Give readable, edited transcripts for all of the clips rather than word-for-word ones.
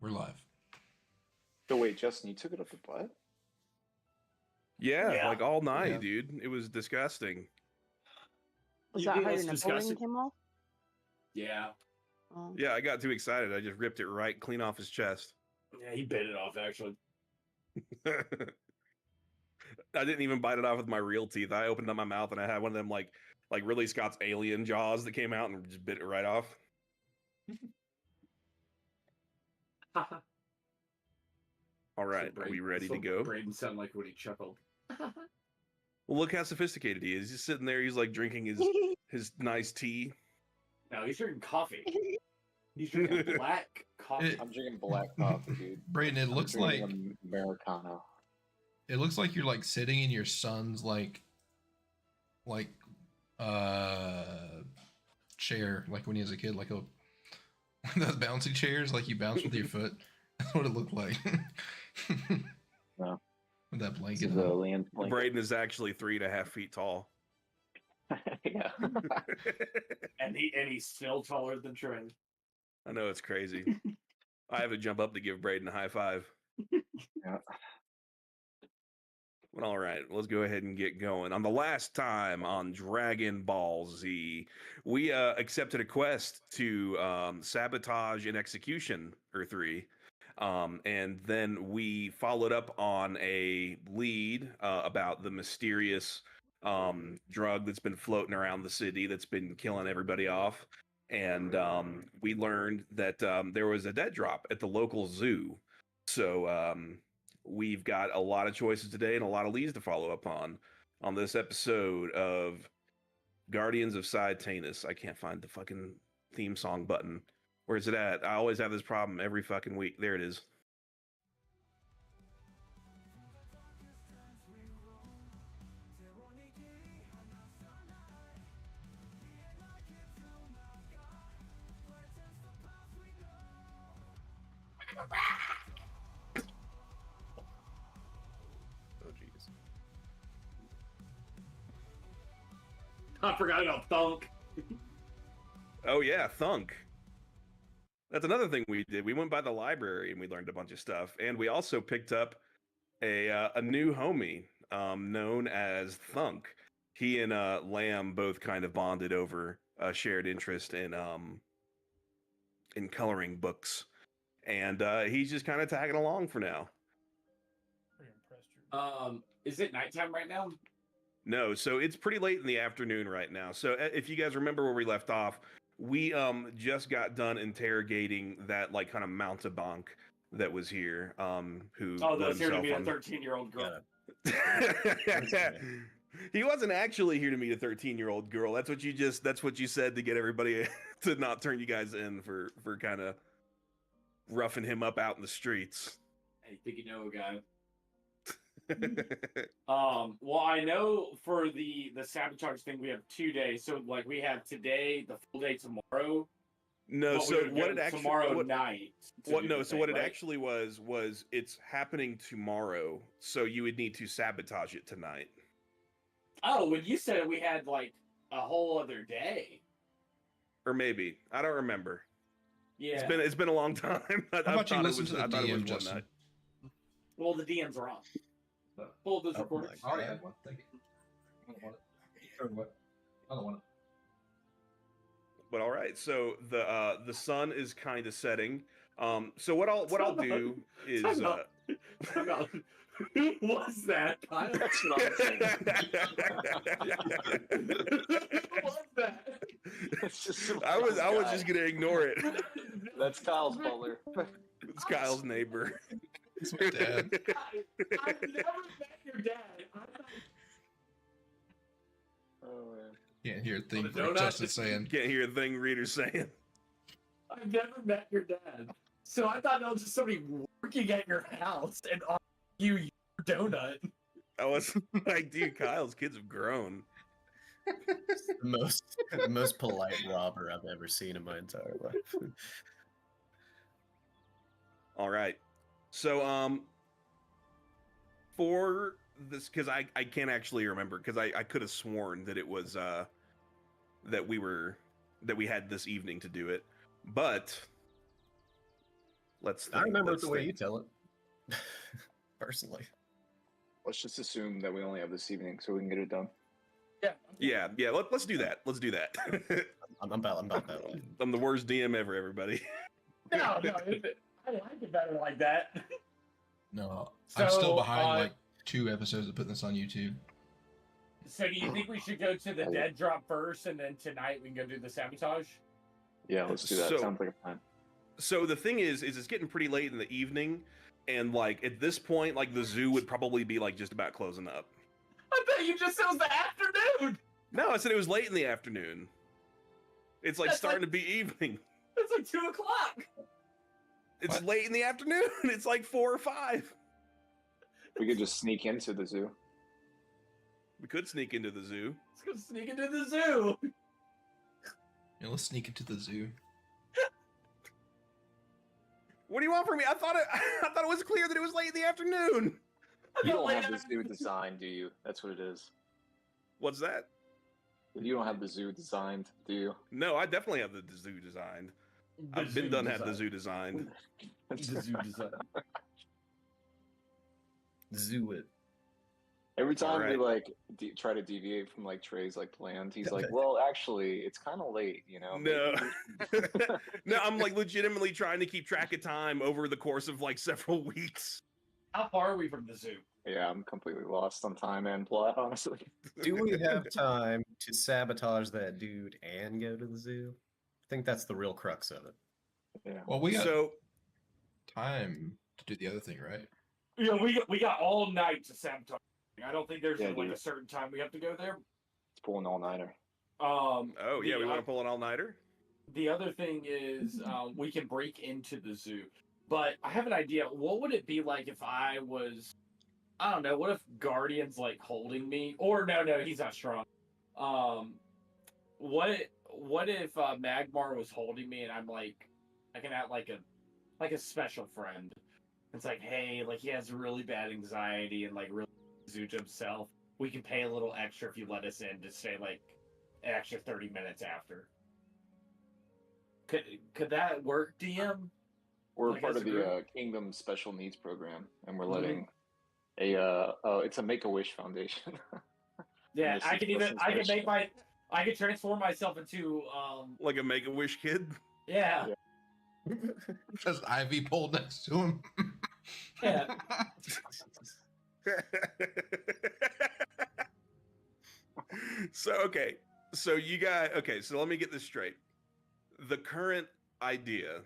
We're live. So wait, Justin, you took it up the butt? Yeah, like all night, Yeah. dude. It was disgusting. Was You that think how your that's nipple ring disgusting? came off? Yeah. Oh. Yeah, I got too excited. I just ripped it right clean off his chest. Yeah, he bit it off, actually. I didn't even bite it off with my real teeth. I opened up my mouth and I had one of them like Ridley Scott's alien jaws that came out and just bit it right off. All right, are we ready to go? Braden sounded like when he chuckled. Well, look how sophisticated he is. He's just sitting there. He's like drinking his nice tea. No, he's drinking coffee. He's drinking black coffee. I'm drinking black coffee, dude. Brayden, it looks I'm like drinking Americano. it looks like you're like sitting in your son's like chair, like when he was a kid, like those bouncy chairs, like you bounce with your foot. That's what it looked like. No. With that This blanket. is a land blanket. Braden is actually 3.5 feet tall. Yeah. And he's still taller than Trent. I know, it's crazy. I have to jump up to give Braden a high five. Yeah. Well, all right, let's go ahead and get going. On the last time on Dragon Ball Z, we accepted a quest to sabotage an execution or 3. And then we followed up on a lead about the mysterious drug that's been floating around the city that's been killing everybody off. And we learned that there was a dead drop at the local zoo. So we've got a lot of choices today and a lot of leads to follow up on this episode of Guardians of Side-Tanus. I can't find the fucking theme song button. Where is it at? I always have this problem every fucking week. There it is. Oh, jeez. I forgot about Thunk. Oh, yeah, Thunk. That's another thing we did. We went by the library and we learned a bunch of stuff. And we also picked up a new homie known as Thunk. He and Lamb both kind of bonded over a shared interest in coloring books. And he's just kind of tagging along for now. Pretty impressed. Is it nighttime right now? No, so it's pretty late in the afternoon right now. So if you guys remember where we left off, we just got done interrogating that like kind of mountebank that was here. Who? Oh, that's here to be a 13-year-old girl. He wasn't actually here to meet a 13-year-old girl. That's what you said to get everybody to not turn you guys in for kind of roughing him up out in the streets. Hey, think you know a guy. Well, I know for the sabotage thing, we have 2 days. So, like, we have today, the full day tomorrow. No, but so we would what go it actually tomorrow night. What no, so what it right? actually was it's happening tomorrow. So you would need to sabotage it tonight. Oh, when you said it, we had like a whole other day. Or maybe. I don't remember. Yeah. It's been a long time. How about you listen to the DM, one Justin? night. Well, the DMs are on. Pull those recordings. I already had one. Thank you. I don't want it. Or what? I don't want it. But all right, so the sun is kind of setting. So what I'll do is Time out. Who was that, Kyle? That's what I'm saying. Who was that? It's just I was just gonna ignore it. That's Kyle's butler. It's Kyle's neighbor. It's my dad. I've never met your dad. Oh man. Can't hear a thing Oh, the donut? Justin's saying. Can't hear a thing reader's saying. I've never met your dad. So I thought that was just somebody working at your house and offering you your donut. I was like, dude, Kyle's kids have grown. The most polite robber I've ever seen in my entire life. All right. So for this, because I can't actually remember, because I could have sworn that it was that we had this evening to do it, but Let's think. I remember it let's the way you think. tell it. Personally. Let's just assume that we only have this evening so we can get it done. Yeah. Let's do that. Let's do that. I'm about that one. I'm the worst DM ever, everybody. No, I like it better like that. No, I'm still So, behind like 2 episodes of putting this on YouTube. So do you think we should go to the dead drop first, and then tonight we can go do the sabotage? Yeah, let's do that. So- Sounds like a plan. So the thing is it's getting pretty late in the evening, and like at this point, like the zoo would probably be like just about closing up. I thought you just said it was the afternoon. No, I said it was late in the afternoon. It's like That's starting like- to be evening. It's like 2 o'clock. It's What? late in the afternoon. It's like 4 or 5. We could just sneak into the zoo. We could sneak into the zoo. Let's go sneak into the zoo. Yeah, let's sneak into the zoo. What do you want from me? I thought it was clear that it was late in the afternoon. You don't Like, have the zoo designed, do you? That's what it is. What's that? You don't have the zoo designed, do you? No, I definitely have the zoo designed. The I've been zoo done have the design. zoo designed. The zoo design. Zoo it. Every time we Alright. like try to deviate from like Trey's like plans, he's like, "Well, actually, it's kind of late, you know." No. maybe we should-" No, I'm like legitimately trying to keep track of time over the course of like several weeks. How far are we from the zoo? Yeah, I'm completely lost on time and plot, honestly. Do we have time to sabotage that dude and go to the zoo? I think that's the real crux of it. Yeah. Well, we got So time to do the other thing, right? Yeah, we got all night to sabotage. I don't think there's Yeah, like dude. a certain time we have to go there. It's pulling all nighter. oh yeah, the we want oth- to pull an all-nighter? The other thing is we can break into the zoo. But I have an idea. What would it be like if I was, I don't know, what if Guardian's like holding me? Or no, he's not strong. What if Magmar was holding me and I'm like, I can act like a special friend. It's like, hey, like he has really bad anxiety and like really zooch himself. We can pay a little extra if you let us in to stay like an extra 30 minutes after. Could that work, DM? We're Like, part as of a the group? Kingdom Special Needs Program, and we're Mhm. letting it's a Make-A-Wish Foundation. Yeah, This I is can even Christmas I can special. make I can transform myself into Like a Make-A-Wish kid? yeah. Just Ivy pulled next to him. Yeah. So okay. So you guys so let me get this straight. The current idea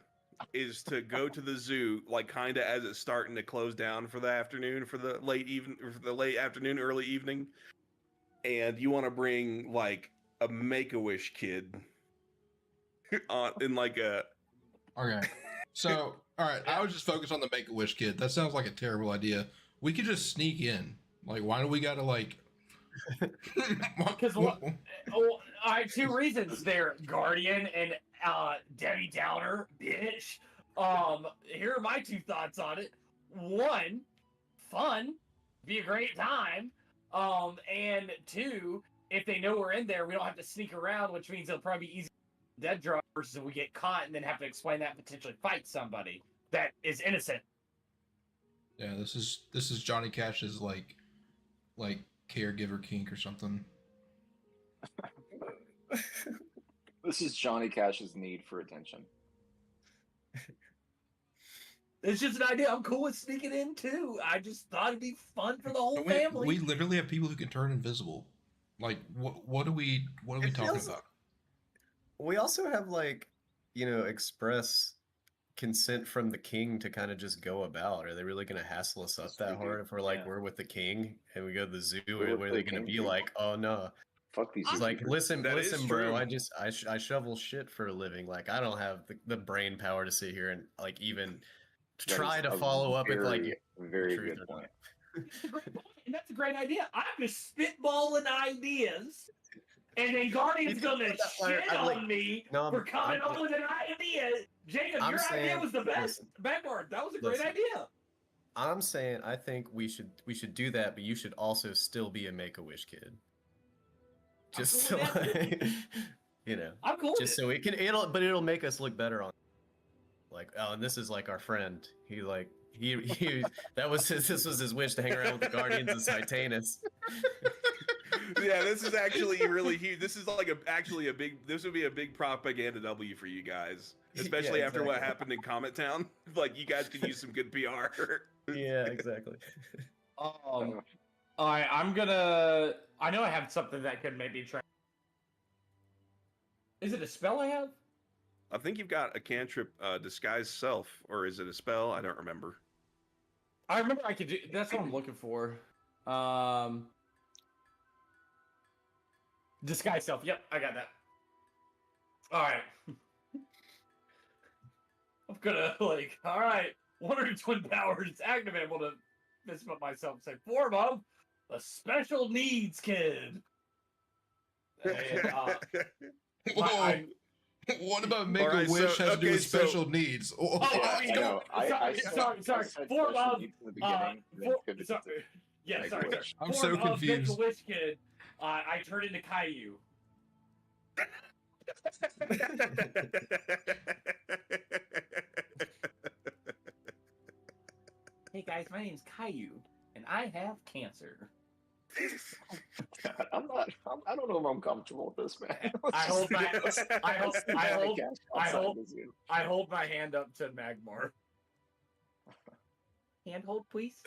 is to go to the zoo like kind of as it's starting to close down for the afternoon, for the late afternoon, early evening. And you want to bring like a Make-A-Wish kid on in like a Okay. So, all right, I was just focused on the Make-A-Wish kid. That sounds like a terrible idea. We could just sneak in. Like, why do we gotta like? Because what? Oh, all right, 2 reasons there, Guardian and Debbie Downer, bitch. Here are my 2 thoughts on it. 1, fun, be a great time. And 2, if they know we're in there, we don't have to sneak around, which means it'll probably be easy dead drop versus if we get caught and then have to explain that and potentially fight somebody that is innocent. Yeah, this is Johnny Cash's like caregiver kink or something. This is Johnny Cash's need for attention. It's just an idea. I'm cool with sneaking in too. I just thought it'd be fun for the whole But family. we literally have people who can turn invisible. Like, what are we It talking feels- about? We also have like, express consent from the king to kind of just go about. Are they really going to hassle us up Yes, that we do. hard if we're like Yeah. we're with the king and we go to the zoo? We're with What are the they going to king, be dude. like? Oh no! Fuck these. He's like, zookeepers. listen, That is listen, bro. true. I shovel shit for a living. Like I don't have the brain power to sit here and like even That try is to a follow up with like very truth good or point. That's a great point, and that's a great idea. I'm just spitballing ideas, and then Guardian's gonna shit I'm like- on me No, for coming I'm- up with an idea. Jacob, I'm your idea saying- was the best. listen. Backward, that was a great Listen. idea. I'm saying I think we should do that, but you should also still be a Make-A-Wish kid. Just cool so with that. like, I'm cool with just it. so it'll make us look better on like, oh, and this is like our friend. He this was his wish to hang around with the Guardians of Titanus. Yeah, this is actually really huge. This is like actually a big. This would be a big propaganda W for you guys, especially Yeah, after what exactly. happened in Comet Town. Like, you guys could use some good PR. Yeah, exactly. All right, I'm gonna. I know I have something that could maybe try. Is it a spell I have? I think you've got a cantrip, disguise self, or is it a spell? I don't remember. I remember I could do. That's what I'm looking for. Disguise self. Yep, I got that. All right. I'm gonna like. All right. What are twin powers? Activate. I'm gonna misspell myself. Say form of a special needs kid. And, Whoa. What about Make Alright, a Wish so- has to do okay, with so- special needs? Oh, I know. Sorry. said Form special of, needs in the beginning, and then pivoted to Yeah, Make a sorry. Wish. I'm Form so of confused. Make a Wish kid. I turn into Caillou. Hey guys, my name's Caillou, and I have cancer. God, I don't know if I'm comfortable with this, man. I hold my- I hold- the zoo. I hold my hand up to Magmar. Handhold, please.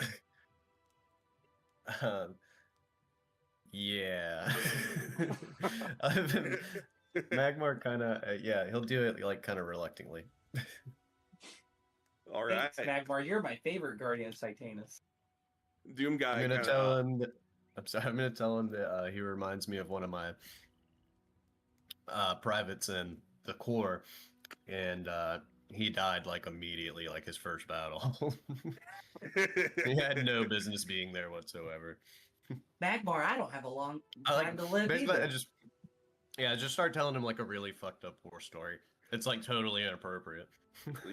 Yeah. Magmar kind of, yeah, he'll do it like kind of reluctantly. All right, Thanks, Magmar. You're my favorite Guardian of Titanus. Doom guy. I'm gonna kinda- tell him that. I'm sorry. I'm gonna tell him that he reminds me of one of my privates in the Corps, and he died like immediately, like his first battle. He had no business being there whatsoever. Magmar, I don't have a long I like time to live basically, either. I just start telling him like a really fucked up war story. It's like totally inappropriate.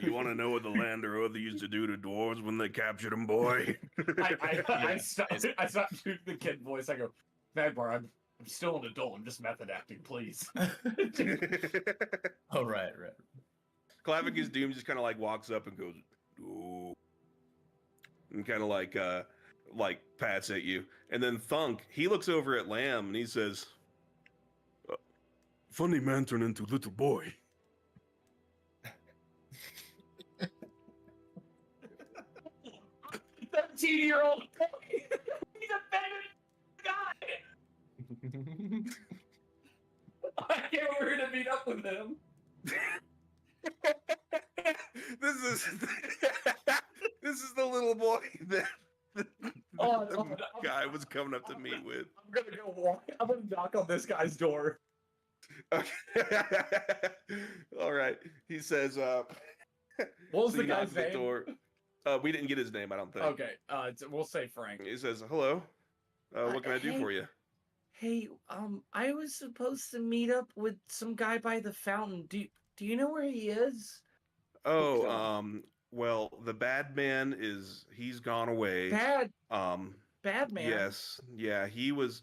You want to know what the Land Earth used to do to dwarves when they captured them, boy? I stopped doing the kid voice. I go, Magmar, I'm still an adult. I'm just method acting, please. Oh right. Clavicus Doom just kind of like walks up and goes, "Ooh," and kind of like pats at you, and then Thunk, he looks over at Lamb and he says, "Funny man turned into little boy." 13-year-old boy. He's a better guy. I can't wait to meet up with him. This is the little boy that the Oh, guy was coming up to meet with. I'm gonna go walk. I'm gonna knock on this guy's door. Okay. All right. He says, What was so the he knocks guy's at the name? door. We didn't get his name, I don't think. Okay, we'll say Frank. He says, "Hello. What can I do Hey. for you?" Hey, I was supposed to meet up with some guy by the fountain. Do you know where he is? Oh, so. well, the bad man he's gone away. Bad Um, man. yes, yeah, he was.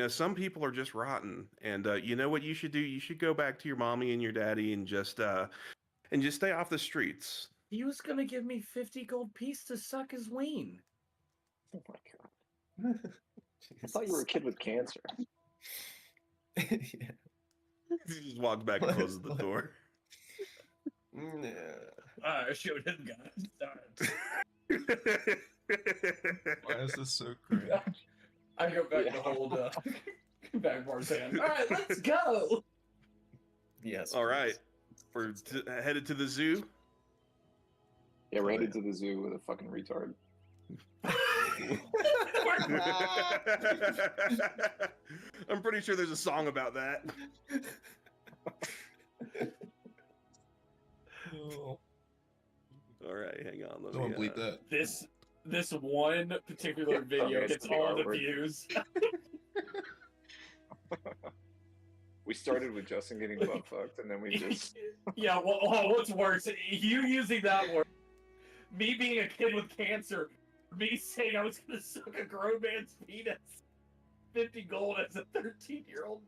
Some people are just rotten, and you know what you should do? You should go back to your mommy and your daddy and just stay off the streets. He was gonna give me 50 gold piece to suck his ween. Oh my god. I thought you were a kid with cancer. Yeah. He just walks back and closes the door. I showed him guys. Why is this so crazy? I go back to hold Magmar's hand. All right, let's go. Yes. All right, we're headed to the zoo. Yeah, we're headed to the zoo with a fucking retard. I'm pretty sure there's a song about that. Oh, All right, hang on. Let don't me, bleep that. This one particular video Okay, gets so all the artwork. views. We started with Justin getting butt fucked, and then we just Yeah, what's worse? You using that word, me being a kid with cancer, me saying I was gonna suck a grown man's penis, 50 gold as a 13-year-old.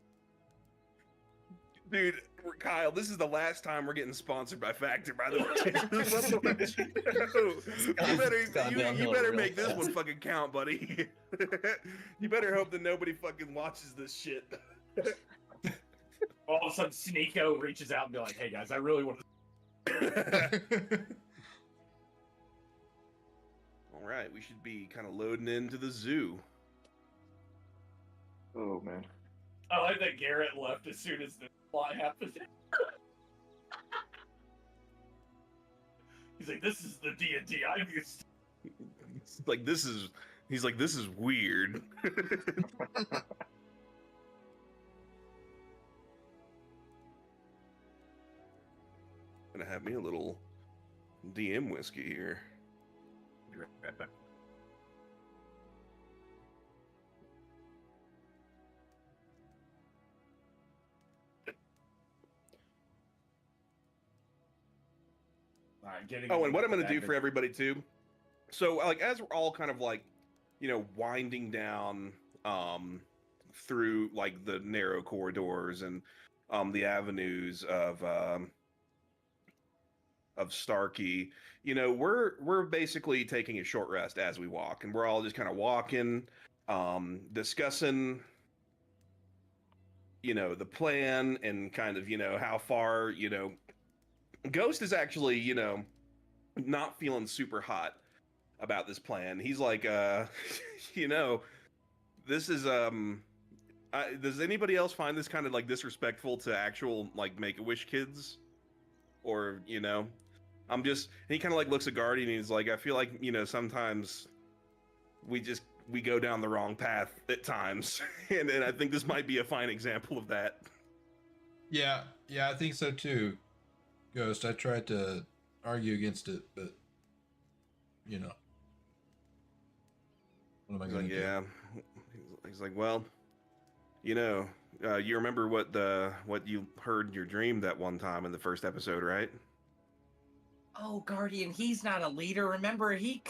Dude, Kyle, this is the last time we're getting sponsored by Factor, by the way. Just wanna let you know. You better make this one fucking count, buddy. You better hope that nobody fucking watches this shit. All of a sudden, Sneeko reaches out and be like, "Hey guys, I really want to." All right, we should be kind of loading into the zoo. Oh man. I like that Garrett left as soon as the plot happened. He's like, "This is the D&D I'm used to." He's like, this is weird. Gonna have me a little DM whiskey here. Be right back. All right, getting. Oh, and what I'm gonna do for everybody too. So, like, as we're all kind of like, winding down through like the narrow corridors and the avenues of Starkey, we're basically taking a short rest as we walk, and we're all just kind of walking, discussing, the plan and kind of, how far, Ghost is actually, not feeling super hot about this plan. He's like, this is, does anybody else find this kind of like disrespectful to actual like Make-A-Wish kids? Or, he kind of like looks at Guardian and he's like, I feel like, sometimes we go down the wrong path at times. and I think this might be a fine example of that. Yeah, I think so too, Ghost. I tried to argue against it, but what am I going to do? Yeah. He's like, well, you remember what you heard in your dream that one time in the first episode, right? Oh, Guardian, he's not a leader. Remember, he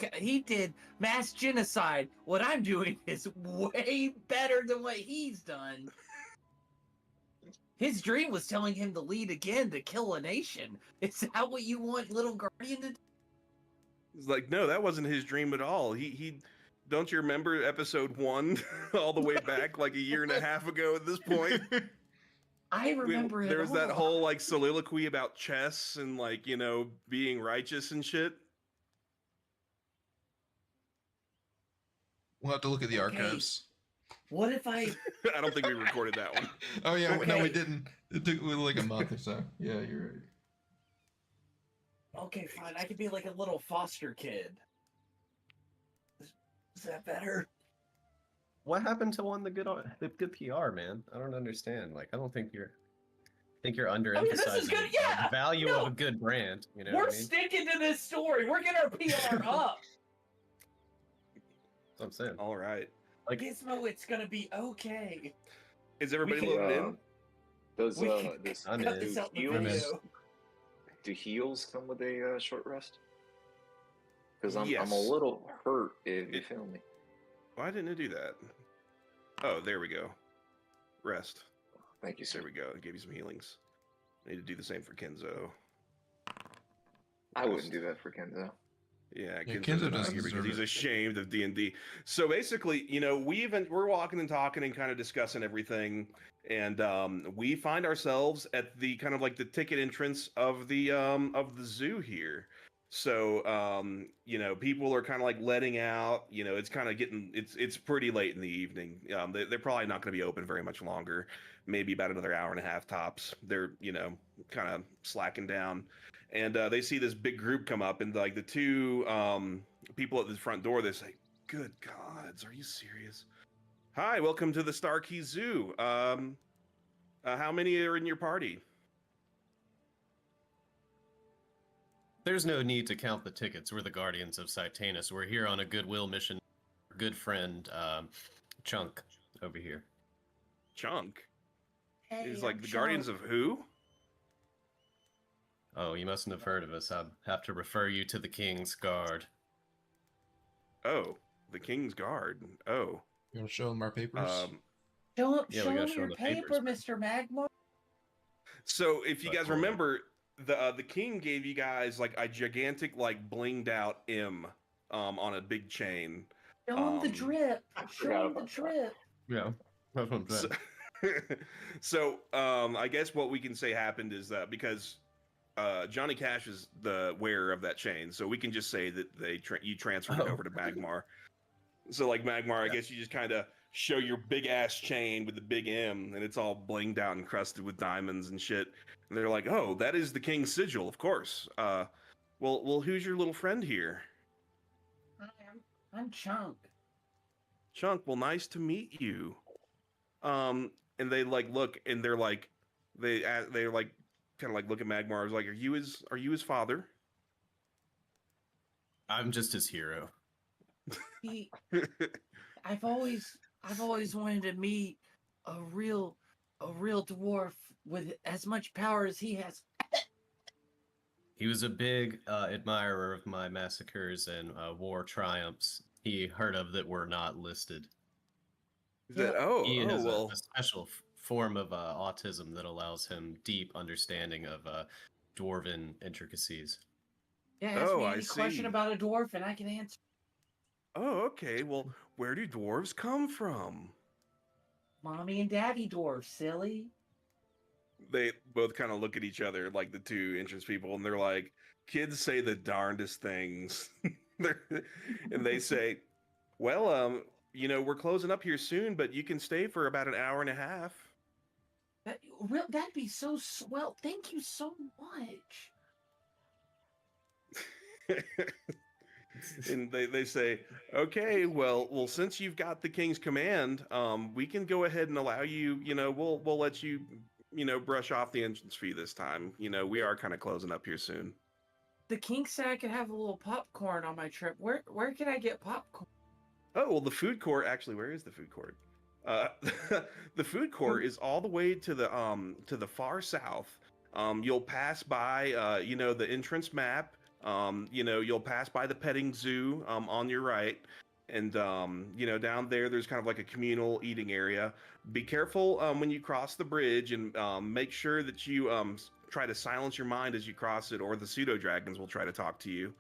did mass genocide. What I'm doing is way better than what he's done. His dream was telling him to lead again to kill a nation. Is that what you want little Guardian to do? He's like, no, that wasn't his dream at all. He don't you remember episode 1 all the way back like a year and a half ago at this point? I remember it. There was that all. whole like soliloquy about chess and like, being righteous and shit. We'll have to look at the archives. What if I... I don't think we recorded that one. Oh yeah, no, Okay. we didn't. It took like a month or so. Yeah, you're right. Okay, fine. I could be like a little foster kid. Is that better? What happened to the good PR, man? I don't understand. Like, I don't think you're underemphasizing this is good. Yeah, the value no. of a good brand. You know We're what I mean? sticking to this story. We're getting our PR up. That's what I'm saying. All right. Like, Gizmo, it's gonna be okay. Is everybody We loaded can, in? Does We can this I'm cut in. this out in the heels- I'm in. video. do heels come with a short rest? Because I'm Yes. a little hurt. If you feel me. Why didn't it do that? Oh, there we go. Rest. Thank you, sir. There we go. It gave you some healings. I need to do the same for Kenzo. I wouldn't do that for Kenzo. Yeah, Yeah, Kenzo's Kenzo not doesn't here because deserve he's it. ashamed of D&D. So basically, we're walking and talking and kind of discussing everything, and we find ourselves at the kind of like the ticket entrance of the zoo here. So people are kind of like letting out. It's kind of getting it's pretty late in the evening. They're probably not going to be open very much longer. Maybe about another hour and a half tops. They're kind of slacking down. And they see this big group come up, and like the two people at the front door, they say, "Good gods, are you serious? Hi, welcome to the Starkey Zoo. How many are in your party?" there's no need to count the tickets. We're the Guardians of Citanus. We're here on a goodwill mission. Good friend, Chunk, over here. Chunk. Hey, He's like I'm the Guardians Chunk. of who? Oh, you mustn't have heard of us. I'd have to refer you to the King's Guard. Oh, the King's Guard. Oh, You want to show them our papers? Show, Yeah, show we gotta him show your the papers, paper, man. Mr. Magmar. So if you But guys cool. remember, the king gave you guys like a gigantic like blinged out M on a big chain. Show him the drip. forgot Show him the about that. drip. Yeah, that's what I'm So, saying. I guess what we can say happened is that because Johnny Cash is the wearer of that chain, so we can just say that you transferred it Oh. over to Magmar. So like Magmar, I Yeah. guess you just kind of show your big ass chain with the big M, and it's all blinged out and crusted with diamonds and shit. And they're like, "Oh, that is the king's sigil, of course." Well, who's your little friend here? I'm Chunk. Chunk. Well, nice to meet you. And they like look, and they're like, they're like kind of like look at Magmar. Is like, are you his father? I'm just his hero. He, I've always wanted to meet a real dwarf with as much power as he has. He was a big admirer of my massacres and war triumphs. He heard of that were not listed. Is that He has well, a special form of autism that allows him deep understanding of dwarven intricacies. Yeah, ask me I any question see. about a dwarf and I can answer. Oh, okay. Well, where do dwarves come from? Mommy and Daddy dwarf, silly. They both kind of look at each other, like the two entrance people, and they're like, "Kids say the darndest things." And they say, "Well, we're closing up here soon, but you can stay for about an hour and a half." That'd be so swell. Thank you so much. And they say, "Okay, well, since you've got the king's command, we can go ahead and allow you. We'll let you, brush off the entrance fee this time. We are kind of closing up here soon." The king said I could have a little popcorn on my trip. Where can I get popcorn? Oh, well, the food court. Actually, where is the food court? The food court is all the way to the far south. You'll pass by, the entrance map. You'll pass by the petting zoo on your right, and down there's kind of like a communal eating area. Be careful when you cross the bridge, and make sure that you try to silence your mind as you cross it, or the pseudo dragons will try to talk to you.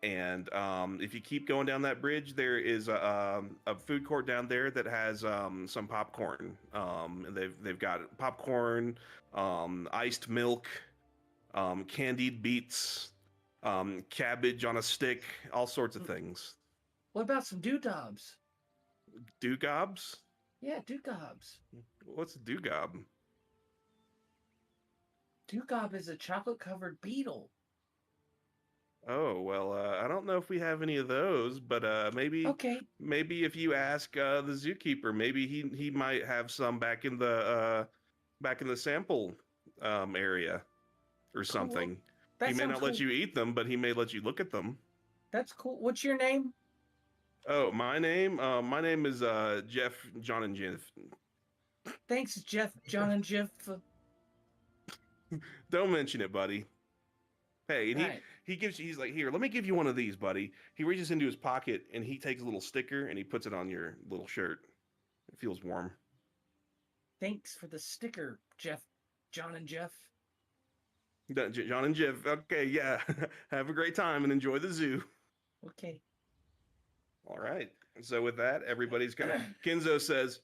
And if you keep going down that bridge, there is a food court down there that has some popcorn. And they've got popcorn, iced milk, candied beets, cabbage on a stick, all sorts of things. What about some doodobs? Dugobs? Yeah, doodobs. What's a dugob? Doogob is a chocolate-covered beetle. Oh, well, I don't know if we have any of those, but maybe Okay. maybe if you ask the zookeeper, maybe he might have some back in the sample area or something. That He may sounds not let cool. you eat them, but he may let you look at them. That's cool. What's your name? Oh, my name is Jeff, John, and Jeff. Thanks, Jeff, John, and Jeff. Don't mention it, buddy. Hey, and Right. he's like, "Here, let me give you one of these, buddy." He reaches into his pocket and he takes a little sticker and he puts it on your little shirt. It feels warm. Thanks for the sticker, Jeff, John, and Jeff. John and Jeff. Okay, yeah. Have a great time and enjoy the zoo. Okay. All right. So with that, everybody's kind of Kenzo says,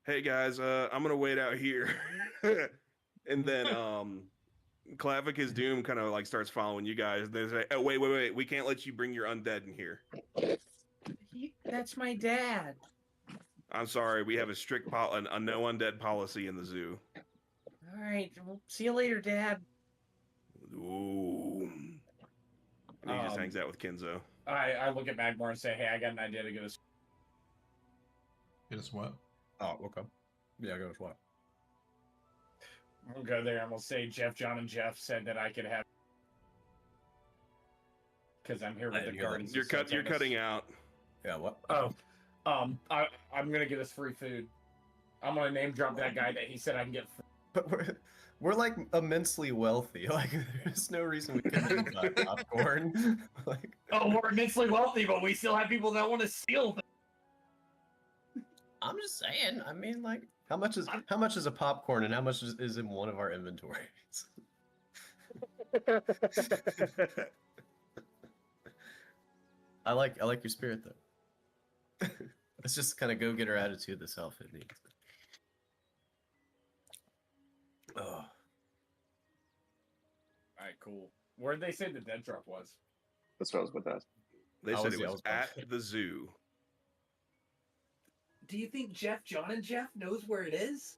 "Hey guys, I'm gonna wait out here," and then Clavicus Doom kind of like starts following you guys. They say, "Oh wait, we can't let you bring your undead in here." That's my dad. I'm sorry, we have a strict a no undead policy in the zoo. All right. Well, see you later, Dad. Ooh. And he just hangs out with Kenzo. I look at Magmar and say, "Hey, I got an idea to get us." Get us what? Oh, okay. Yeah, go with what? We'll go there and we'll say Jeff, John, and Jeff said that I could have. Because I'm here with the Guardians. You're cutting out. Yeah, what? Oh, I'm gonna get us free food. I'm gonna name drop that guy that he said I can get free. But we're like immensely wealthy. Like, there's no reason we couldn't buy popcorn. Like, Oh, we're immensely wealthy, but we still have people that want to steal things. I'm just saying. I mean, like, How much is a popcorn, and how much is in one of our inventories? I like your spirit though. Let's just kind of go get her attitude this outfit needs. Oh, All right, cool. Where did they say the dead drop was? That's what I was about to ask. They I said was- it I was was- at the zoo. Do you think John and Jeff knows where it is?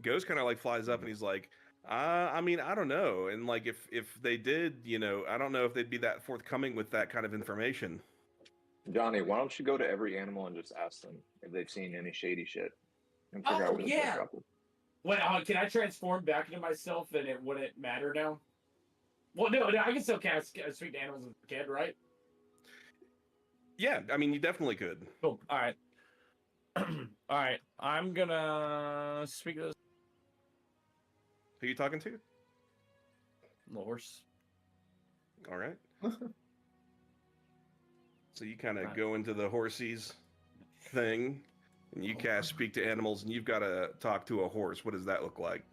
Ghost kind of like flies up and he's like, I mean, I don't know. And like, if they did, you know, I don't know if they'd be that forthcoming with that kind of information. Johnny, why don't you go to every animal and just ask them if they've seen any shady shit and figure Oh, out where the dead yeah. drop is. Wait, can I transform back into myself and it wouldn't matter now? Well, no, I can still cast speak to animals as a kid, right? Yeah, I mean, you definitely could. Cool. All right. All right. I'm gonna speak to this Who you talking to? little horse. All right. So you kind of Right. go into the horsies thing, and you cast speak to animals, and you've got to talk to a horse. What does that look like?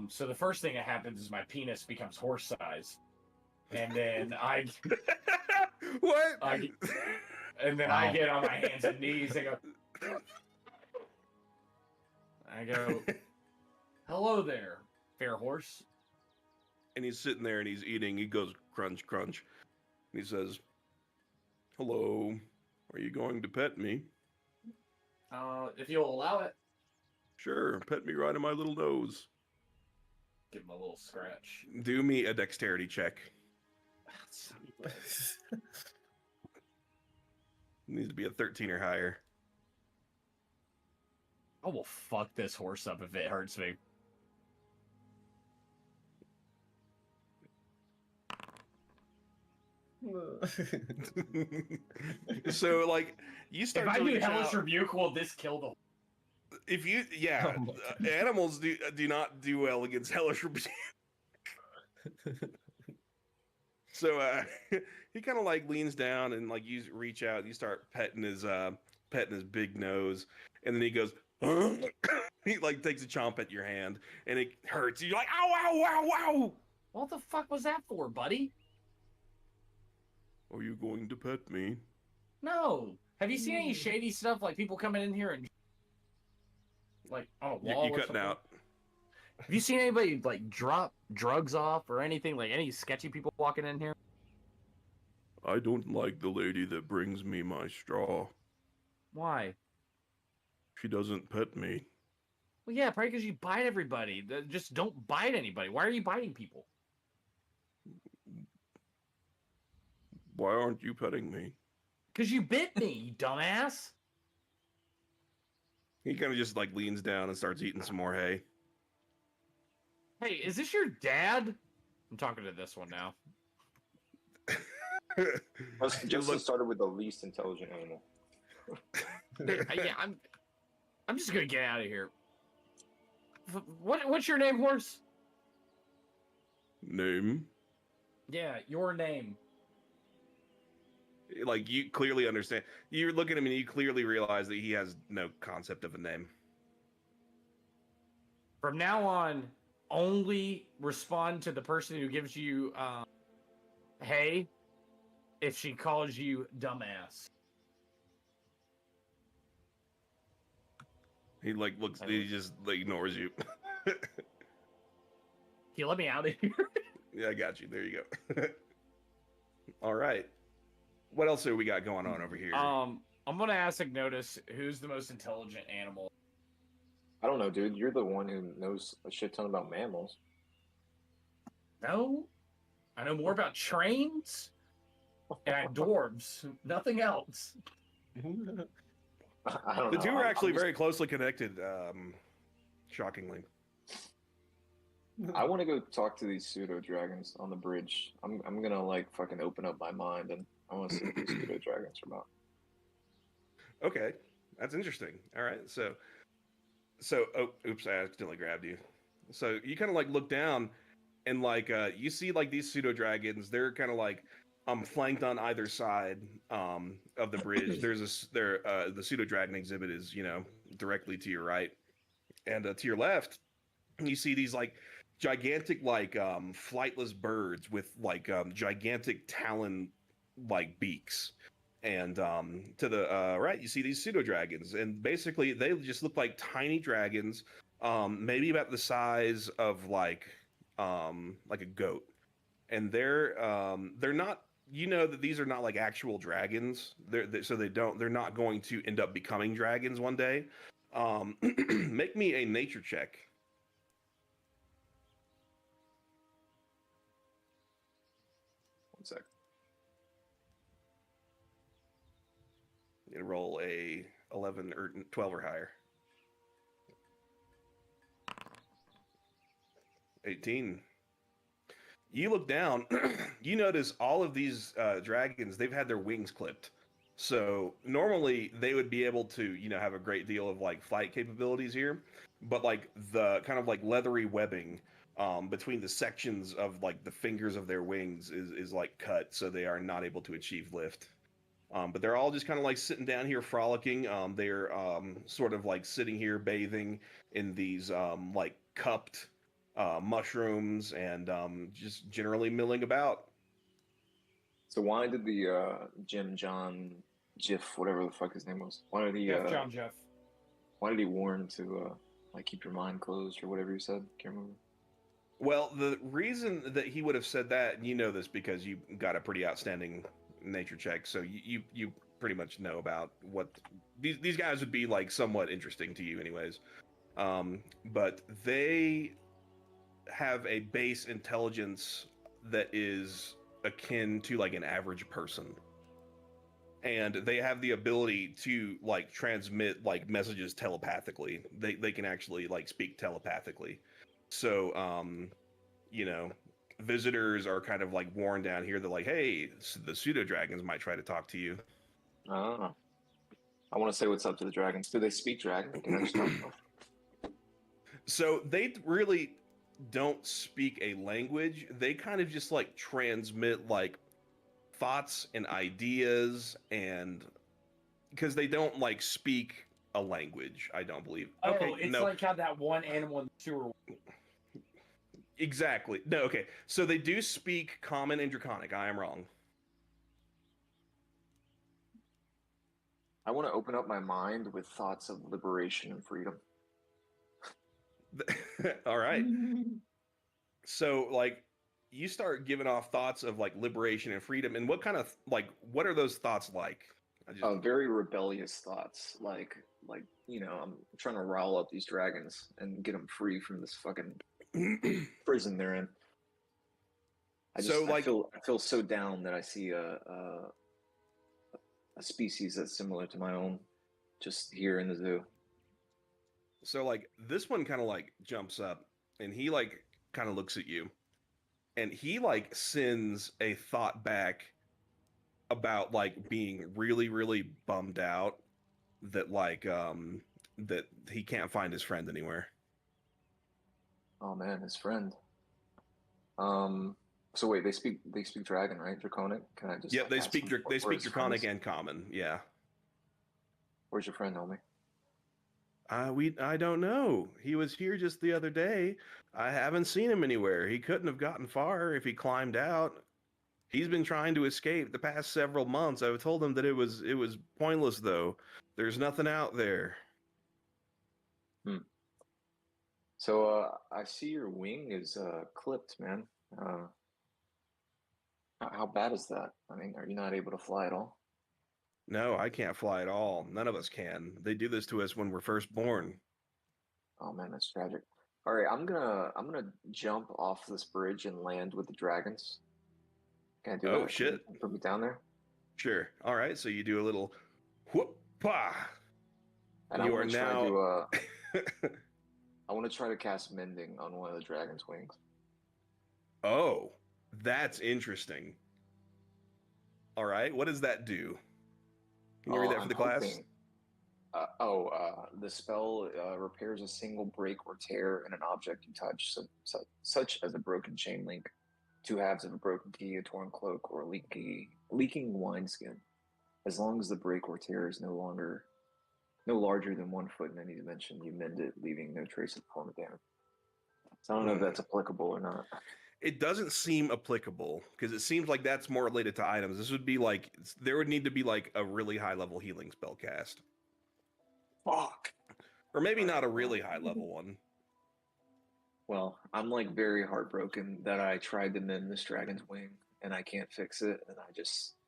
So the first thing that happens is my penis becomes horse size, and then I What? and then I get on my hands and knees and go, hello there, fair horse. And he's sitting there and he's eating. He goes crunch, crunch. And he says, "Hello, are you going to pet me?" If you'll allow it, Sure, pet me right in my little nose. give him a little scratch. Do me a dexterity check. Needs to be a 13 or higher. I will fuck this horse up if it hurts me. So, like, you If start I to do reach hellish out. rebuke, will this kill the? If you, yeah, Oh my animals do not do well against hellish rebuke. So he kind of like leans down and like you reach out and you start petting his big nose, and then he goes, he like takes a chomp at your hand and it hurts. You're like, ow, ow, ow, ow. What the fuck was that for, buddy? Are you going to pet me? No. Have you seen any shady stuff like people coming in here and like on a wall? You or cutting something? out. Have you seen anybody like drop drugs off or anything? Like any sketchy people walking in here? I don't like the lady that brings me my straw. Why? She doesn't pet me. Well, yeah, probably because you bite everybody. Just don't bite anybody. Why are you biting people? Why aren't you petting me? Because you bit me, you dumbass. He kind of just like leans down and starts eating some more hay. Hey, is this your dad? I'm talking to this one now. Justin started with the least intelligent animal. Yeah, I'm just gonna get out of here. What's your name, horse? Name? Yeah, your name. Like, you clearly understand. You look at him and you clearly realize that he has no concept of a name. From now on, only respond to the person who gives you hey if she calls you dumbass. He like looks. He just like ignores you. Can you let me out of here? Yeah, I got you. There you go. All right. What else do we got going on over here? I'm gonna ask Ignotus who's the most intelligent animal. I don't know, dude. You're the one who knows a shit ton about mammals. No, I know more about trains and dwarves. Nothing else. I don't The know. two are I'm actually just- very closely connected. Shockingly. I want to go talk to these pseudo dragons on the bridge. I'm gonna like fucking open up my mind and I want to see what these pseudo dragons are about. Okay, that's interesting. All right, so oh, oops, I accidentally grabbed you. So you kind of like look down, and like you see like these pseudo dragons. They're kind of like flanked on either side of the bridge. The pseudo dragon exhibit is directly to your right, and to your left, you see these like gigantic flightless birds with like gigantic talon like beaks. And to the right, you see these pseudo dragons, and basically they just look like tiny dragons, maybe about the size of like a goat. And they're not. You know that these are not like actual dragons. So they're not going to end up becoming dragons one day. Make me a nature check. One sec. You roll a 11 or 12 or higher. 18. You look down, you notice all of these dragons, they've had their wings clipped. So normally they would be able to, have a great deal of like flight capabilities here, but like the kind of like leathery webbing between the sections of like the fingers of their wings is like cut, so they are not able to achieve lift. But they're all just kind of like sitting down here frolicking. They're sort of like sitting here bathing in these like cupped mushrooms and just generally milling about. So why did the Jim John Jiff, whatever the fuck his name was, Jeff. why did he warn to like keep your mind closed or whatever you said? Can't remember. Well, the reason that he would have said that, and you know this because you got a pretty outstanding nature check, so you pretty much know about what these guys would be like somewhat interesting to you anyways. But they have a base intelligence that is akin to like an average person, and they have the ability to like transmit like messages telepathically. They can actually like speak telepathically. So visitors are kind of like warned down here that like, hey, the pseudo dragons might try to talk to you. I want to say what's up to the dragons. Do they speak dragon? Can I just talk to them? So they really don't speak a language. They kind of just like transmit like thoughts and ideas, and because they don't like speak a language, I don't believe. Oh, it's like how that one animal in the sewer. Exactly. No, okay. So they do speak Common and Draconic. I am wrong. I want to open up my mind with thoughts of liberation and freedom. All right. So like you start giving off thoughts of like liberation and freedom, and what kind of like what are those thoughts like? Very rebellious thoughts, like I'm trying to rile up these dragons and get them free from this fucking prison they're in. I feel so down that I see a species that's similar to my own just here in the zoo. So like this one kind of like jumps up and he like kind of looks at you, and he like sends a thought back about like being really, really bummed out that like that he can't find his friend anywhere. Oh man, his friend. So wait, they speak dragon, right? Draconic? Can I just Yep, they speak Draconic and Common, yeah. Where's your friend, homie? I don't know. He was here just the other day. I haven't seen him anywhere. He couldn't have gotten far if he climbed out. He's been trying to escape the past several months. I've told him that it was pointless though. There's nothing out there. So I see your wing is clipped, man. How bad is that? I mean, are you not able to fly at all? No, I can't fly at all. None of us can. They do this to us when we're first born. Oh man, that's tragic. All right, I'm gonna jump off this bridge and land with the dragons. Can I do that? Oh shit! Can you put me down there. Sure. All right. So you do a little whoop-pa. And you are now. I want to try to cast mending on one of the dragon's wings. Oh, that's interesting. All right. What does that do? Can you read that for the class? The spell repairs a single break or tear in an object you touch, such as a broken chain link. two halves of a broken key, a torn cloak, or a leaking wineskin. As long as the break or tear is no larger than 1 foot in any dimension, you mend it, leaving no trace of permanent damage. So I don't know if that's applicable or not. It doesn't seem applicable because it seems like that's more related to items. This would be like there would need to be like a really high level healing spell cast, Fuck. or maybe not a really high level one. Well, I'm like very heartbroken that I tried to mend this dragon's wing and I can't fix it, and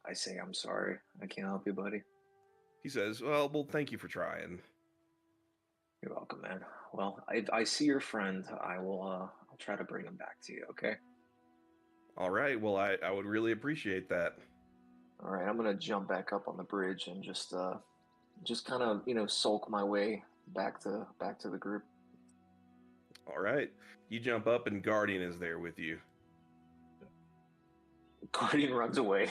I say I'm sorry. I can't help you, buddy. He says, "Well, thank you for trying." You're welcome, man. Well, if I see your friend, I'll try to bring him back to you. Okay. All right. Well, I would really appreciate that. All right. I'm gonna jump back up on the bridge and just kind of sulk my way back to the group. All right. You jump up and Guardian is there with you. Guardian runs away.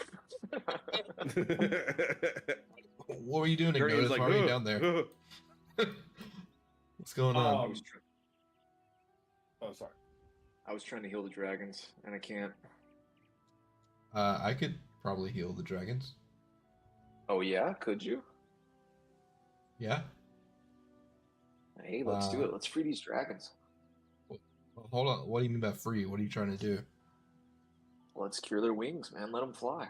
What were you doing, Guardian's Ignotus? like, Why are you down there? What's going on? Oh, sorry. I was trying to heal the dragons, and I can't. I could probably heal the dragons. Oh yeah, could you? Yeah. Hey, let's do it. Let's free these dragons. Well, hold on. What do you mean by free? What are you trying to do? Let's cure their wings, man. Let them fly.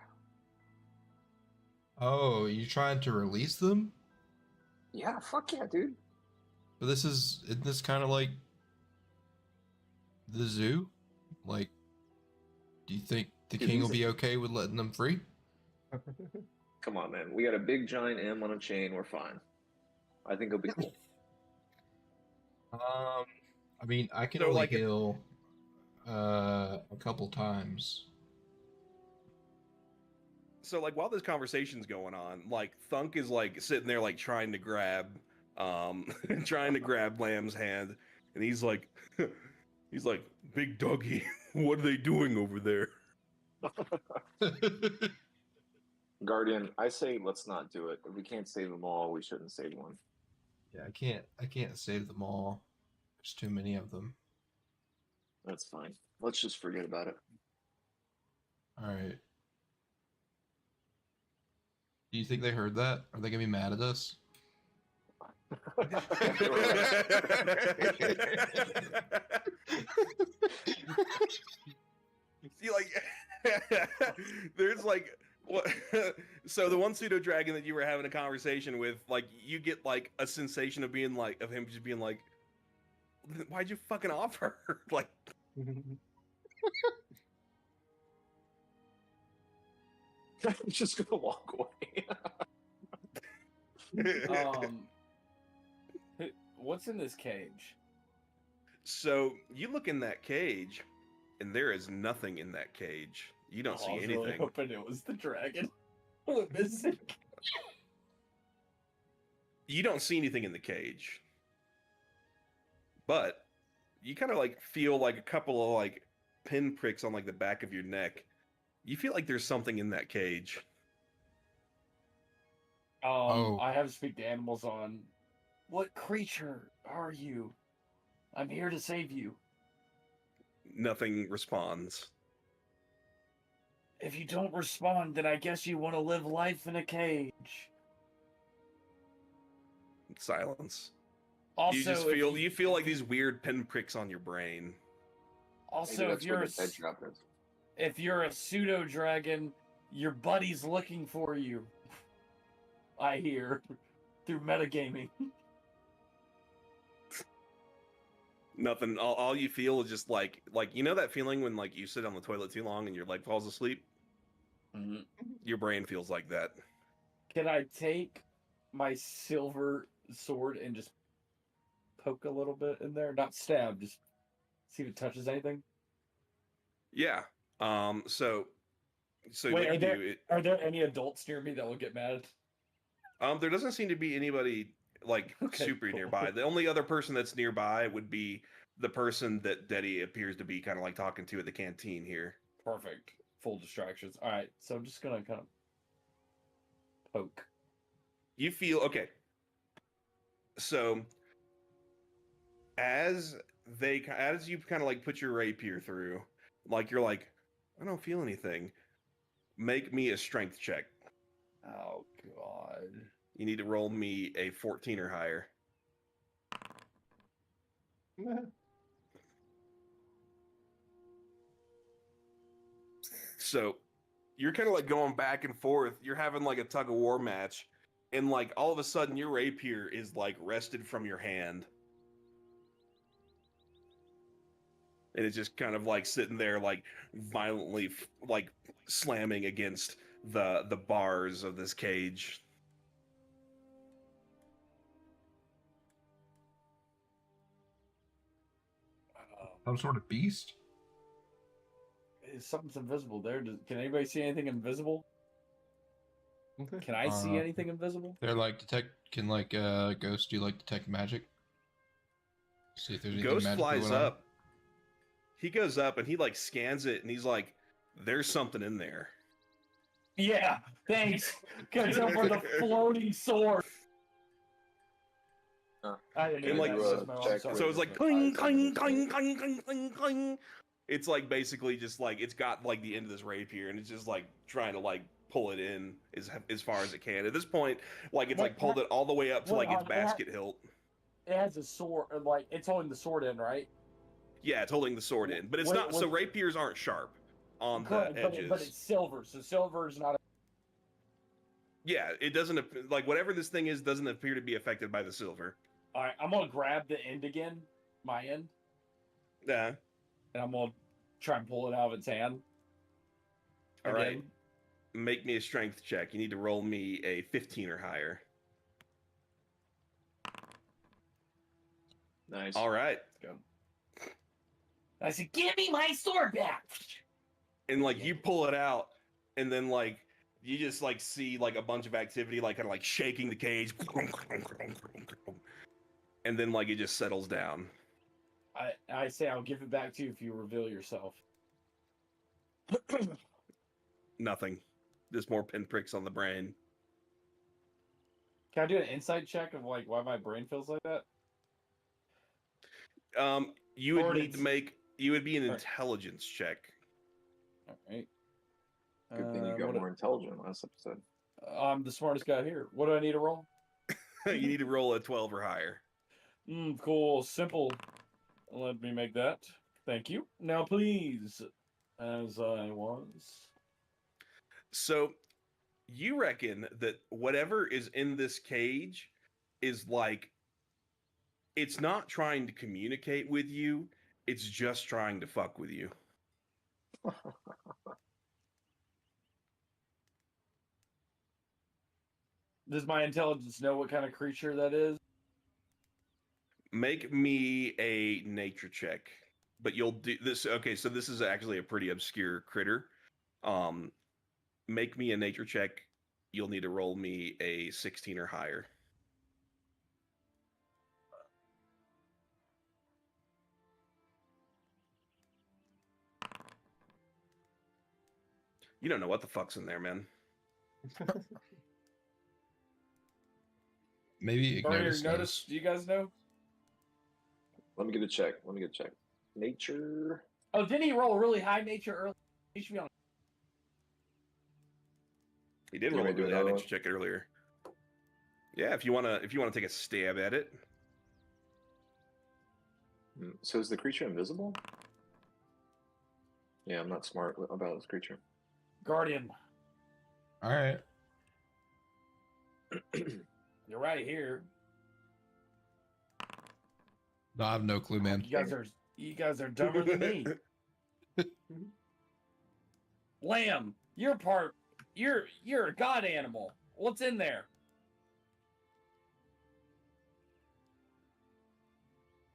Oh, you trying to release them? Yeah, fuck yeah, dude. But isn't this kind of like the zoo? Like, do you think the Dude, king will these be okay with letting them free? Come on, man. We got a big giant M on a chain. We're fine. I think it'll be cool. I mean, I can So, only like, heal a couple times. So like while this conversation's going on, like Thunk is like sitting there like trying to grab Lamb's hand, and he's like Big Doggy, what are they doing over there? Guardian, I say let's not do it. If we can't save them all, we shouldn't save one. Yeah, I can't save them all. There's too many of them. That's fine. Let's just forget about it. All right. Do you think they heard that? Are they gonna be mad at us? See, like, there's like what? So the one pseudo dragon that you were having a conversation with, like, you get like a sensation of being like of him just being like, "Why'd you fucking offer?" Like. I'm just gonna walk away. What's in this cage? So you look in that cage, and there is nothing in that cage. You don't see I was anything. really hoping it was the dragon. Went missing. You don't see anything in the cage, but you kind of like feel like a couple of like pinpricks on like the back of your neck. You feel like there's something in that cage. I have to speak to animals on. What creature are you? I'm here to save you. Nothing responds. If you don't respond, then I guess you want to live life in a cage. Silence. Also, you feel like these weird pinpricks on your brain. Also, Maybe if that's where you're the dead drop is. if you're a pseudo dragon, your buddy's looking for you. I hear through metagaming. Nothing. All you feel is just like you know that feeling when like you sit on the toilet too long and your leg falls asleep. Mm-hmm. Your brain feels like that. Can I take my silver sword and just poke a little bit in there? Not stab, just see if it touches anything. Yeah. So Wait, what are there any adults near me that will get mad? there doesn't seem to be anybody like Okay, super cool. nearby. The only other person that's nearby would be the person that Deddy appears to be kind of like talking to at the canteen here. Perfect. Full distractions. All right, so I'm just gonna kind of poke. You feel okay. So as you kind of like put your rapier through, like you're like, I don't feel anything. Make me a strength check. Oh god. You need to roll me a 14 or higher. So you're kind of like going back and forth. You're having like a tug of war match, and like all of a sudden your rapier is like wrested from your hand. And it's just kind of like sitting there like violently like slamming against the bars of this cage. Some sort of beast. Something's invisible there. Can anybody see anything invisible? Can I see anything invisible? They're like detect. Can like ghost do like detect magic? See if there's anything Ghost magical flies going on. up. He goes up and he like scans it and he's like, "There's something in there." Yeah, thanks. Gotta tell for the floating sword. I didn't And know like, that. so- That's my check sorry. So it's like cling, cling, cling, cling, cling, cling, cling. It's like basically just like it's got like the end of this rapier and it's just like trying to like pull it in as far as it can. At this point, like it's like pulled it all the way up to like its basket hilt. It has a sword, like it's holding the sword in, right? Yeah, it's holding the sword in, but it's not. So rapiers aren't sharp on Correct, the but, edges. but it's silver, so silver is not. Yeah, it doesn't like whatever this thing is doesn't appear to be affected by the silver. All right, I'm gonna grab the end again, my end, Yeah. and I'm gonna try and pull it out of its hand. All right. Again. Make me a strength check. You need to roll me a 15 or higher. Nice. All right. I said, "Give me my sword back." And like you pull it out, and then like you just like see like a bunch of activity, like kind of like shaking the cage, and then like it just settles down. I say I'll give it back to you if you reveal yourself. Nothing. Just more pinpricks on the brain. Can I do an insight check of like why my brain feels like that? You would Or need to it's- make. You would be an Alright. intelligence check. All right. Good thing you got what- more intelligent last episode. I'm the smartest guy here. What do I need to roll? You need to roll a 12 or higher. Cool. Simple. Let me make that. Thank you. Now, please, as I was. So, you reckon that whatever is in this cage is like, it's not trying to communicate with you, it's just trying to fuck with you. Does my intelligence know what kind of creature that is? Make me a nature check. But you'll do this. Okay, so this is actually a pretty obscure critter. Make me a nature check. You'll need to roll me a 16 or higher. You don't know what the fuck's in there, man. Maybe Ignotus knows. Do you guys know? Let me get a check. Nature. Oh, didn't he roll really high nature earlier? He should be on. He did You roll a want me to do really high another nature check earlier. Yeah, if you wanna take a stab at it. So is the creature invisible? Yeah, I'm not smart about this creature. Guardian, All right. you're right here. No, I have no clue, man. You guys are dumber than me. Lamb, you're a god animal. What's in there?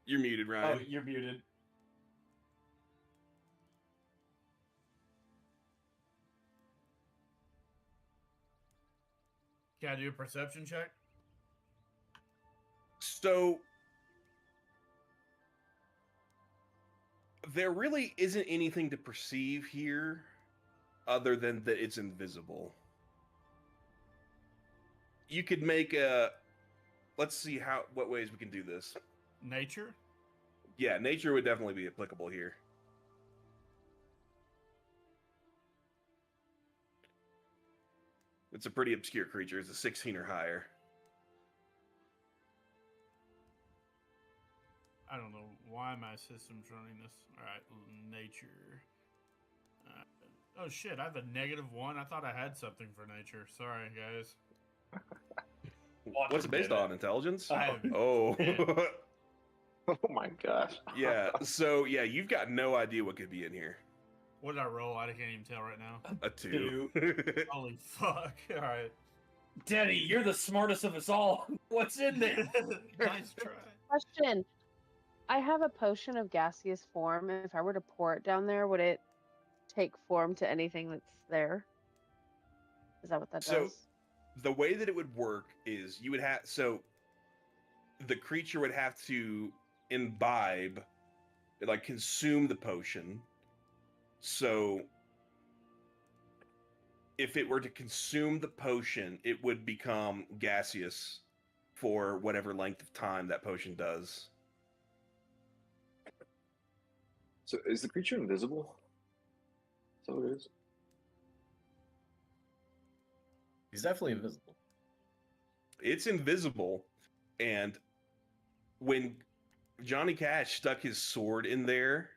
You're muted, Ryan. Oh, you're muted. Can I do a perception check? So there really isn't anything to perceive here other than that it's invisible. You could make a let's see what ways we can do this. Nature? Yeah, nature would definitely be applicable here. It's a pretty obscure creature. It's a 16 or higher. I don't know why my system's running this. All right, nature. Oh shit! I have a -1. I thought I had something for nature. Sorry, guys. What's it based on? Intelligence? I have Oh. Oh my gosh. Yeah. So yeah, you've got no idea what could be in here. What did I roll? I can't even tell right now. A 2. Holy fuck! All right. Daddy, you're the smartest of us all. What's in there? Nice try. Question. I have a potion of gaseous form. If I were to pour it down there, would it take form to anything that's there? Is that what that So- does? The way that it would work is you would have the creature would have to imbibe, like consume the potion. So if it were to consume the potion, it would become gaseous for whatever length of time that potion does. So is the creature invisible? So it is. He's definitely invisible. It's invisible, and when Johnny Cash stuck his sword in there,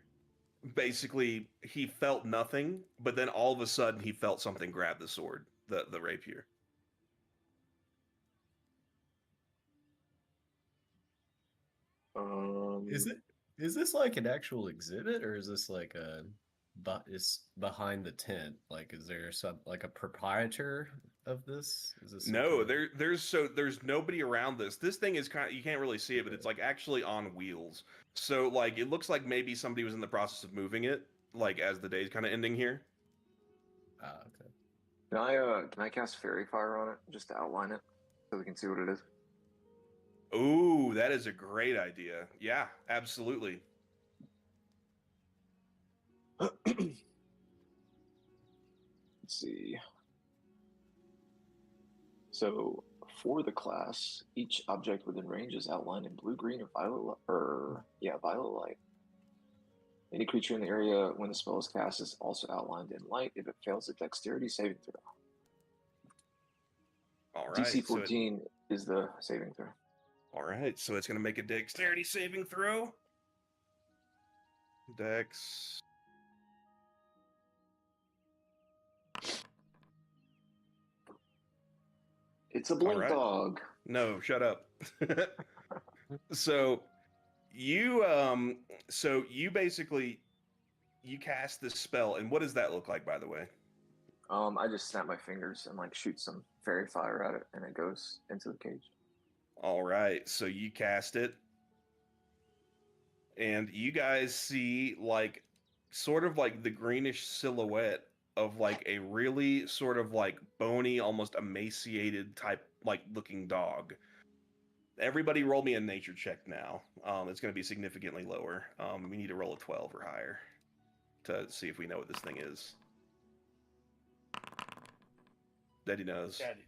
basically he felt nothing, but then all of a sudden he felt something grab the sword, the rapier. Is this like an actual exhibit, or is this like is behind the tent? Like, is there some like a proprietor of this? Is this No, there's nobody around this. This thing is kind of, you can't really see it, but it's like actually on wheels. So like it looks like maybe somebody was in the process of moving it, like as the day's kind of ending here. Ah, okay. Can I cast Fairy Fire on it just to outline it so we can see what it is? Ooh, that is a great idea. Yeah, absolutely. Let's see. So for the class, each object within range is outlined in blue, green, or violet light. Any creature in the area when the spell is cast is also outlined in light if it fails a dexterity saving throw. All right. DC 14 is the saving throw. All right, so it's going to make a dexterity saving throw. Dex. It's a blink Alright. dog. No, shut up. So you basically you cast this spell, and what does that look like, by the way? I just snap my fingers and like shoot some fairy fire at it, and it goes into the cage. All right, so you cast it, and you guys see like sort of like the greenish silhouette of like a really sort of like bony, almost emaciated type like looking dog. Everybody roll me a nature check now. It's going to be significantly lower. We need to roll a 12 or higher to see if we know what this thing is. Daddy knows. Daddy.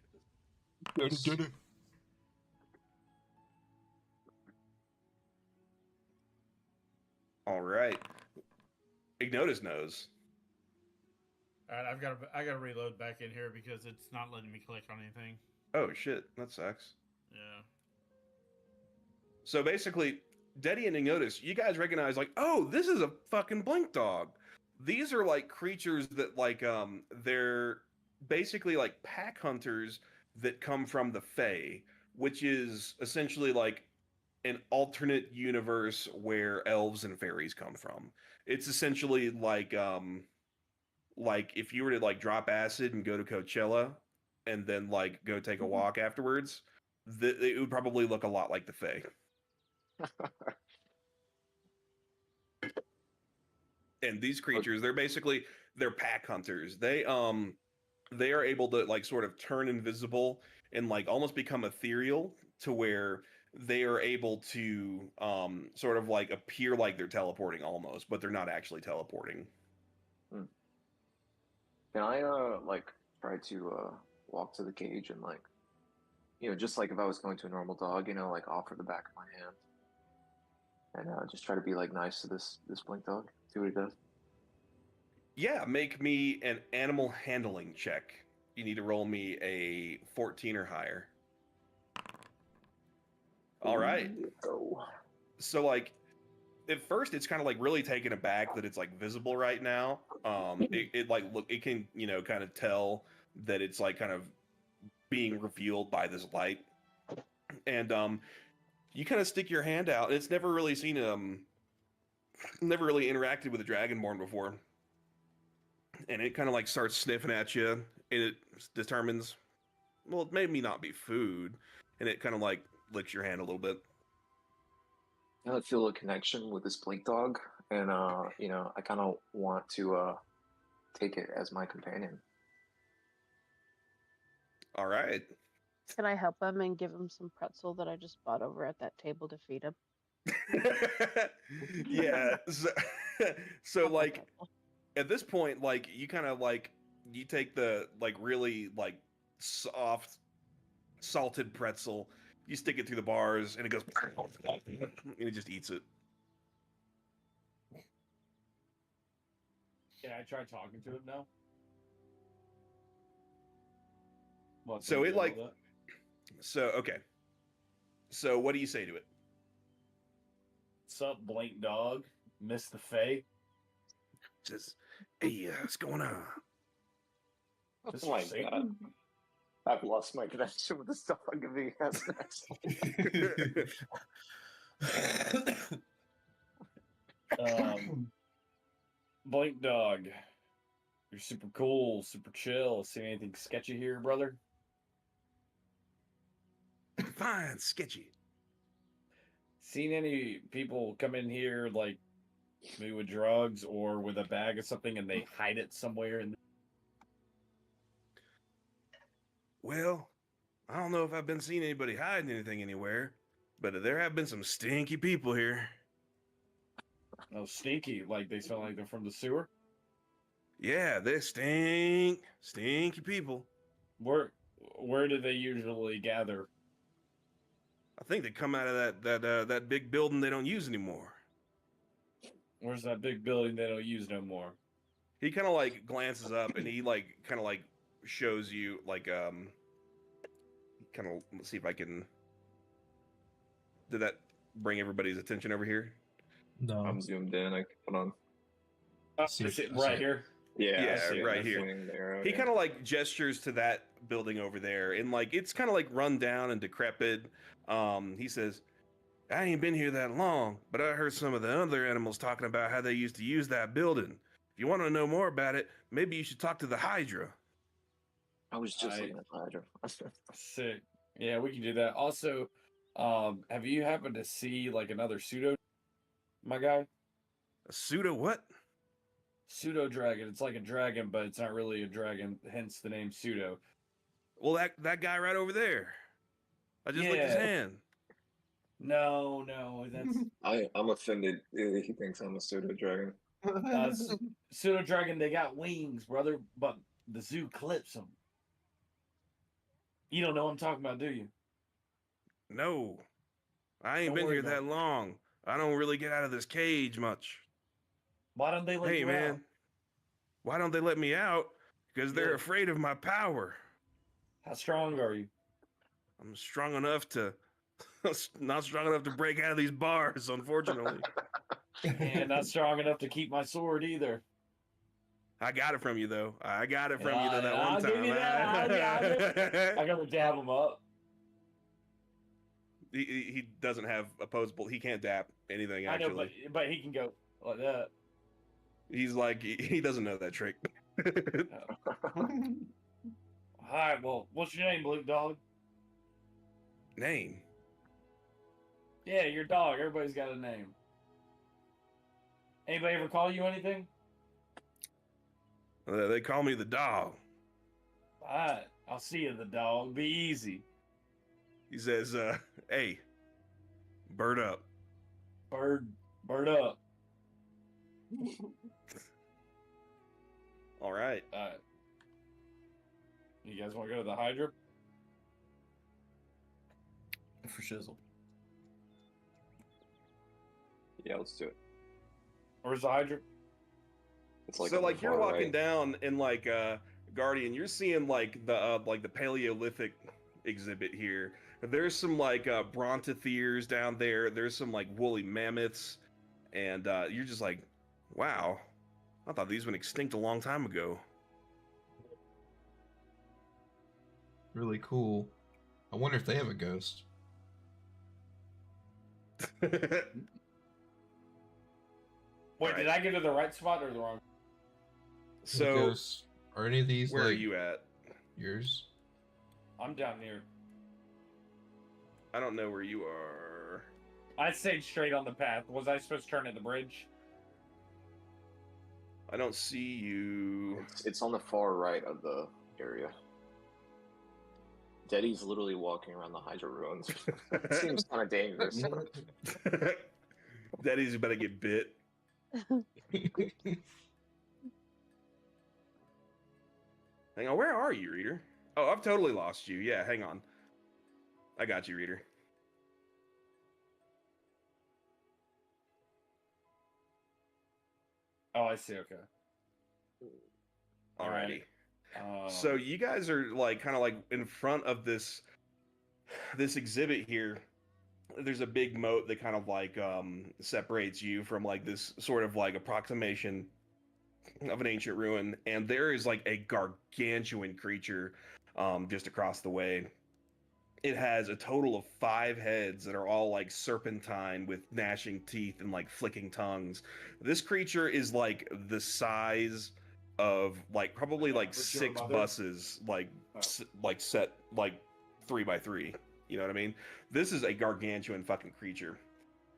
All right. Ignotus knows. All right, I gotta reload back in here because it's not letting me click on anything. Oh shit, that sucks. Yeah. So basically, Deddy and Ignotus, you guys recognize like, oh, this is a fucking blink dog. These are like creatures that like they're basically like pack hunters that come from the Fae, which is essentially like an alternate universe where elves and fairies come from. It's essentially like if you were to like drop acid and go to Coachella and then like go take a walk afterwards, it would probably look a lot like the Fae. And these creatures, they're pack hunters. They are able to like sort of turn invisible and like almost become ethereal to where they are able to sort of like appear like they're teleporting almost, but they're not actually teleporting. Can I like try to walk to the cage and like, you know, just like if I was going to a normal dog, you know, like offer the back of my hand and just try to be like nice to this blink dog, see what he does. Yeah, make me an animal handling check. you need to roll me a 14 or higher. All right. Go. So like at first it's kind of like really taken aback that it's like visible right now. It like look, it can, you know, kind of tell that it's like kind of being revealed by this light. And you kind of stick your hand out. It's never really seen never really interacted with a dragonborn before. And it kind of like starts sniffing at you, and it determines, well, it may not be food, and it kind of like licks your hand a little bit. I feel a connection with this blink dog, and you know, I kind of want to take it as my companion. All right. Can I help him and give him some pretzel that I just bought over at that table to feed him? Yeah. So like at this point, like you kind of like you take the like really like soft salted pretzel, you stick it through the bars, and it goes, and it just eats it. Can I try talking to him now? What's So the it deal like, with it? so okay. So what do you say to it? What's up, Blink Dog? Miss the Fae? Just, hey, what's going on? Just Oh my Satan? god. I've lost my connection with this dog of the Blink Dog. You're super cool, super chill. See anything sketchy here, brother? Fine, sketchy. Seen any people come in here like maybe with drugs or with a bag of something and they hide it somewhere in Well, I don't know if I've been seeing anybody hiding anything anywhere, but there have been some stinky people here. Oh, stinky, like they smell like they're from the sewer? Yeah, they're stinky people. Where do they usually gather? I think they come out of that big building they don't use anymore. Where's that big building they don't use no more? He kind of like glances up and he like kind of like shows you like kind of, let's see if I can. Did that bring everybody's attention over here? No. I'm zoomed in. I can put on. See Is it- it I see right it. here? Yeah, Yeah, I see it. right That's here. pointing there. He Okay. kind of like gestures to that building over there, and like it's kind of like run down and decrepit. He says, "I ain't been here that long, but I heard some of the other animals talking about how they used to use that building. If you want to know more about it, maybe you should talk to the Hydra." I was just looking at Hydra. Sick. Yeah, we can do that. Also, have you happened to see like another pseudo, my guy? A pseudo what? Pseudo dragon. It's like a dragon, but it's not really a dragon. Hence the name pseudo. Well, that guy right over there. I just licked his Yeah. hand. No, that's I'm offended. He thinks I'm a pseudo dragon. pseudo dragon. They got wings, brother, but the zoo clips them. You don't know what I'm talking about, do you? No, I ain't Don't been worry here about that it. long. I don't really get out of this cage much. Why don't they let Hey you man, out? why don't they let me out? Because they're Yeah. afraid of my power. How strong are you? I'm strong enough to, not strong enough to break out of these bars, unfortunately. And not strong enough to keep my sword either. I got it from you though. I got it from you though that I'll one give time. you that. I gotta dab him up. He doesn't have opposable. He can't dap anything I know, actually. but he can go like that. He's like he doesn't know that trick. All right, well, what's your name, Blue Dog? Name? Yeah, your dog. Everybody's got a name. Anybody ever call you anything? They call me the dog. All right, I'll see you, the dog. Be easy. He says, "Hey, bird up." Bird up. All right. All right. You guys want to go to the Hydra? For shizzle. Yeah, let's do it. Where's the Hydra? It's So on the like you're far walking right. down and like Guardian, you're seeing like the Paleolithic exhibit here. There's some like brontotheres down there. There's some like woolly mammoths, and you're just like, wow, I thought these went extinct a long time ago. Really cool. I wonder if they have a ghost. Wait, did I get to the right spot or the wrong? So, Ghosts. Are any of these where like are you at? yours? I'm down here. I don't know where you are. I stayed straight on the path. Was I supposed to turn at the bridge? I don't see you. It's on the far right of the area. Deddy's literally walking around the Hydra ruins. Seems kind of dangerous. Daddy's about to get bit. Hang on, where are you, Reader? Oh, I've totally lost you. Yeah, hang on. I got you, Reader. Oh, I see. Okay. Alrighty. Um, So you guys are like kind of like in front of this exhibit here. There's a big moat that kind of like separates you from like this sort of like approximation of an ancient ruin, and there is like a gargantuan creature just across the way. It has a total of 5 heads that are all like serpentine with gnashing teeth and like flicking tongues. This creature is like the size of like probably like With your 6 mother? buses, like like set like 3 by 3. You know what I mean? This is a gargantuan fucking creature,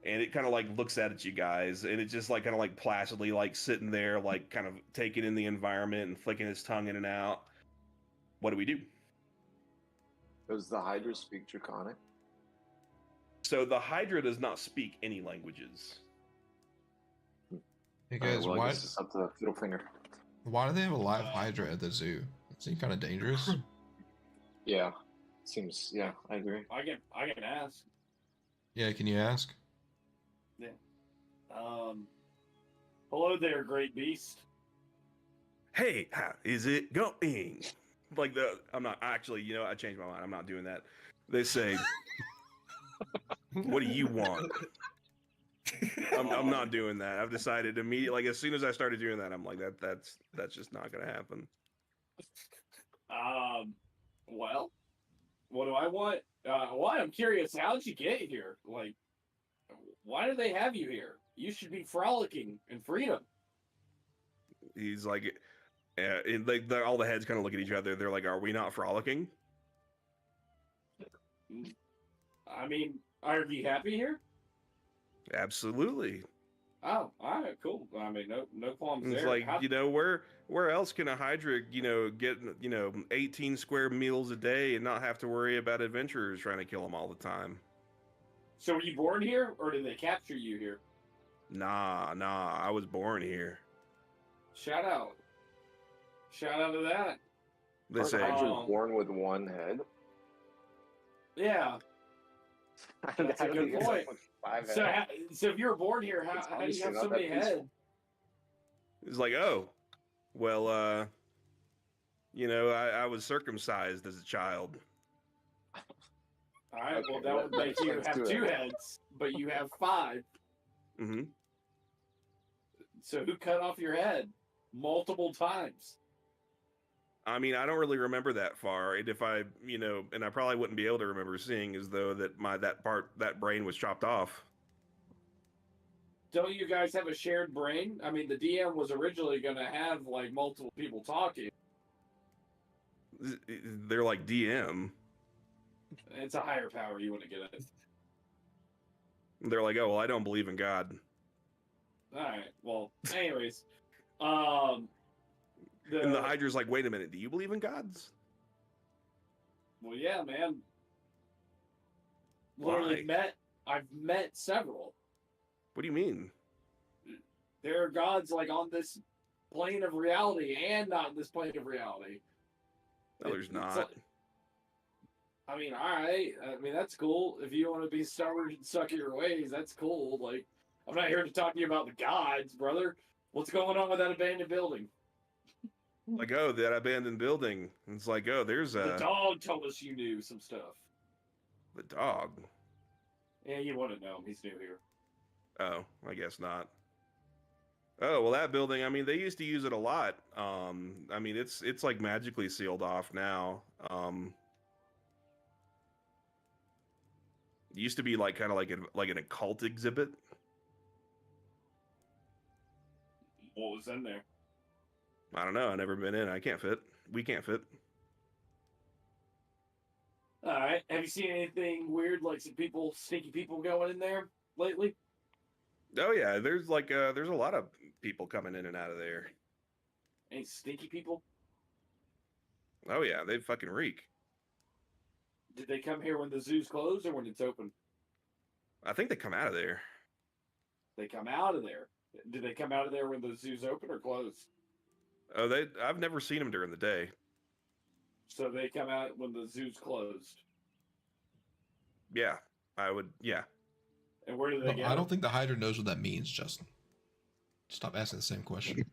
and it kind of like looks at you guys, and it just like kind of like placidly like sitting there, like kind of taking in the environment and flicking his tongue in and out. What do we do? Does the Hydra speak Draconic? So the Hydra does not speak any languages. Hey guys, well, I why guess it's up to Fiddlefinger. do they have a live Hydra at the zoo? It seems kind of dangerous. Yeah, seems. Yeah, I agree. I can ask. Yeah, can you ask? Hello there, great beast. Hey, how is it going? Like I'm not actually, you know, I changed my mind. I'm not doing that. They say, what do you want? I'm not doing that. I've decided immediately, like as soon as I started doing that, I'm like that's just not gonna happen. Well, what do I want? Well, I'm curious. How'd you get here? Like, why do they have you here? You should be frolicking in freedom. He's like, all the heads kind of look at each other. They're like, are we not frolicking? I mean, are you happy here? Absolutely. Oh, all right, cool. I mean, no qualms It's there. like, How- you know, where else can a Hydra, you know, get, you know, 18 square meals a day and not have to worry about adventurers trying to kill them all the time? So were you born here, or did they capture you here? Nah, I was born here. Shout out to that. They Aren't say, Hydra Oh. born with one head? Yeah. That's a How do good you get point. with 5 So, heads? so if you were born here, It's how do you obviously have not so that many peaceful. heads? it's like, oh, well, you know, I was circumcised as a child. All right, well Okay, that would that make you explains have 2 2 heads, but you have 5. Hmm. So who cut off your head multiple times? I mean, I don't really remember that far. And if I, you know, and I probably wouldn't be able to remember seeing as though that brain was chopped off. Don't you guys have a shared brain? I mean, the DM was originally going to have like multiple people talking. They're like DM. It's a higher power. You want to get it. They're like, oh, well, I don't believe in God. All right. Well, anyways, And the Hydra's like, wait a minute, do you believe in gods? well, yeah, man. Literally Why? I've met several. What do you mean? There are gods like on this plane of reality and not in this plane of reality. No, there's It's not. like- I mean, all right. I mean, that's cool. If you want to be stubborn and suck at your ways, that's cool. Like, I'm not here to talk to you about the gods, brother. What's going on with that abandoned building? Like, oh, that abandoned building. And it's like, oh, there's The a dog told us you knew some stuff. the dog. Yeah, you wouldn't know him. He's new here. Oh, I guess not. Oh, well, that building, I mean, they used to use it a lot. I mean, it's like magically sealed off now. It used to be like kind of like an occult exhibit. What was in there? I don't know. I've never been in. I can't fit. We can't fit. All right. Have you seen anything weird, like some people, sneaky people going in there lately? Oh yeah, there's a lot of people coming in and out of there. Any sneaky people? Oh yeah, they fucking reek. Did they come here when the zoo's closed or when it's open? I think they come out of there. They come out of there. Did they come out of there when the zoo's open or closed? Oh, I've never seen them during the day. So they come out when the zoo's closed. Yeah, I would. Yeah. And where do they go? I don't think the Hydra knows what that means, Justin. Stop asking the same question.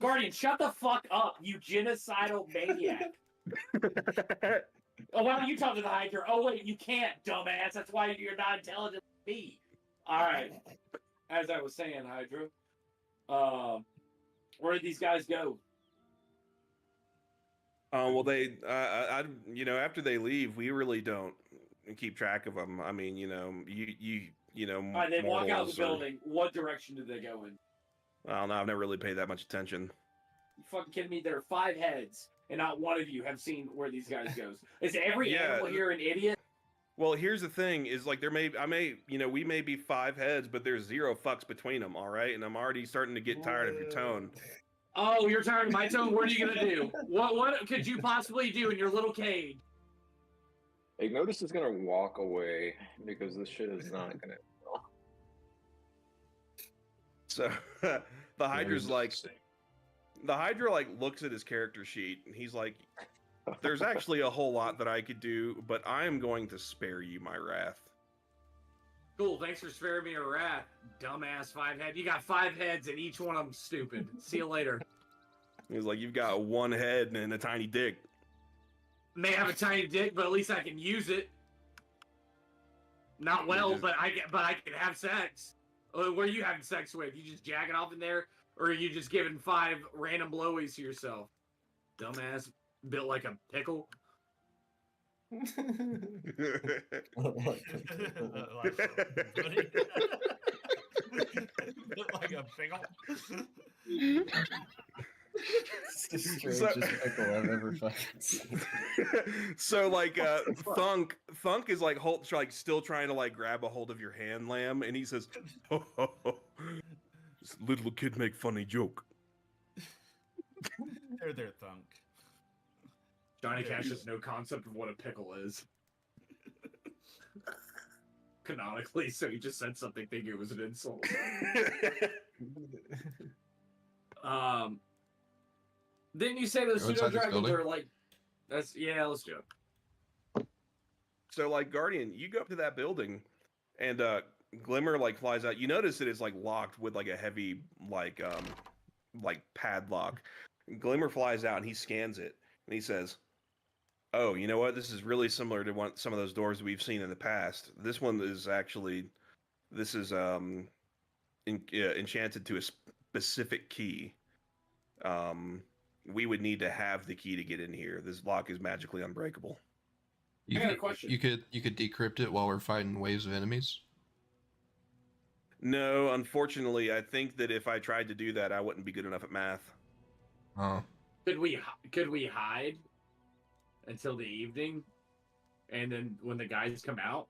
Guardian, shut the fuck up, you genocidal maniac. Oh, why don't you talk to the Hydra? Oh, wait, you can't, dumbass. That's why you're not intelligent like me. All right. As I was saying, Hydra, where did these guys go? Well, they, after they leave, we really don't keep track of them. I mean, you know. All right, they walk out of the mortals building. What direction do they go in? I don't know. I've never really paid that much attention. You fucking kidding me? There are 5 heads, and not one of you have seen where these guys goes. Is every animal here an idiot? Well, here's the thing: is like we may be 5 heads, but there's 0 fucks between them. All right, and I'm already starting to get tired of your tone. Oh, you're tired of my tone? What are you gonna do? What could you possibly do in your little cage? Ignotus is gonna walk away because this shit is not gonna. So the Hydra's like, the Hydra like looks at his character sheet and he's like, "There's actually a whole lot that I could do, but I am going to spare you my wrath." Cool, thanks for sparing me a rat, dumbass 5-head. You got 5 heads and each one of them stupid. See you later. He's like, "You've got 1 head and a tiny dick." May have a tiny dick, but at least I can use it. Not well, but I can have sex. What are you having sex with? You just jacking off in there, or are you just giving 5 random blowies to yourself? Dumbass, built like a pickle. Like a pickle. It's the strangest pickle I've ever fucking seen. So like Thunk is like still trying to like grab a hold of your hand, Lamb, and he says, "Ho, ho, ho. This little kid make funny joke." There, Thunk. Johnny Cash has no concept of what a pickle is. Canonically, so he just said something thinking it was an insult. Didn't you say those Go inside pseudo this dragons building? are like? Let's do it. So like Guardian, you go up to that building, and Glimmer like flies out. You notice it is like locked with like a heavy like padlock. Glimmer flies out and he scans it and he says, "Oh, you know what? This is really similar to some of those doors we've seen in the past. This one is actually, this is enchanted to a specific key. We would need to have the key to get in here. This lock is magically unbreakable." You I got a could, question. you could decrypt it while we're fighting waves of enemies. No, unfortunately, I think that if I tried to do that, I wouldn't be good enough at math. Oh, Could we hide until the evening, and then when the guys come out,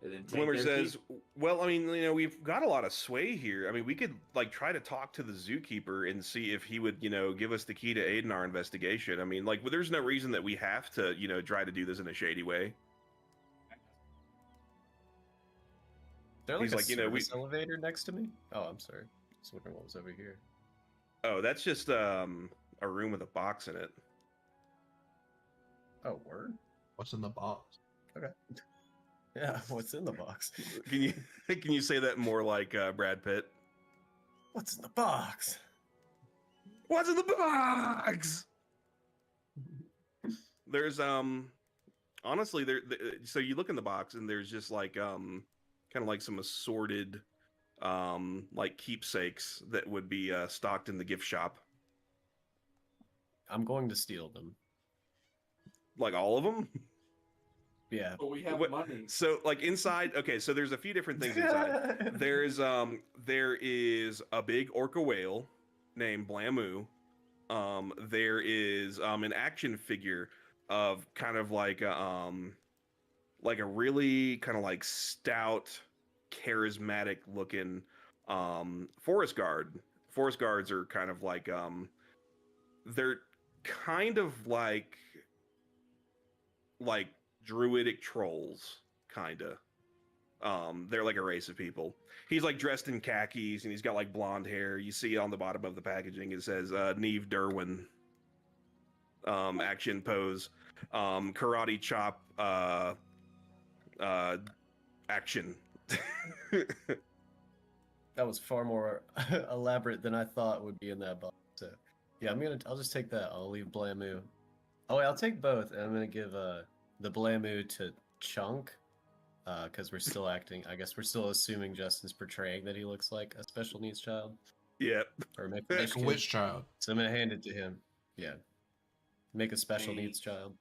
and then take Glimmer their says, key? "Well, I mean, you know, we've got a lot of sway here. I mean, we could like try to talk to the zookeeper and see if he would, you know, give us the key to aid in our investigation. I mean, like, well, there's no reason that we have to, you know, try to do this in a shady way." There like He's a like, you know, we- service elevator next to me? Oh, I'm sorry. I was wondering what was over here. Oh, that's just a room with a box in it. Oh, word? what's in the box? Okay. Yeah, what's in the box? Can you say that more like Brad Pitt? What's in the box? What's in the box? There's honestly so you look in the box and there's just like kind of like some assorted like keepsakes that would be stocked in the gift shop. I'm going to steal them. Like all of them? Yeah. But we have What- money. So like inside, okay, so there's a few different things inside. there is a big orca whale named Blamu. There is an action figure of kind of like a really kind of like stout, charismatic looking forest guard. Forest guards are kind of like they're kind of like druidic trolls, kinda. They're like a race of people. He's like dressed in khakis and he's got like blonde hair. You see on the bottom of the packaging it says Neve Derwin. Action pose. Karate chop action. That was far more elaborate than I thought would be in that box. So yeah, I'll just take that. I'll leave Blamu. Oh wait, I'll take both, and I'm gonna give the Blamu to Chunk. Because we're still acting. I guess we're still assuming Justin's portraying that he looks like a special needs child. Yep. Or make Like a witch child. So I'm gonna hand it to him. Yeah. Make a special needs child.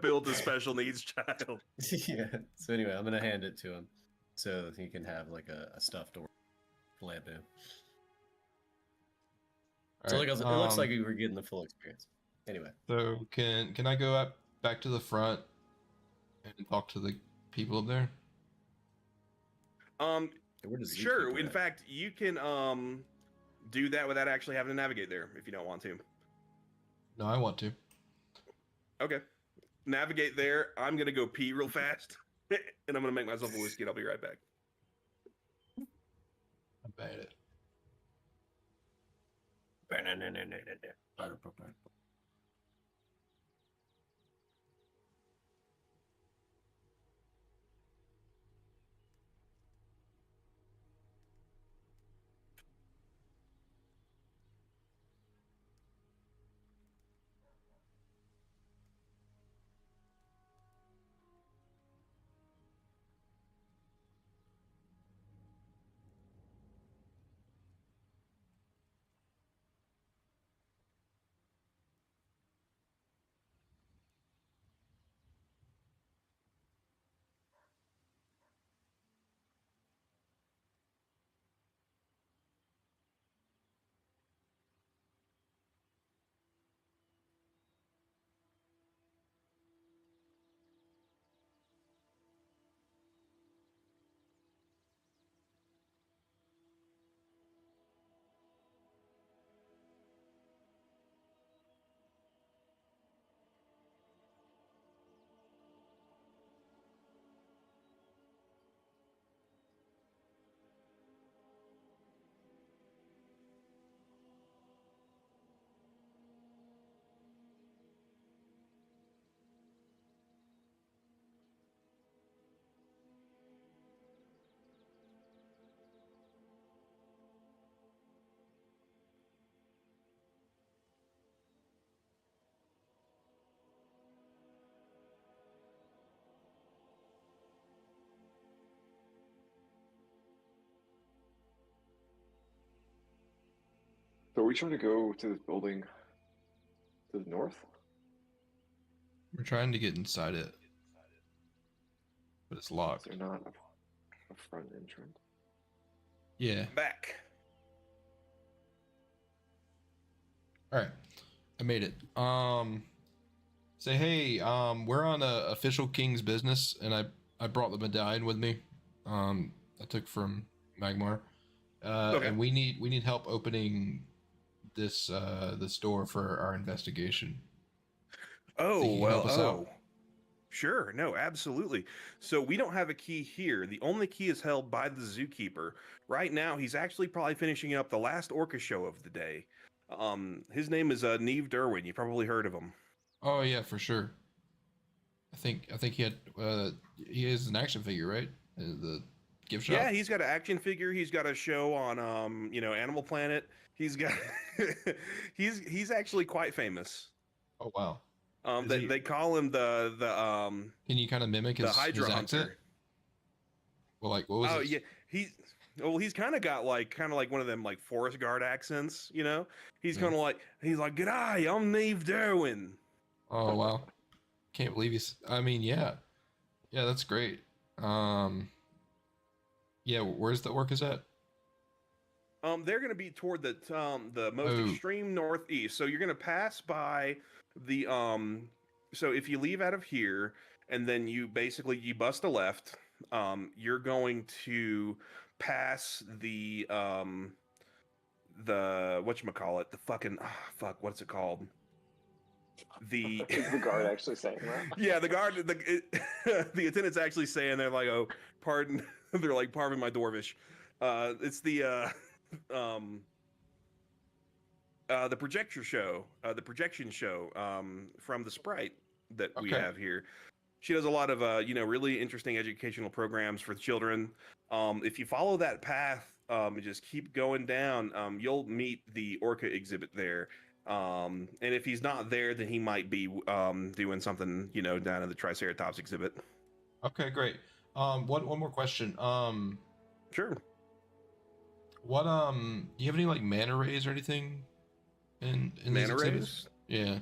Build a special needs child. Yeah. So anyway, I'm gonna hand it to him so he can have like a stuffed or Blamu. So Alright, it looks like we were getting the full experience. Anyway. So can I go up back to the front and talk to the people up there? Where does Sure. Zookeeper In at? fact, you can do that without actually having to navigate there if you don't want to. No, I want to. Okay. Navigate there. I'm gonna go pee real fast, and I'm gonna make myself a whiskey. And I'll be right back. I bet it. So are we trying to go to this building to the north? We're trying to get inside it, but it's Is locked. there not a front entrance? Yeah. Back. All right. I made it. Say, hey, we're on official King's business, and I brought the medallion with me. I took from Magmar. Okay. And we need help opening this door for our investigation. Oh, Think you can well, help us out? Sure. No, absolutely. So we don't have a key here. The only key is held by the zookeeper. Right now, he's actually probably finishing up the last orca show of the day. His name is Neve Derwin. You probably heard of him. Oh yeah, for sure. I think he has an action figure, right? The gift shop? Yeah, he's got an action figure. He's got a show on Animal Planet. He's got he's actually quite famous. Oh wow. They call him the Can you kind of mimic the his Hydra accent? Hunter. Well, like what was Oh his... yeah, he's kind of got like one of them like Forest Guard accents, you know. He's Yeah. kind of like "G'day, I'm Neve Derwin." Oh wow. Can't believe he's... I mean, yeah. Yeah, that's great. Yeah, where's the orcas at? They're going to be toward the most extreme northeast. So you're going to pass by the So if you leave out of here and then you bust a left, you're going to pass the whatchamacallit, the fucking what's it called? Is the guard actually saying that? Yeah, the guard, the attendant's actually saying, they're like, oh, pardon, they're like, pardon my Dwarvish. It's the projection show from the Sprite that we Okay. have here. She does a lot of really interesting educational programs for children. If you follow that path and just keep going down, you'll meet the orca exhibit there. And if he's not there, then he might be doing something, down in the Triceratops exhibit. Okay, great. One more question. Sure. What do you have any like manta rays or anything in these Manta exhibits? rays?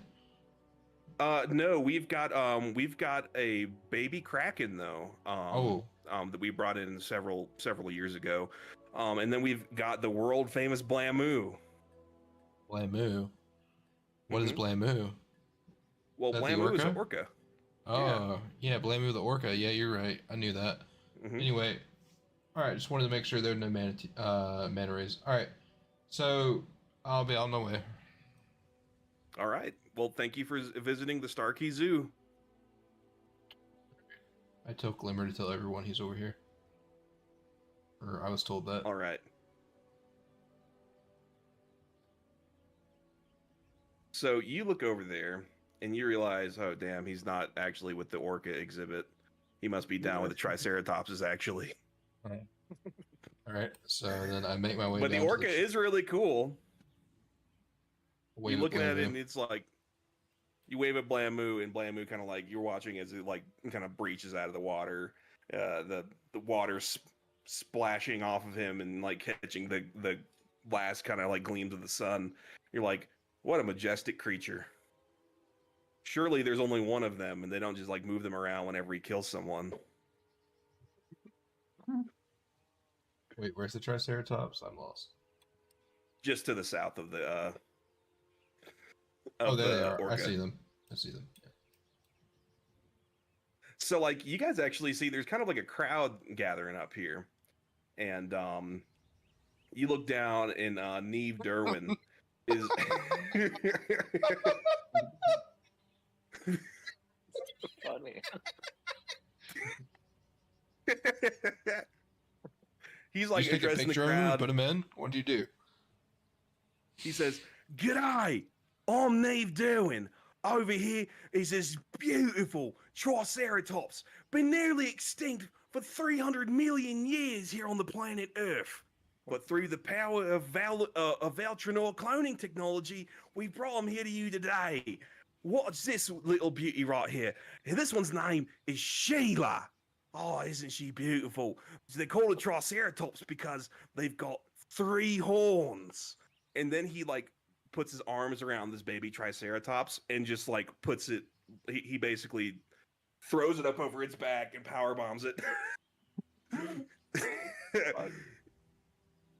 Yeah. No, we've got a baby kraken though. That we brought in several years ago. And then we've got the world famous Blamu. Blamu. What is Blamu? Well, Is that the Blamu is an orca? orca. Oh, yeah, Blamu the orca. Yeah, you're right. I knew that. Mhm. Anyway, all right. Just wanted to make sure there are no manta rays. All right. So I'll be on my way. All right. Well, thank you for visiting the Starkey Zoo. I tell Glimmer to tell everyone he's over here. Or I was told that. All right. So you look over there and you realize, oh damn, he's not actually with the orca exhibit. He must be down with the Triceratopses actually. All right. So then I make my way. But the down to orca is really cool. Wave You're looking at it Blamu. and it's like you wave at Blamu and Blamu kind of like you're watching as it like kind of breaches out of the water. The water splashing off of him and like catching the last kind of like gleams of the sun. You're like, what a majestic creature. Surely there's only one of them and they don't just like move them around whenever he kills someone. Wait, where's the Triceratops? I'm lost. Just to the south of the Oh, there they are. orca. I see them. Yeah. So like you guys actually see there's kind of like a crowd gathering up here. And you look down and Neve Derwin is Funny. He's like you take a addressing the picture of him and crowd. put him in. What do you do? He says, "G'day, I'm Neve Derwin. Over here is this beautiful Triceratops, been nearly extinct for 300 million years here on the planet Earth. But through the power of Valtranor cloning technology, we brought him here to you today. What's this little beauty right here? This one's name is Sheila. Oh, isn't she beautiful? They call it Triceratops because they've got 3 horns." And then he like puts his arms around this baby Triceratops and just like puts it. He basically throws it up over its back and power bombs it.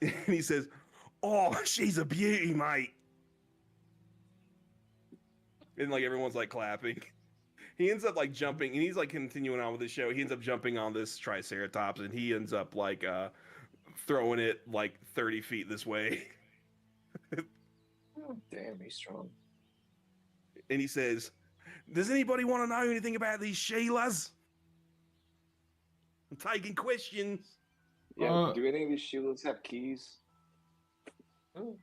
And he says, "Oh, she's a beauty, mate." And like everyone's like clapping. He ends up like jumping, and he's like continuing on with the show. He ends up jumping on this Triceratops, and he ends up like throwing it like 30 feet this way. Oh, damn, he's strong. And he says, "Does anybody want to know anything about these Sheilas? I'm taking questions." Yeah, do any of these Sheilas have keys? And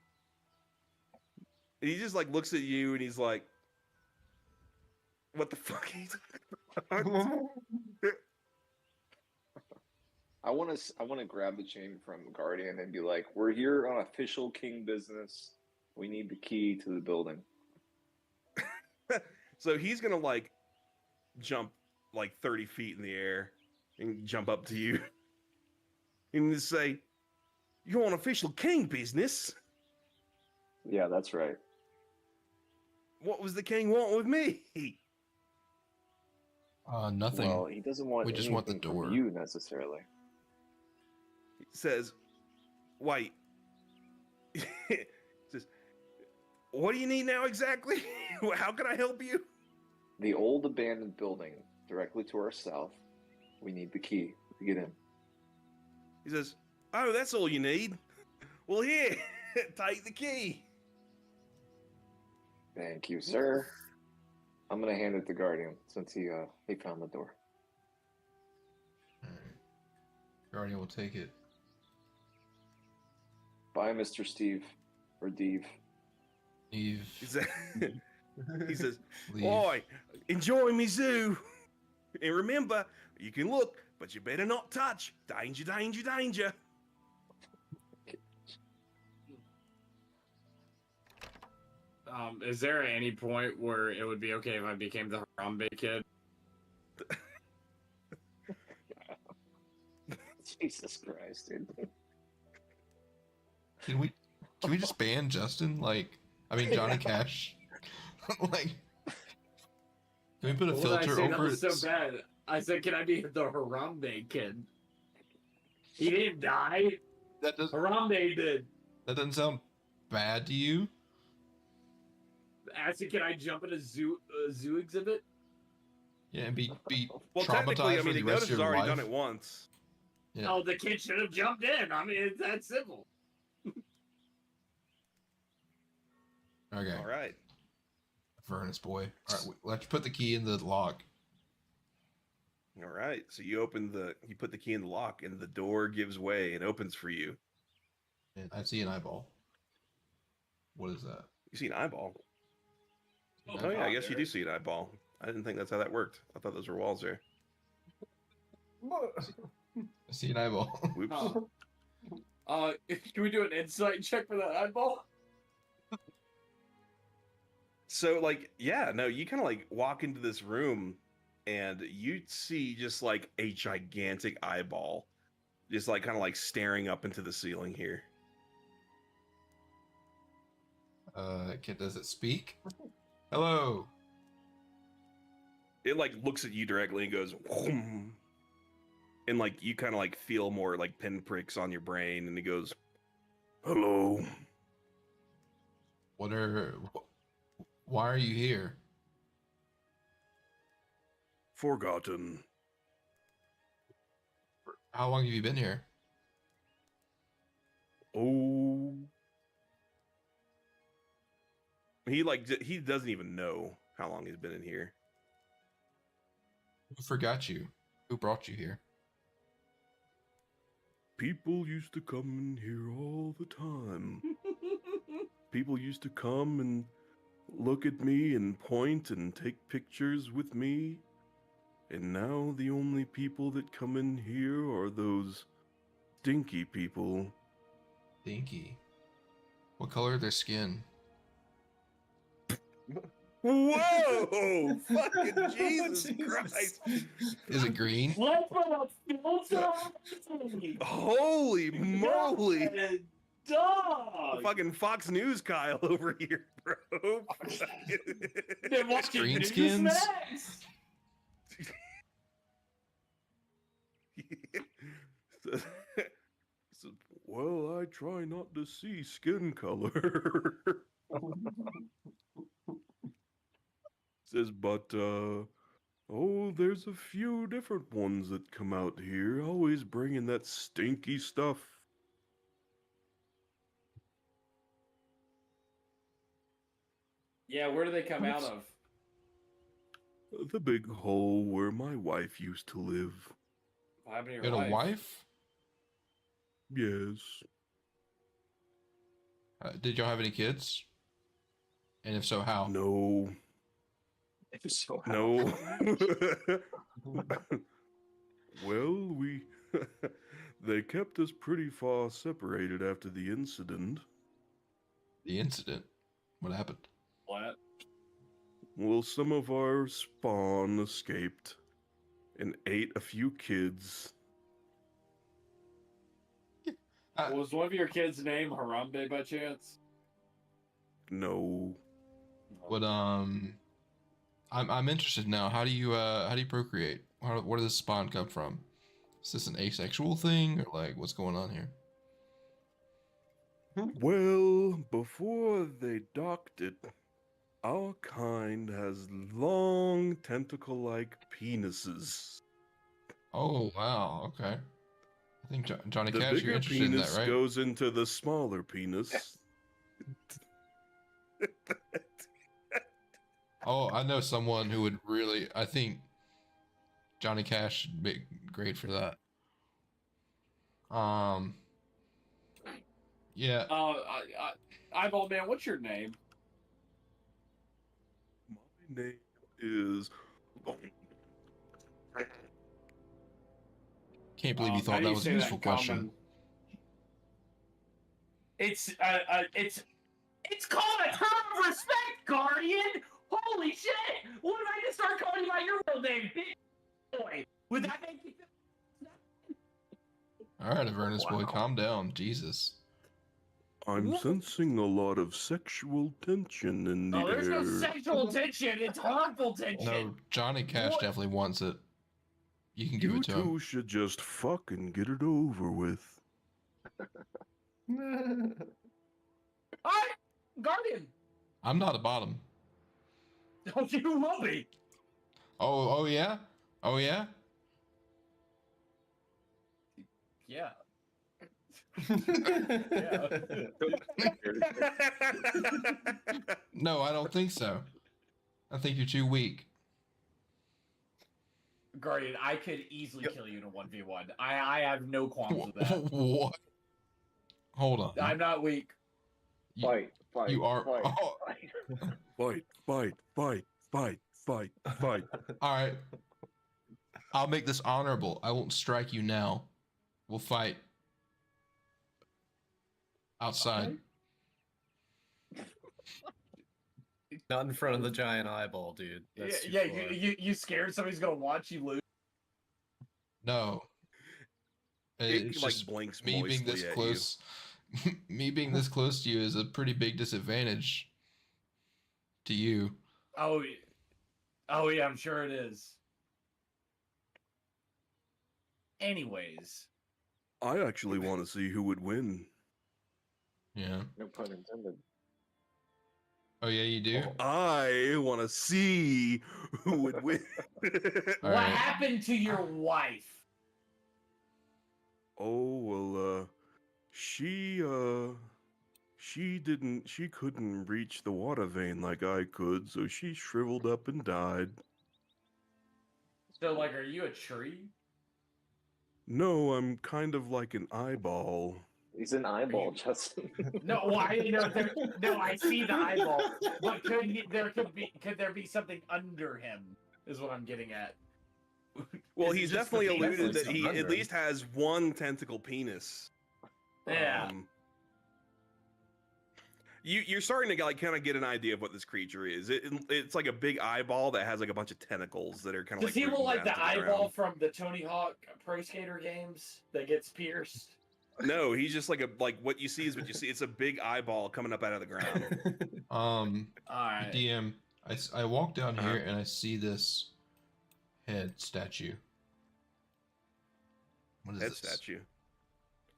he just like looks at you and he's like, "What the fuck?" I want to grab the chain from Guardian and be like, "We're here on official king business. We need the key to the building." So he's gonna like jump like 30 feet in the air and jump up to you and just say, "You're on official king business. Yeah, that's right. What was the king want with me?" Nothing. Well, he doesn't want We just want the anything from door. you necessarily. He says, "Wait." He says, "What do you need now exactly? How can I help you?" The old abandoned building directly to our south. We need the key to get in. He says, "Oh, that's all you need. Well, here, take the key." Thank you, sir. I'm gonna hand it to Guardian since he found the door. Alright. Guardian will take it. Bye, Mr. Steve or Dave. Leave. He says, he says, Leave. "Oi, enjoy me zoo. And remember, you can look, but you better not touch. Danger, danger, danger." Is there any point where it would be okay if I became the Harambe kid? Jesus Christ, dude. Can we just ban Justin? Like, I mean Johnny Cash. Like, can we put a What did I filter say that over was it? so bad? I said, can I be the Harambe kid? He didn't die. That does Harambe did. that doesn't sound bad to you? I said, can I jump in a zoo exhibit? Yeah, and be Well, traumatized technically, I for mean, the Ignotus rest of has your already life. done it once. Yeah. Oh, the kid should have jumped in. I mean, it's that simple. Okay. All right. Furnace boy. All right, let's put the key in the lock. All right. So you put the key in the lock, and the door gives way and opens for you. And I see an eyeball. What is that? You see an eyeball. Oh, Oh, yeah, I God, guess you do see an eyeball. I didn't think that's how that worked. I thought those were walls there. I see an eyeball. Whoops. Can we do an insight check for that eyeball? So, like, yeah, no, you kind of like walk into this room and you see just like a gigantic eyeball just like kind of like staring up into the ceiling here. Does it speak? Hello. It like looks at you directly and goes, "Whoom." And like you kind of like feel more like pinpricks on your brain, and it goes, "Hello." Why are you here? Forgotten. How long have you been here? Oh. He doesn't even know how long he's been in here. Who forgot you? Who brought you here? People used to come in here all the time. People used to come and look at me and point and take pictures with me. And now the only people that come in here are those stinky people. Dinky. What color are their skin? Whoa! Fucking Jesus Christ! Is it green? What for the filter? Holy moly! Dog! Fucking Fox News Kyle over here, bro. Been watching Green Newsmax? skins? So, well, I try not to see skin color. Says, but, oh, there's a few different ones that come out here, always bringing that stinky stuff. Yeah, where do they come out of? The big hole where my wife used to live. What happened to You your had a wife? Yes. Did y'all have any kids? And if so, how? No. So No. Well, They kept us pretty far separated after the incident. The incident. What happened? What? Well, some of our spawn escaped and ate a few kids. Was one of your kids' name Harambe by chance? No. What I'm interested now. How do you procreate? Where does spawn come from? Is this an asexual thing or like what's going on here? Well, before they docked it, our kind has long tentacle-like penises. Oh wow, okay. I think Johnny The Cash, you're bigger interested in that, penis right? goes into the smaller penis. Oh, I know someone who would really. I think Johnny Cash would be great for that. Yeah. Eyeball Man, what's your name? My name is. Can't believe you How thought do that you was a say useful in question. common? It's called a term of respect, Guardian. Holy shit! What if I just start calling you by your real name, big boy? Would that make you feel? All right, Avernus boy, Wow. calm down. Jesus. I'm sensing a lot of sexual tension in the Oh, there's no air. sexual tension. It's harmful tension. No, Johnny Cash What? definitely wants it. You can give You it to him. two should just fucking get it over with. Alright, Guardian. I'm not a bottom. Oh, you will be. Oh yeah? Oh yeah? Yeah. No, I don't think so. I think you're too weak. Guardian, I could easily kill you in a 1v1. I have no qualms with that. What? Hold on. I'm not weak. You- Fight. you are- Fight. oh. Fight. Fight. All right. I'll make this honorable. I won't strike you now. We'll fight outside. Not in front of the giant eyeball, dude. That's too Yeah, far. you scared somebody's gonna watch you lose? No. It It's like just blinks me being this moistly at close. Me being this close to you is a pretty big disadvantage to you. Oh yeah, I'm sure it is. Anyways, I actually want to see who would win. Yeah. No pun intended. Oh yeah, you do. I want to see who would win. All what right. happened to your wife? Oh, well, she couldn't reach the water vein like I could, so she shriveled up and died. So, like, are you a tree? No, I'm kind of like an eyeball. He's an eyeball, Justin. No, no, I see the eyeball, but could there be something under him? Is what I'm getting at. Well, Is it he's just the definitely penis? alluded that he Under at him. least has one tentacle penis. Yeah. You're starting to like kind of get an idea of what this creature is. It's like a big eyeball that has like a bunch of tentacles that are kind of Does like. he look rooting like down the to eyeball ground. from the Tony Hawk Pro Skater games that gets pierced? No, he's just like what you see is what you see. It's a big eyeball coming up out of the ground. All right. DM, I walk down Uh-huh. here and I see this head statue. What is Head this? statue.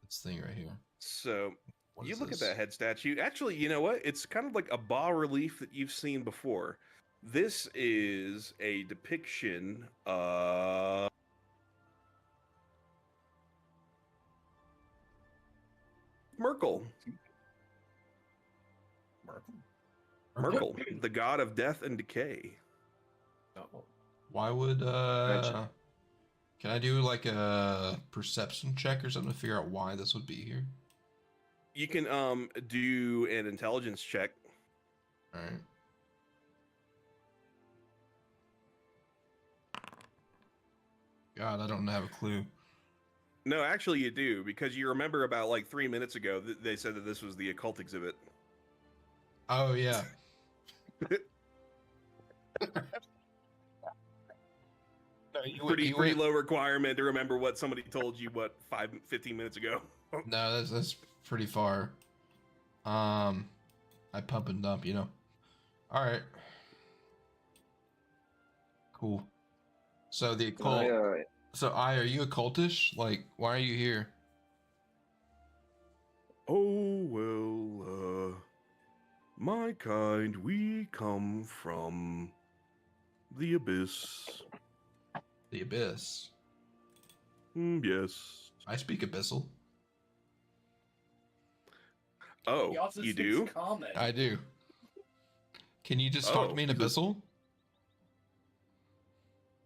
This thing right here. So What you is look this? at that head statue. Actually, you know what? It's kind of like a bas relief that you've seen before. This is a depiction of Merkel. Merkel, the god of death and decay. Why would Gotcha. Can I do like a perception check or something to figure out why this would be here? You can do an intelligence check. All right. God, I don't have a clue. No, actually, you do, because you remember about like 3 minutes ago they said that this was the occult exhibit. Oh yeah. No, Pretty low requirement to remember what somebody told you 15 minutes ago. No, that's pretty far. I pump and dump, you know. All right. Cool. So the occult. So are you occultish? Like, why are you here? Oh well, my kind, we come from the abyss. The abyss. Yes. I speak abyssal. Oh, He also you speaks do? Common. I do. Can you just talk to me in abyssal?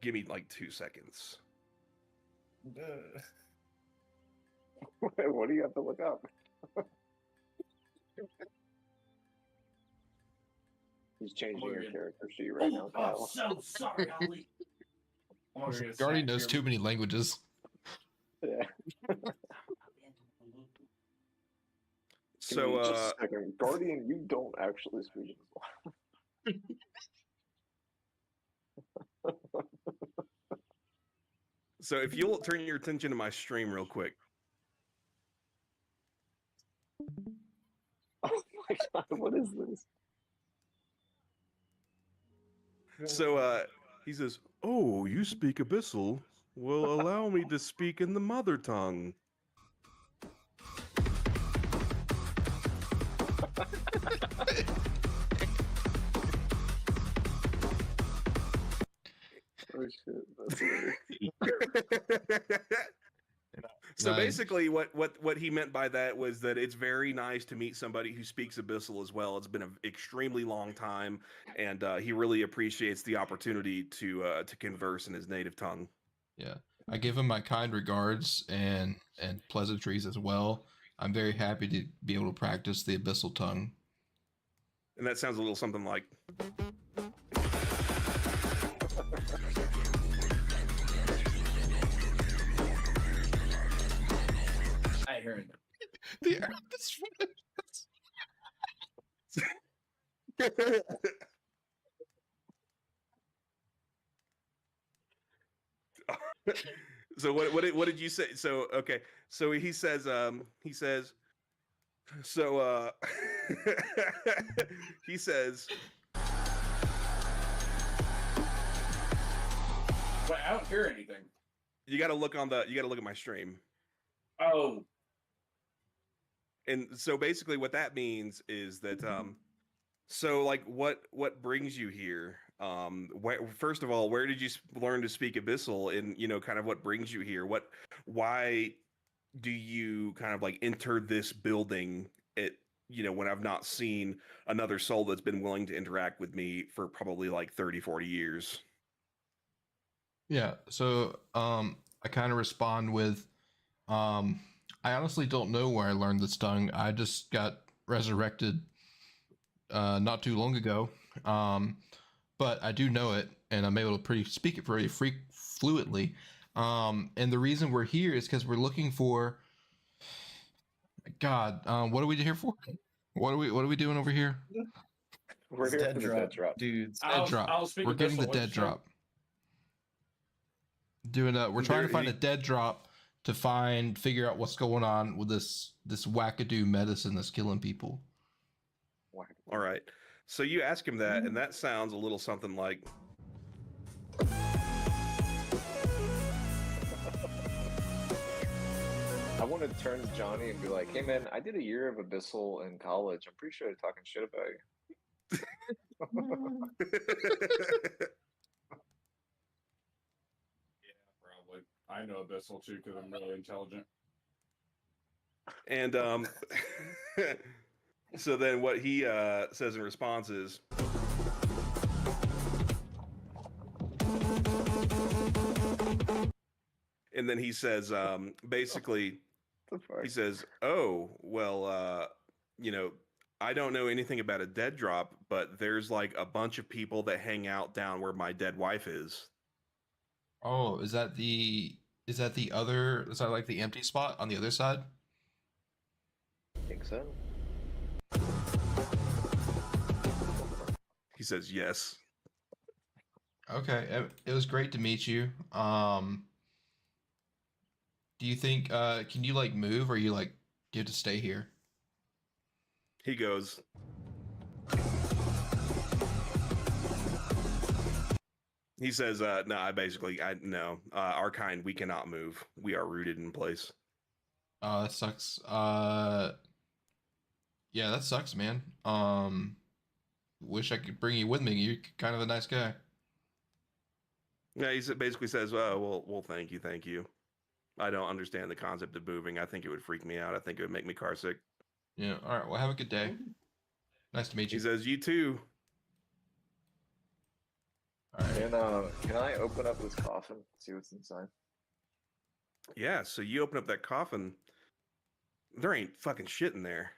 Give me like 2 seconds. What do you have to look up? He's changing your character sheet right now, Oh, Kyle. so sorry, Ollie. Guardian knows too many languages. Yeah. So, just a second. Guardian, you don't actually speak so if you'll turn your attention to my stream real quick. Oh my god, what is this? So, he says, "Oh, you speak abyssal? Well, allow me to speak in the mother tongue." Oh shit, that's weird. So Nice. basically, what he meant by that was that it's very nice to meet somebody who speaks abyssal as well. It's been an extremely long time, and he really appreciates the opportunity to converse in his native tongue. Yeah. I give him my kind regards and pleasantries as well. I'm very happy to be able to practice the abyssal tongue. And that sounds a little something like. I hear it. The earth is So what did you say? So okay, so he says so he says Wait, I don't hear anything. you got to look at my stream. Oh, And so basically what that means is that so like what brings you here? First of all, where did you learn to speak abyssal, and kind of what brings you here? Why do you kind of like enter this building at when I've not seen another soul that's been willing to interact with me for probably like 30-40 years? Yeah. So I kind of respond with I honestly don't know where I learned this tongue. I just got resurrected not too long ago. But I do know it, and I'm able to speak it pretty fluently. And the reason we're here is because we're looking for. God, what are we here for? What are we doing over here? We're here for the dead drop. Dudes. Dead drop. We're getting the dead drop. We're trying to find a dead drop to figure out what's going on with this wackadoo medicine that's killing people. All right. So you ask him that, and that sounds a little something like. I want to turn to Johnny and be like, "Hey man, I did a year of abyssal in college. I'm pretty sure they're talking shit about you." yeah, probably. I know abyssal too because I'm really intelligent. And so then what he says in response is, and then he says, basically, he says, "Oh, well, I don't know anything about a dead drop, but there's like a bunch of people that hang out down where my dead wife is." Oh, is that Is that the other? Is that like the empty spot on the other side? I think so. He says yes. Okay, it was great to meet you. Do you think can you like move, or you like do you have to stay here? He goes, he says, no, our kind, we cannot move. We are rooted in place. That sucks. Yeah, that sucks, man. Wish I could bring you with me. You're kind of a nice guy. Yeah, basically says, well, thank you. I don't understand the concept of moving. I think it would freak me out. I think it would make me car sick. Yeah. All right. Well, have a good day. Nice to meet He you. says, you too. All right. And can I open up this coffin? See what's inside. Yeah, so you open up that coffin. There ain't fucking shit in there.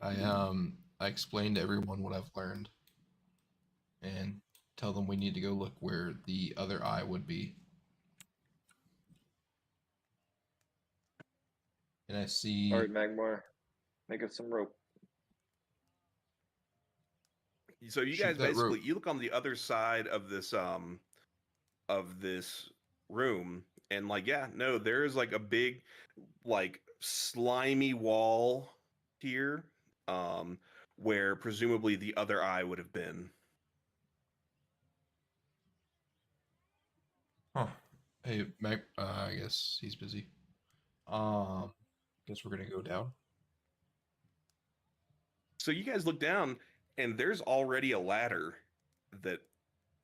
I explained to everyone what I've learned, and tell them we need to go look where the other eye would be. And I see. All right, Magmar, make us some rope. So you Shoot guys that basically rope. you look on the other side of this room, and like, yeah, no, there's like a big like slimy wall here, where presumably the other eye would have been. Huh. Hey, Mac. I guess he's busy. Guess we're gonna go down. So you guys look down, and there's already a ladder that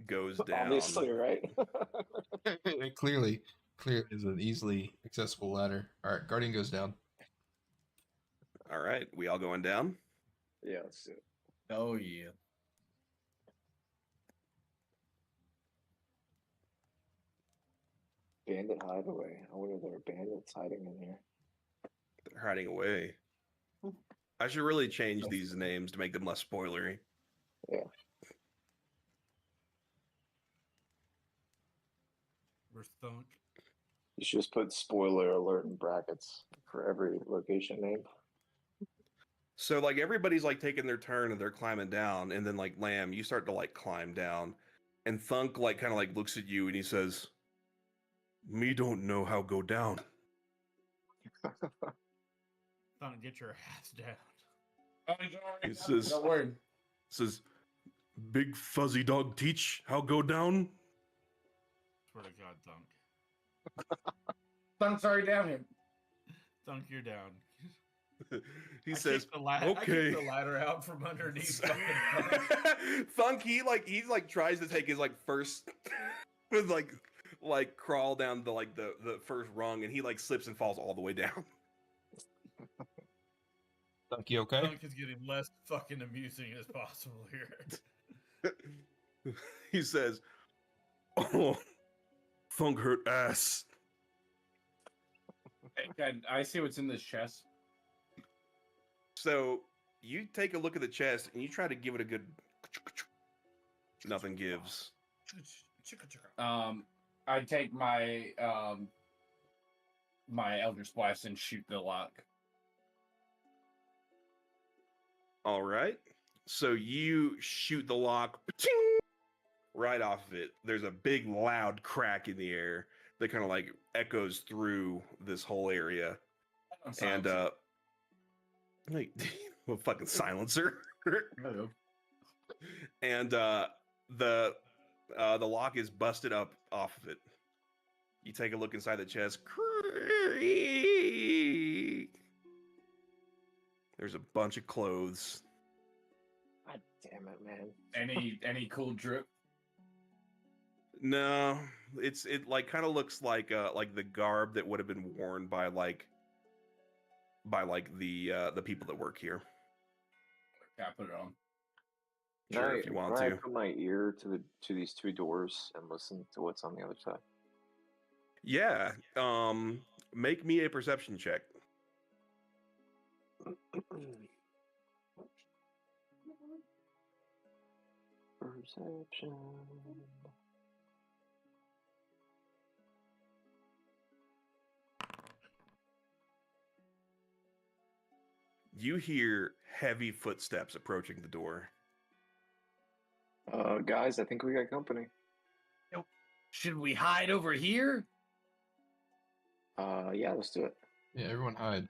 goes down. Obviously, right? Clearly is an easily accessible ladder. All right, Guardian goes down. All right, we all going down. Yeah, let's do it. Oh yeah. Bandit hideaway. I wonder if there are bandits hiding in here. They're hiding away. I should really change these names to make them less spoilery. Yeah. Where's Thunk? You should just put spoiler alert in brackets for every location name. So like everybody's like taking their turn and they're climbing down, and then like Lamb, you start to like climb down, and Thunk like kind of like looks at you and he says, "Me don't know how go down." Thunk, get your ass down. He says, No word. says, "Big fuzzy dog teach how go down." Swear to God, Thunk. Thunk's already down here. Thunk, you're down. He I says, kicked I "Okay." kicked the ladder out from underneath. fucking Thunk. Thunk, he's like tries to take his like first like crawl down the first rung, and he like slips and falls all the way down. Thunk, you okay? Thunk is getting less fucking amusing as possible here. He says, "Oh, Thunk hurt ass." Hey, I see what's in this chest. So you take a look at the chest and you try to give it a good. Nothing gives. I take my my Elder's Blast and shoot the lock. All right. So you shoot the lock right off of it. There's a big loud crack in the air that kind of like echoes through this whole area. And like well, fucking silencer. And the lock is busted up off of it. You take a look inside the chest. There's a bunch of clothes. God damn it, man. Any cool drip? No, it like kind of looks like the garb that would have been worn by the people that work here. Yeah, put it on. Sure, if you want can I to. put my ear to these two doors and listen to what's on the other side? Yeah. Make me a perception check. Perception. you hear heavy footsteps approaching the door. Guys, I think we got company. Should we hide over here? Yeah, let's do it. Yeah, everyone hide.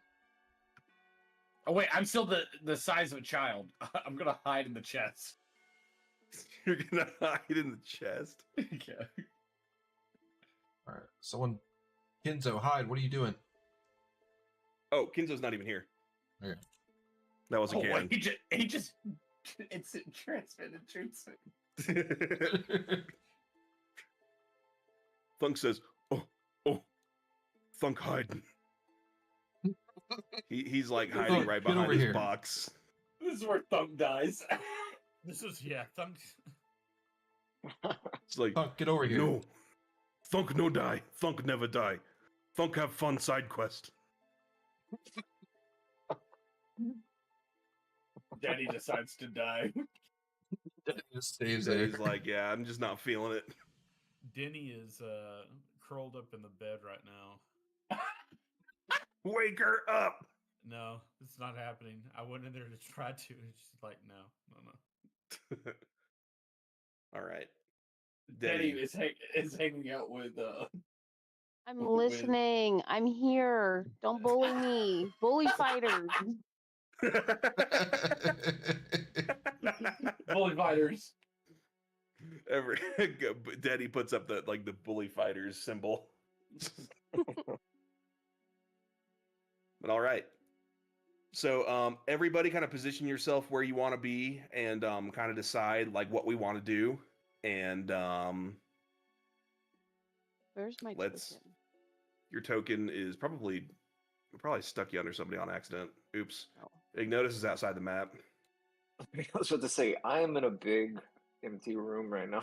Oh wait, I'm still the size of a child. I'm gonna hide in the chest. You're gonna hide in the chest. Yeah. All right, someone, Kenzo, hide. What are you doing? Oh, Kinzo's not even here. Okay. That was a Oh can. wait, he just it's transmitted truth. Thunk says, "Oh, Thunk hide." He's like hiding Thunk, right get behind over his here. box. This is where Thump dies. This is Thunk. It's like, Thunk, get over here. no, Thunk no die. Thunk never die. Thunk have fun side quest. Daddy decides to die. Just stays there. He's like, yeah, I'm just not feeling it. Denny is curled up in the bed right now. Wake her up. No, it's not happening. I went in there to try to. It's just like, no. All right. Daddy Daddy. is hanging out with I'm with- listening. I'm here. Don't bully me. Bully fighters. bully fighters. Daddy puts up the bully fighters symbol. But all right. So everybody kind of position yourself where you want to be and kind of decide like what we want to do. And Where's my Let's- token? your token is probably stuck you under somebody on accident. Oops. Oh. Ignotus is outside the map. I was about to say, I am in a big empty room right now.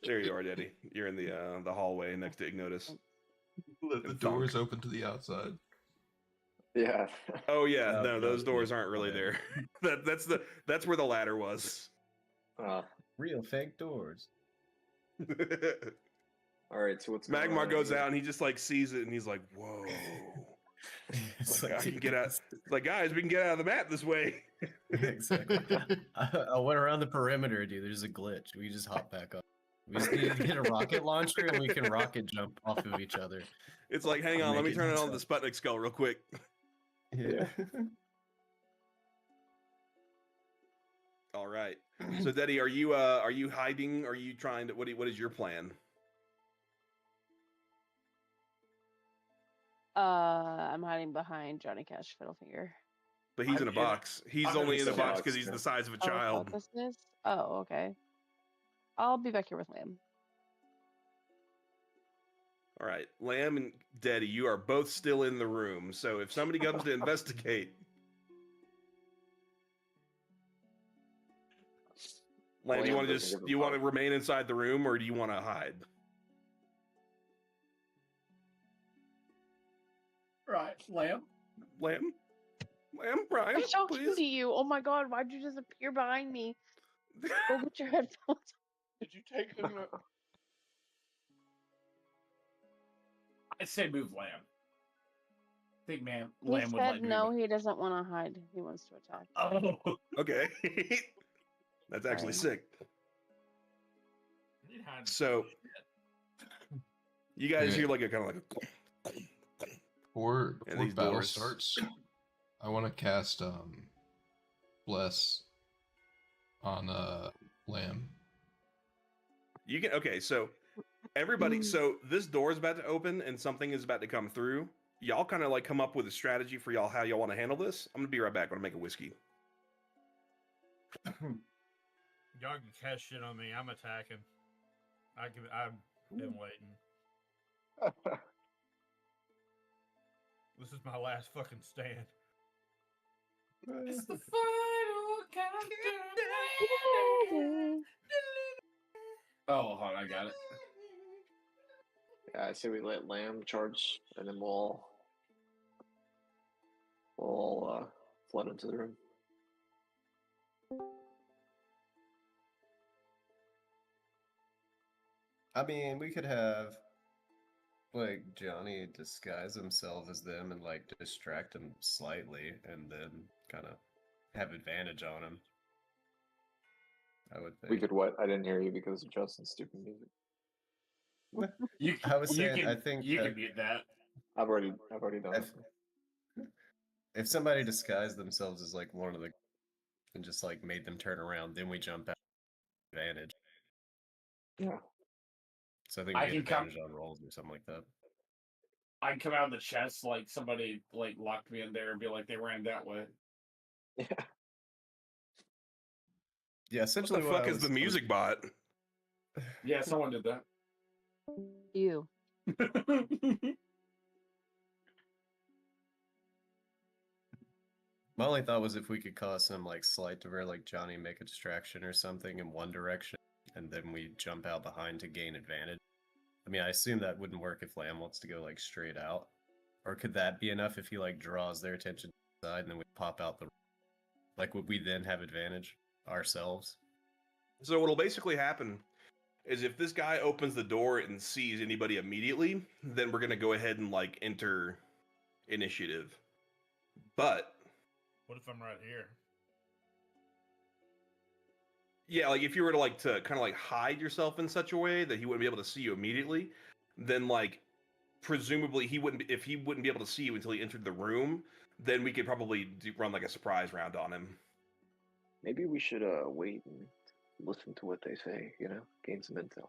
There you are, Daddy. You're in the hallway next to Ignotus. The And door's Thunk. open to the outside. Yeah. Oh yeah, Oh, no, those no, doors yeah, aren't really yeah. there. That's where the ladder was. Real fake doors. All right, so what's going Magmar on goes here? out and he just like sees it and he's like, "Whoa!" It's Like, I can get out. It's like, guys, we can get out of the map this way. Exactly. I went around the perimeter, dude. There's a glitch. We just hop back up. We just need to get a rocket launcher and we can rocket jump off of each other. It's like, hang on, let me Make it turn it on tough. the Sputnik skull real quick. Yeah. All right. So, Daddy, are you hiding? Are you trying to? What is your plan? I'm hiding behind Johnny Cash Fiddlefinger. But he's I'm in a in a- box. He's I'm in only a in a box box, because he's yeah. the size of a Oh, is that child. what this is? Oh, okay. I'll be back here with Lamb. All right, Lamb and Daddy, you are both still in the room. So if somebody comes to investigate, Lamb, Lamb you want to doesn't just give a you want to fuck. remain inside the room or do you want to hide? Right, Lamb. Lamb, Brian, I'm talking please. to you. Oh my god, why'd you just appear behind me? Go get your headphones. Did you take him? I say move Lamb. I think He Lamb would said like no, he doesn't want to hide. He wants to attack. Oh, Okay, that's actually Sorry. sick. So you guys Okay. hear like a kind of like a Before And these battle doors. starts, I want to cast bless on Lamb. You can okay, so everybody, so this door is about to open and something is about to come through. Y'all kind of like come up with a strategy for y'all how y'all want to handle this. I'm gonna be right back when I make a whiskey. Y'all can cast shit on me. I'm attacking. I've been waiting. This is my last fucking stand. it's the final countdown. Oh, hold on, I got it. Yeah, I say we let Lamb charge, and then we'll all flood into the room. I mean, we could have. like Johnny disguise himself as them and like distract him slightly, and then kind of have advantage on him. I would think. We could what? I didn't hear you because of Justin's stupid music. I was saying, can, I think you that- can mute that. I've already done If, it. if somebody disguised themselves as like one of the and just like made them turn around, then we jump out advantage. Yeah. So I think I we get can come- advantage on rolls or something like that. I'd come out of the chest like somebody like locked me in there and be like they ran that way. Yeah. Yeah, What essentially the what fuck I is the was- music bot? Yeah, someone did that. You. My only thought was if we could cause some like slight to where like Johnny make a distraction or something in one direction, and then we jump out behind to gain advantage. I mean, I assume that wouldn't work if Lamb wants to go like straight out, or could that be enough if he like draws their attention to the side and then we pop out the? Like, would we then have advantage ourselves? So what'll basically happen is if this guy opens the door and sees anybody immediately, then we're gonna go ahead and like enter initiative. But What if I'm right here? yeah, like if you were to like to kind of like hide yourself in such a way that he wouldn't be able to see you immediately, then like presumably he wouldn't if he wouldn't be able to see you until he entered the room, then we could probably run like a surprise round on him. Maybe we should wait and listen to what they say. You know, gain some intel.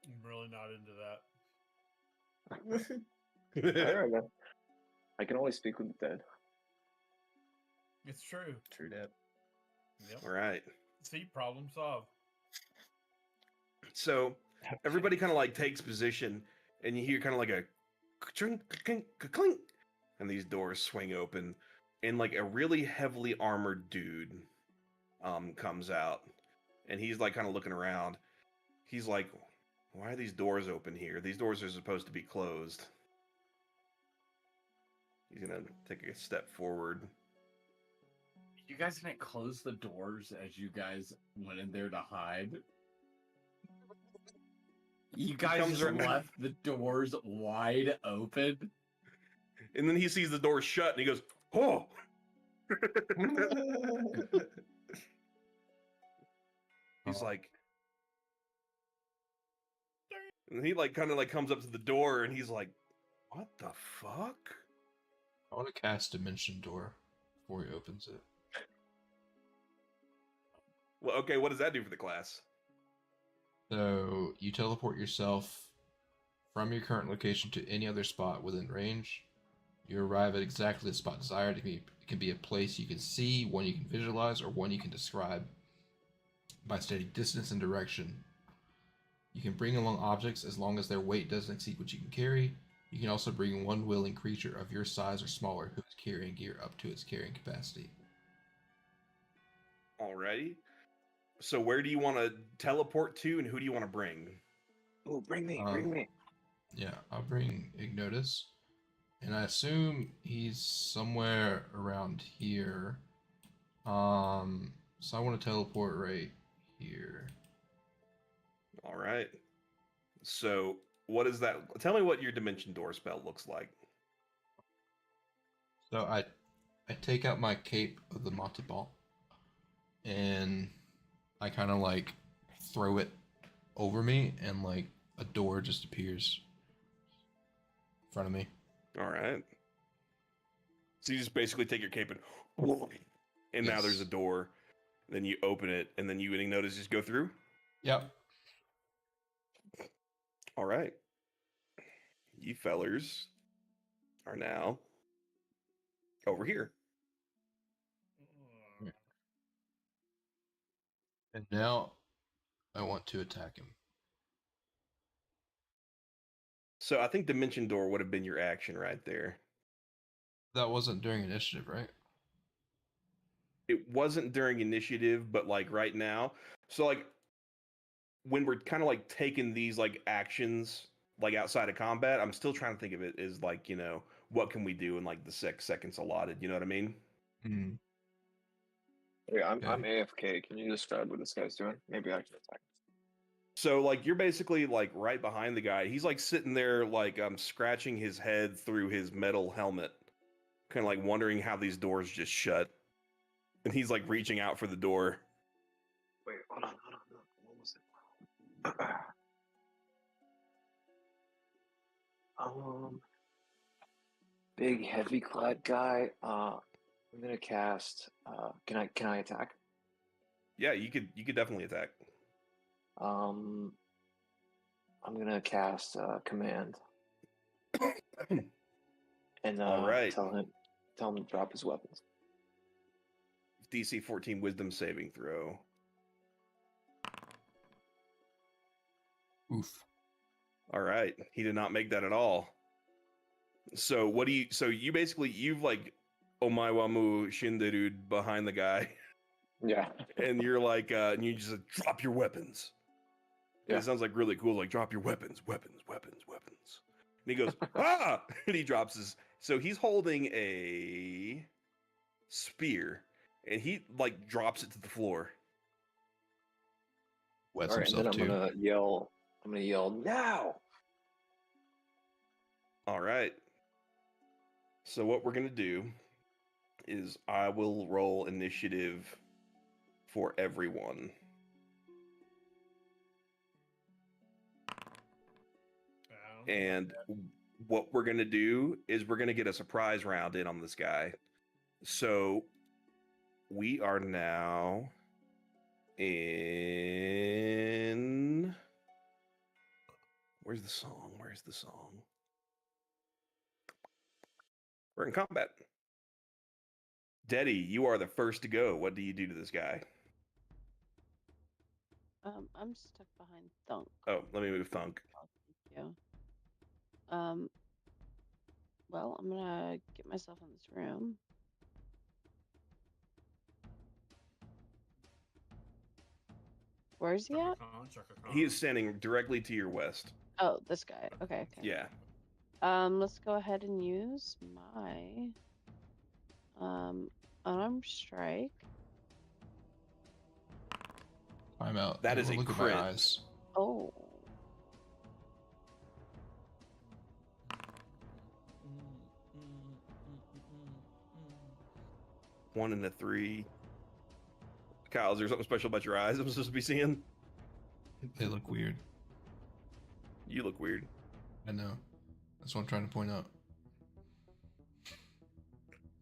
I'm really not into that. All right, then. I can always speak with the dead. It's true. True that. Yep. All right. See, problem solved. So everybody kind of like takes position, and you hear kind of like a clink, clink, clink, and these doors swing open, and like a really heavily armored dude comes out, and he's like kind of looking around. He's like, "Why are these doors open here? These doors are supposed to be closed." He's gonna take a step forward. You guys didn't close the doors as you guys went in there to hide. You guys comes just around- left the doors wide open. And then he sees the door shut, and he goes, "Oh!" He's like, and he like kind of like comes up to the door, and he's like, "What the fuck?" I want to cast Dimension Door before he opens it. Well, okay, what does that do for the class? So you teleport yourself from your current location to any other spot within range. You arrive at exactly the spot desired. It can be a place you can see, one you can visualize, or one you can describe by stating distance and direction. You can bring along objects as long as their weight doesn't exceed what you can carry. You can also bring one willing creature of your size or smaller who is carrying gear up to its carrying capacity. Alrighty. So where do you want to teleport to, and who do you want to bring? Oh, bring me. Yeah, I'll bring Ignotus. And I assume he's somewhere around here. So I want to teleport right here. All right. So what is that? Tell me what your Dimension Door spell looks like. So I take out my cape of the Monty Ball, and I kind of like throw it over me, and like a door just appears in front of me. All right. So you just basically take your cape and now there's a door. Then you open it, and then you notice just go through. Yep. All right. You fellers are now over here. And now I want to attack him. So I think Dimension Door would have been your action right there. That wasn't during initiative, right? It wasn't during initiative, but like right now. So like when we're kind of like taking these like actions like outside of combat, I'm still trying to think of it as like, what can we do in like the 6 seconds allotted? You know what I mean? Hmm. Yeah, I'm Okay. AFK. Can you describe what this guy's doing? Maybe I can attack. So like you're basically like right behind the guy. He's like sitting there like scratching his head through his metal helmet, kind of like wondering how these doors just shut. And he's like reaching out for the door. Wait, hold on. What was it? Big heavy clad guy. I'm gonna cast. Can I attack? Yeah, you could definitely attack. I'm gonna cast command. And All right. tell him to drop his weapons. DC 14 Wisdom saving throw. Oof. All right, he did not make that at all. So what do you? So you've like omaiwamu shinderu behind the guy, Yeah. and you're like, and you just like, drop your weapons. And Yeah. it sounds like really cool. Like drop your weapons. And he goes, ah! And he drops his. So he's holding a spear, and he like drops it to the floor. Wets All right, and himself then too. I'm gonna yell now. All right. So what we're gonna do is I will roll initiative for everyone. And what we're gonna do is we're gonna get a surprise round in on this guy. So we are now in. Where's the song? We're in combat. Deddy, you are the first to go. What do you do to this guy? I'm stuck behind Thunk. Oh, let me move Thunk. Oh, thank you. Well, I'm gonna get myself in this room. Where is he at? He is standing directly to your west. Oh, this guy. Okay. Yeah. Let's go ahead and use my unarmed strike. I'm out. That is a look crit. At my eyes. Oh. One and a 3. Kyle, is there something special about your eyes I'm supposed to be seeing? They look weird. You look weird. I know. That's what I'm trying to point out.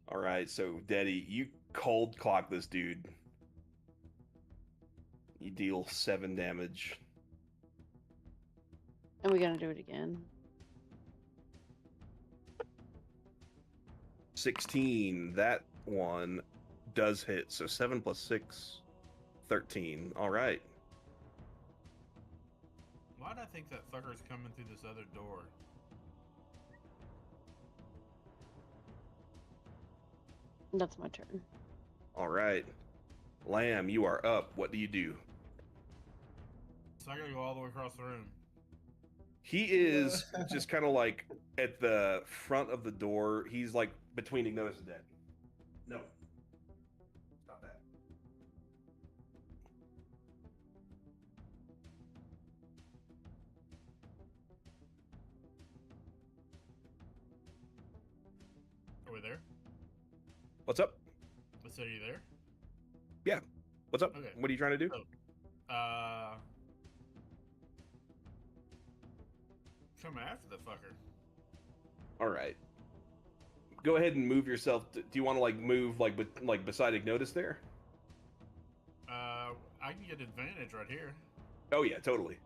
All right, so Deddy, you cold clock this dude. You deal 7 damage. And we're gonna do it again. 16. That one does hit. So 7 plus 6, 13. All right. Why'd I think that fucker's coming through this other door? That's my turn. All right. Lamb, you are up. What do you do? So I gotta go all the way across the room. He is just kind of like at the front of the door. He's like between Ignotus and Dead. No. Stop that. Are we there? What's up? I said, are you there? Yeah. What's up? Okay. What are you trying to do? Come after the fucker. All right. Go ahead and move yourself. Do you want to like move like beside Ignotus there? I can get advantage right here. Oh yeah, totally.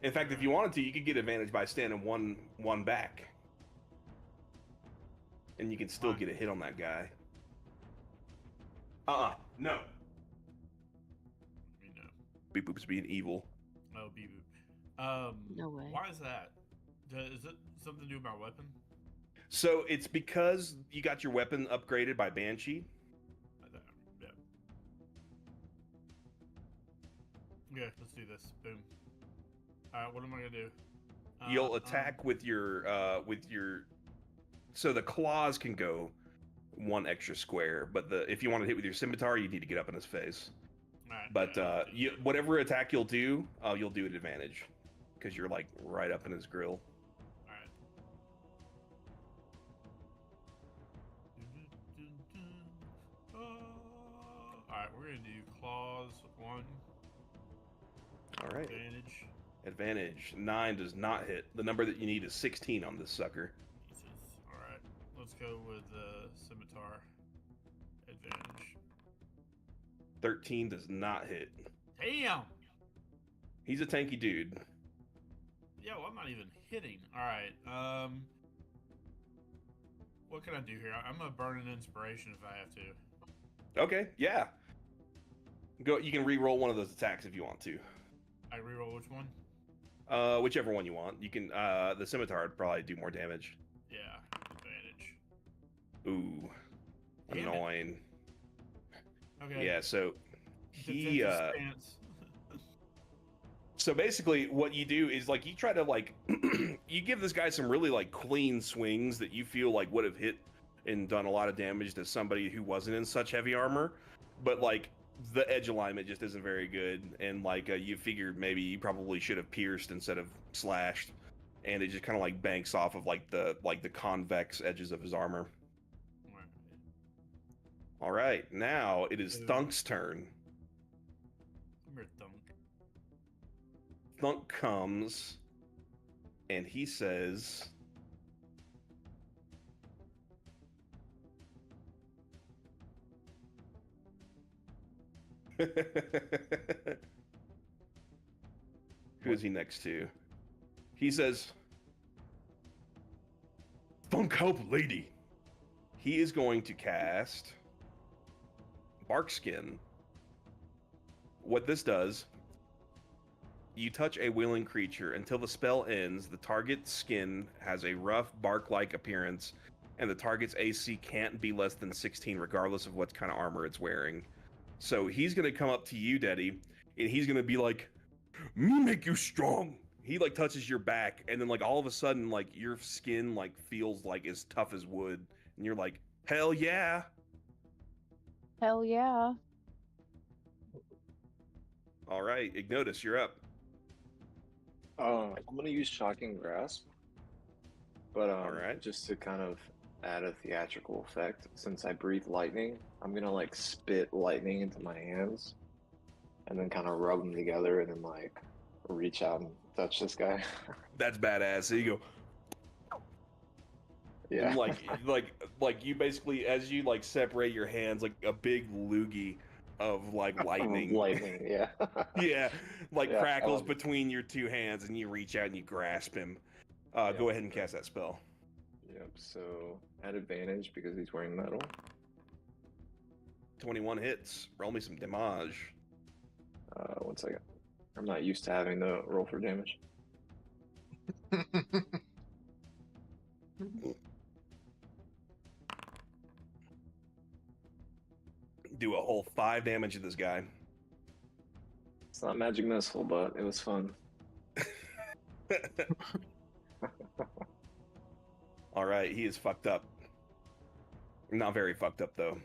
In fact, if you wanted to, you could get advantage by standing one back, and you can still get a hit on that guy. No. You know. Beep boop's being evil. Oh, beep boop. No way. Why is that? Is it something to do with my weapon? So it's because you got your weapon upgraded by Banshee. Yeah. Yeah, let's do this. Boom. Alright, what am I gonna do? You'll attack with your so the claws can go 1 extra square, but if you want to hit with your scimitar, you need to get up in his face. Alright, But yeah, whatever attack you'll do at advantage because you're like right up in his grill. Alright. Alright, we're gonna do claws 1. All right. Advantage. Advantage 9 does not hit. The number that you need is 16 on this sucker. Jesus. Alright. Let's go with scimitar. Advantage. 13 does not hit. Damn! He's a tanky dude. Yeah, well, I'm not even hitting. Alright, what can I do here? I'm gonna burn an inspiration if I have to. Okay, yeah. Go. You can re-roll one of those attacks if you want to. I reroll which one? Whichever one you want. You can. The scimitar would probably do more damage. Yeah, advantage. Ooh, Damn it. annoying. Okay. Yeah. So he. Defensive stance. So basically, what you do is like you try to like you give this guy some really like clean swings that you feel like would have hit and done a lot of damage to somebody who wasn't in such heavy armor, but like the edge alignment just isn't very good, and like you figured maybe you probably should have pierced instead of slashed, and it just kind of like banks off of like the convex edges of his armor. Alright. All right, now it is Thunk's turn. Come here, Thunk. Thunk comes, and he says, who is he next to? He says, Thunk help lady. He is going to cast Barkskin. What this does, you touch a willing creature. Until the spell ends, the target's skin has a rough bark-like appearance, and the target's AC can't be less than 16 regardless of what kind of armor it's wearing. So he's going to come up to you, Daddy, and he's going to be like, me make you strong. He like touches your back, and then like all of a sudden like your skin like feels like as tough as wood, and you're like, hell yeah. Hell yeah. All right, Ignotus, you're up. I'm gonna use Shocking Grasp, but Alright. just to kind of add a theatrical effect, since I breathe lightning, I'm gonna like spit lightning into my hands, and then kind of rub them together, and then like reach out and touch this guy. That's badass. So you go, Yeah. and like you basically, as you like separate your hands, like a big loogie of like lightning. Lightning, yeah. Yeah, like Yeah, crackles between your two hands, and you reach out and you grasp him. Go ahead and cast that spell. Yep, so at advantage because he's wearing metal. 21 hits. Roll me some damage. 1 second. I'm not used to having to roll for damage. Do a whole 5 damage to this guy. It's not magic missile, but it was fun. All right, he is fucked up. Not very fucked up though.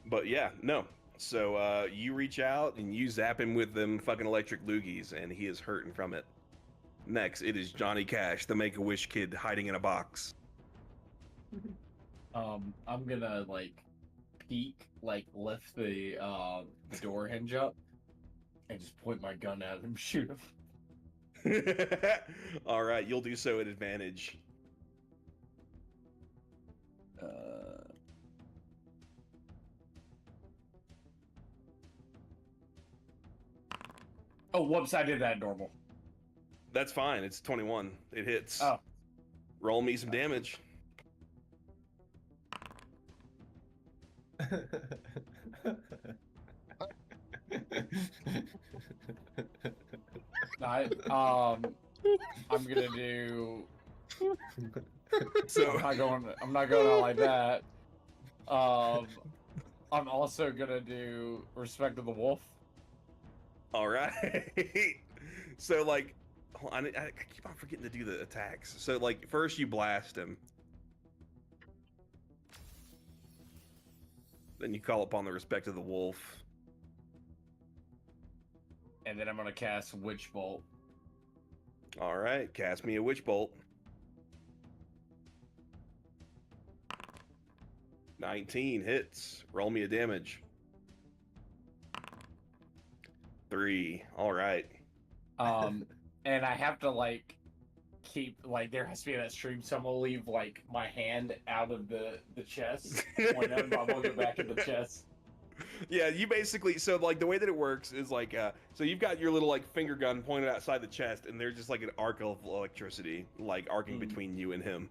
But yeah, no. So you reach out and you zap him with them fucking electric loogies, and he is hurting from it. Next, it is Johnny Cash, the Make-A-Wish kid hiding in a box. I'm gonna like peek, like lift the door hinge up, and just point my gun at him and shoot him. All right, you'll do so at advantage. Oh, whoops! I did that normal. That's fine. It's 21. It hits. Oh. Roll me some damage. I'm gonna do. So I'm not going out like that. I'm also gonna do Respect of the Wolf. all right. So like, hold on, I keep on forgetting to do the attacks. So like, first you blast him, then you call upon the Respect of the Wolf. and then I'm gonna cast Witch Bolt. All right, cast me a witch bolt. 19 hits. Roll me a damage. 3. All right. And I have to like keep like there has to be that stream, so I'm gonna leave like my hand out of the chest when I'm gonna go back in the chest. Yeah, you basically, so like the way that it works is like, so you've got your little like finger gun pointed outside the chest, and there's just like an arc of electricity like arcing between you and him.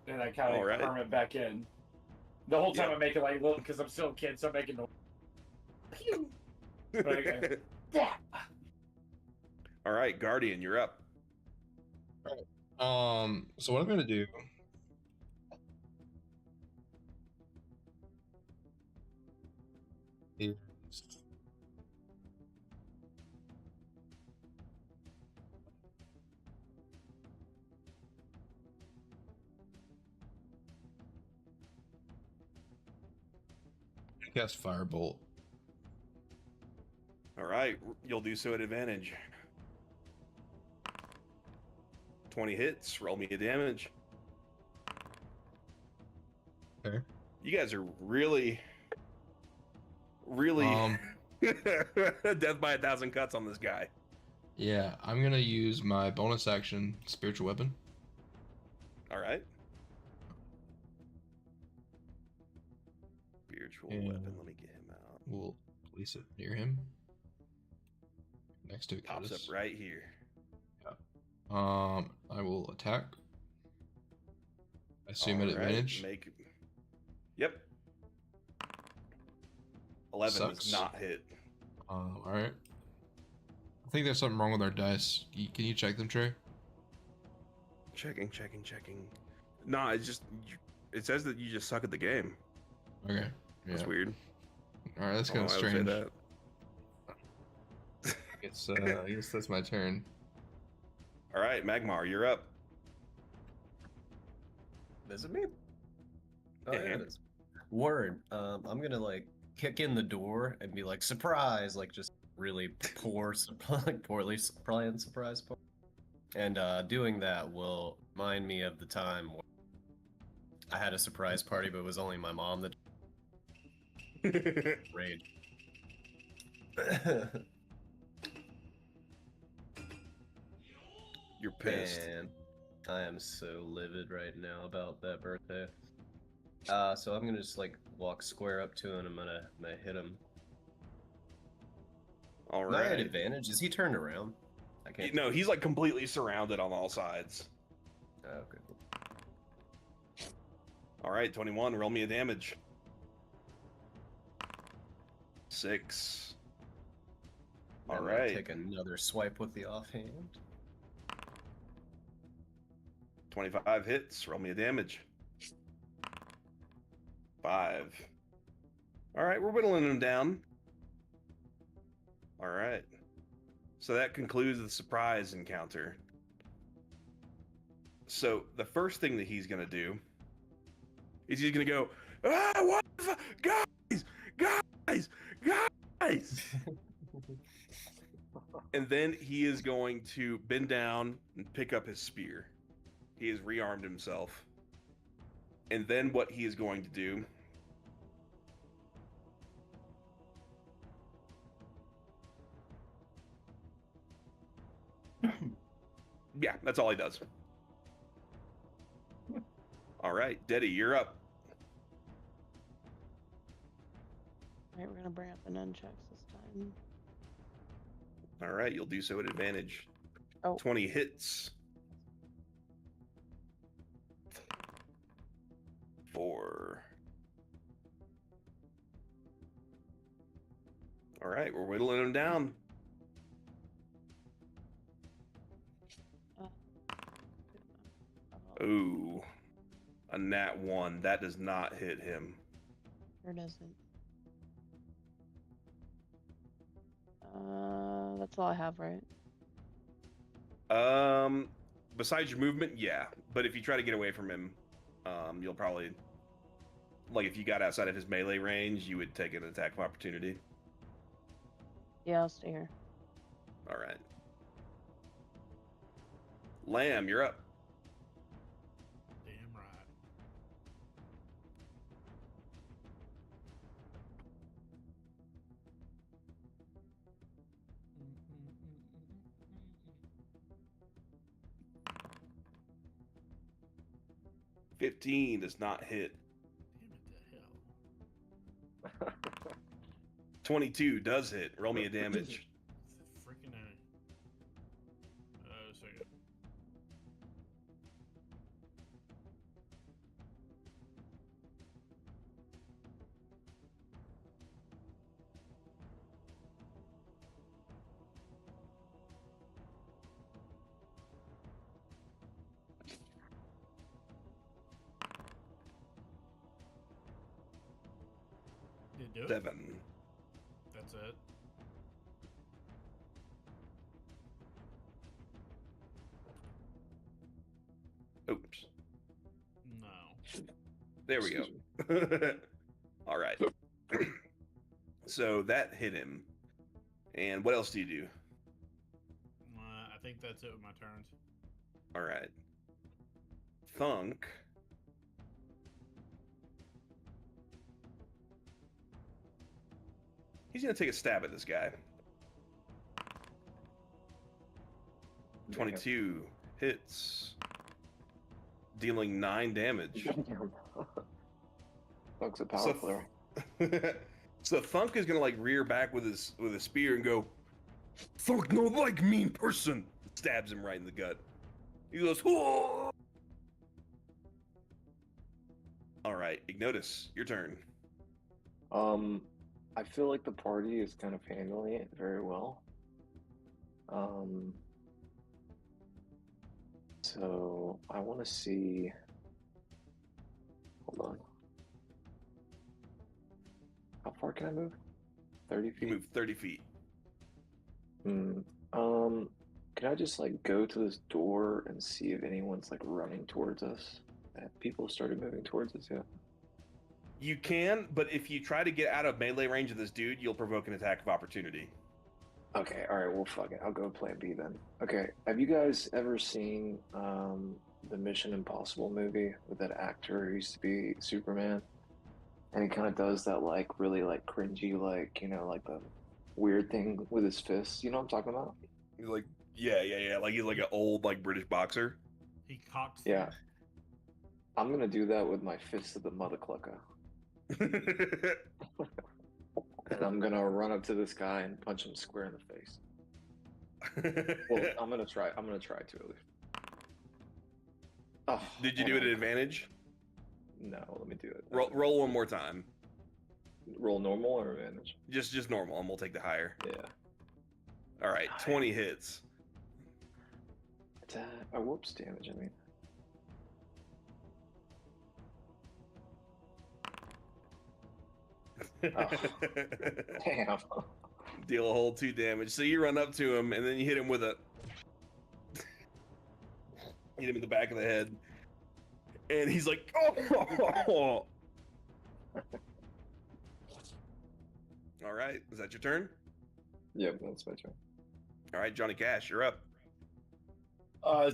And I kind of Alright. arm it back in. The whole time Yep. I'm making like little, because I'm still a kid, so I'm making the pew. But I go, "Yeah." All right, Guardian, you're up. So what I'm gonna do is cast Firebolt. All right, you'll do so at advantage. 20 hits. Roll me a damage. Okay. You guys are really death by 1,000 cuts on this guy. Yeah, I'm gonna use my bonus action spiritual weapon. All right. Spiritual And weapon. Let me get him out. We'll place it near him. Next to Pops up Curtis. right here. I will attack. I assume at All right, advantage. Yep. 11 Sucks. does not hit. Alright. I think there's something wrong with our dice. Can you check them, Trey? Checking. Nah, it's just it says that you just suck at the game. Okay. That's Yeah. weird. Alright, that's I don't kind of know why I would say strange. that. It's I guess that's my turn. All right, Magmar, you're up. Is it me? Oh, Yeah. yeah, it is. Word. I'm gonna like kick in the door and be like, surprise, like just really like poorly playing surprise part. And doing that will remind me of the time when I had a surprise party, but it was only my mom that raid. You're pissed. Man, I am so livid right now about that birthday. So I'm gonna just like walk square up to him. I'm gonna hit him. All Am I at right. advantage? Is he turned around? I can't. No, he's like completely surrounded on all sides. Oh, okay. Cool. All right, 21. Roll me a damage. 6. All I'm gonna right. Take another swipe with the offhand. 25 hits. Roll me a damage. 5. All right, we're whittling him down. All right. So that concludes the surprise encounter. So the first thing that he's going to do is he's going to go, ah, what the fuck? Guys! And then he is going to bend down and pick up his spear. He has rearmed himself. And then what he is going to do yeah, that's all he does. All right, Deddy, you're up. Alright, we're gonna bring up the nunchucks this time. All right, you'll do so at advantage. Oh. 20 hits. 4. All right, we're whittling him down. Ooh, a nat 1. That does not hit him. Or doesn't. That's all I have, right? Besides your movement, yeah. But if you try to get away from him, you'll probably, like, if you got outside of his melee range, you would take an attack of opportunity. Yeah, I'll stay here. All right. Lamb, you're up. Damn right. Mm. 15 does not hit. Damn it to hell. 22 does hit. Roll me a damage. It's a freaking A. Second. Did it do it? 7. That's it. Oops. No. There we go. All right. So that hit him. And what else do you do? I think that's it with my turns. All right. Thunk. He's going to take a stab at this guy. 22 hits. Dealing 9 damage. Thunk's a power player. So Thunk is gonna like rear back with his spear and go, "Thunk no like mean person." Stabs him right in the gut. He goes, "Whoa!" All right, Ignotus, your turn. I feel like the party is kind of handling it very well. So I want to see. Hold on. How far can I move? 30 You feet. move 30 feet. Can I just like go to this door and see if anyone's like running towards us? Have people started moving towards us yet? You can, but if you try to get out of melee range of this dude, you'll provoke an attack of opportunity. Okay, all right, well, fuck it. I'll go plan B then. Okay, have you guys ever seen the Mission Impossible movie with that actor who used to be Superman? And he kind of does that like really like cringy, like, you know, like the weird thing with his fists. You know what I'm talking about? He's like, yeah. Like he's like an old like British boxer. He cocks. Yeah. I'm gonna do that with my fist of the mother clucker. And I'm gonna run up to this guy and punch him square in the face. Well, I'm gonna try to at least. Oh, Did you do it at advantage? No, let me do it. Roll one more time. Roll normal or advantage? Just normal, and we'll take the higher. Yeah. All right, 20 hits. Attack. Oh, whoops, damage. I mean. Oh. Damn. Deal a whole 2 damage. So you run up to him, and then you hit him with a. Hit him in the back of the head. And he's like, oh! All right, is that your turn? Yep, that's my turn. All right, Johnny Cash, you're up.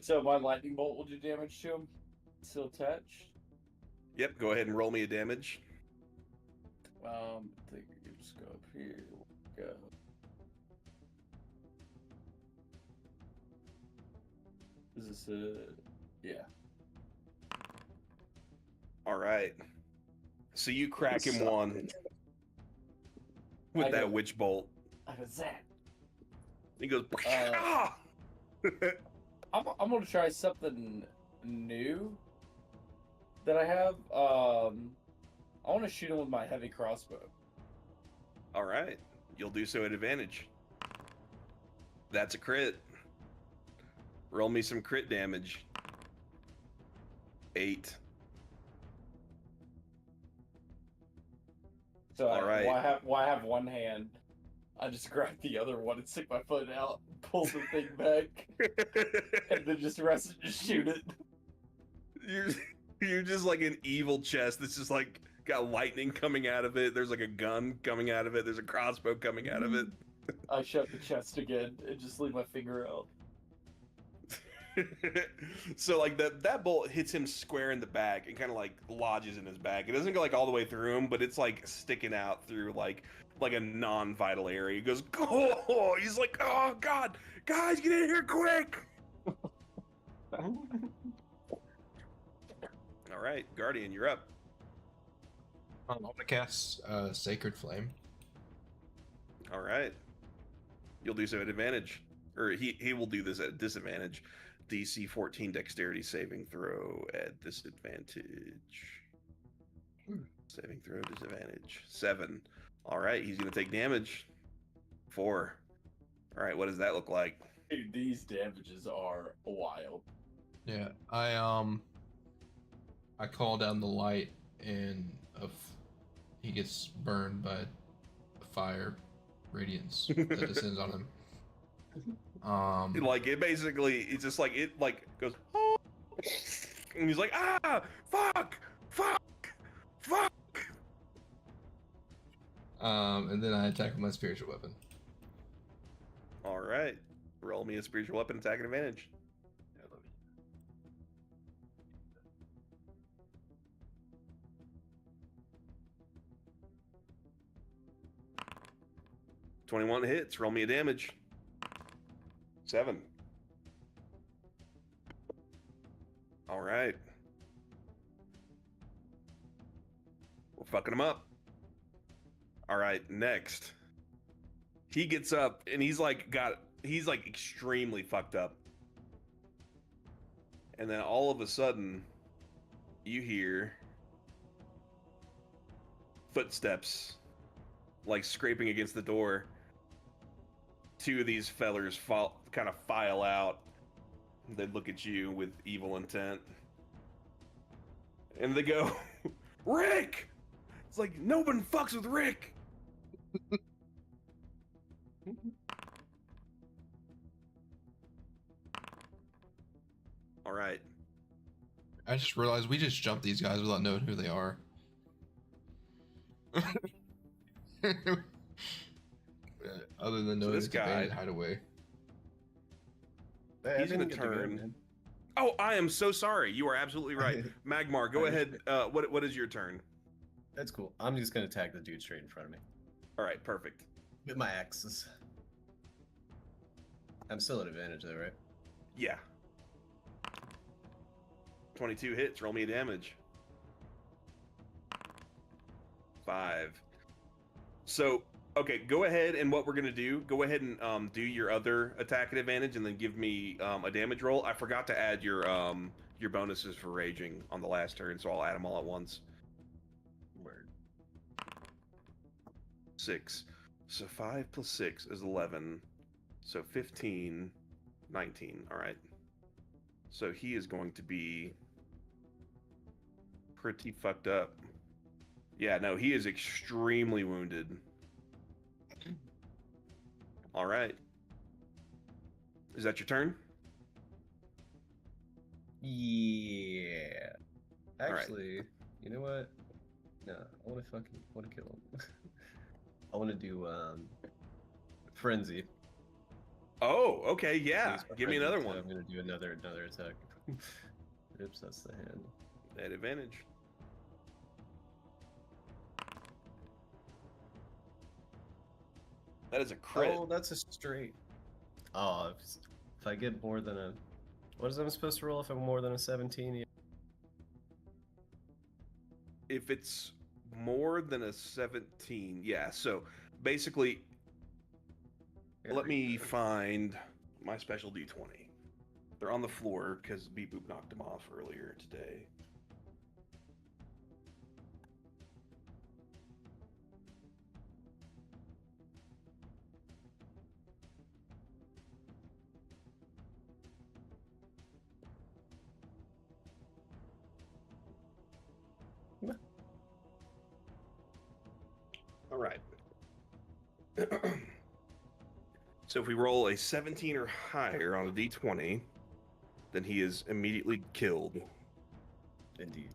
So my lightning bolt will do damage to him. Still attached. Yep, go ahead and roll me a damage. I think we can just go up here. Go. Is this a... Yeah. All right. So you crack him Suck. one with I that go- witch bolt. I go, Zach. He goes, "Ah!" I'm gonna try something new that I have. I want to shoot him with my heavy crossbow. All right, you'll do so at advantage. That's a crit. Roll me some crit damage. 8. So All right. Why I have one hand? I just grab the other one and stick my foot out, pull the thing back, and then just rest and just shoot it. You're just like an evil chest that's just like got lightning coming out of it. There's like a gun coming out of it. There's a crossbow coming out of it. I shut the chest again and just leave my finger out. So like that bolt hits him square in the back and kind of like lodges in his back. It doesn't go like all the way through him, but it's like sticking out through like a non-vital area. He goes, oh, he's like, oh god, guys, get in here quick! All right, Guardian, you're up. I'm gonna cast Sacred Flame. All right, you'll do so at advantage, or he will do this at disadvantage. DC 14 Dexterity saving throw at disadvantage. Saving throw disadvantage 7. All right, he's gonna take damage. 4. All right, what does that look like? Dude, these damages are wild. Yeah, I call down the light, and he gets burned by a fire radiance that descends on him. Like it basically, it's just like it like goes, oh, and he's like, ah, fuck. And then I attack with my spiritual weapon. All right, roll me a spiritual weapon attack at advantage. 21 hits. Roll me a damage. 7. All right. We're fucking him up. All right, next. He gets up and he's like extremely fucked up. And then all of a sudden, you hear footsteps like scraping against the door. 2 of these fellers kind of file out. They look at you with evil intent. And they go, Rick! It's like, no one fucks with Rick! All right. I just realized we just jumped these guys without knowing who they are. Other than knowing this it's a guy- bandit hideaway. Hey, I He's gonna didn't get to go, turn. man. Oh, I am so sorry. You are absolutely right. Magmar, go ahead. What is your turn? That's cool. I'm just gonna attack the dude straight in front of me All right, perfect. with my axes. I'm still at advantage though, right? Yeah. 22 hits. Roll me a damage. 5. So, okay, go ahead and what we're gonna do? Go ahead and do your other attack at advantage, and then give me a damage roll. I forgot to add your bonuses for raging on the last turn, so I'll add them all at once. Word. 6. So 5 plus 6 is 11. So 15, 19. All right. So he is going to be pretty fucked up. Yeah, no, he is extremely wounded. All right. Is that your turn? Yeah. All right. Actually, you know what? No, I want to kill him. I want to do frenzy. Oh, okay, yeah. Use my Give me frenzy, another so one. I'm gonna do another attack. Oops, that's the hand. At advantage. That is a crit. Oh, that's a straight. Oh, if I get more than a, what is I'm supposed to roll if I'm more than a 17? If it's more than a 17, yeah. So basically, let me find my special D20. They're on the floor because Beep Boop knocked them off earlier today. All right. So if we roll a 17 or higher on a D20, then he is immediately killed. Indeed.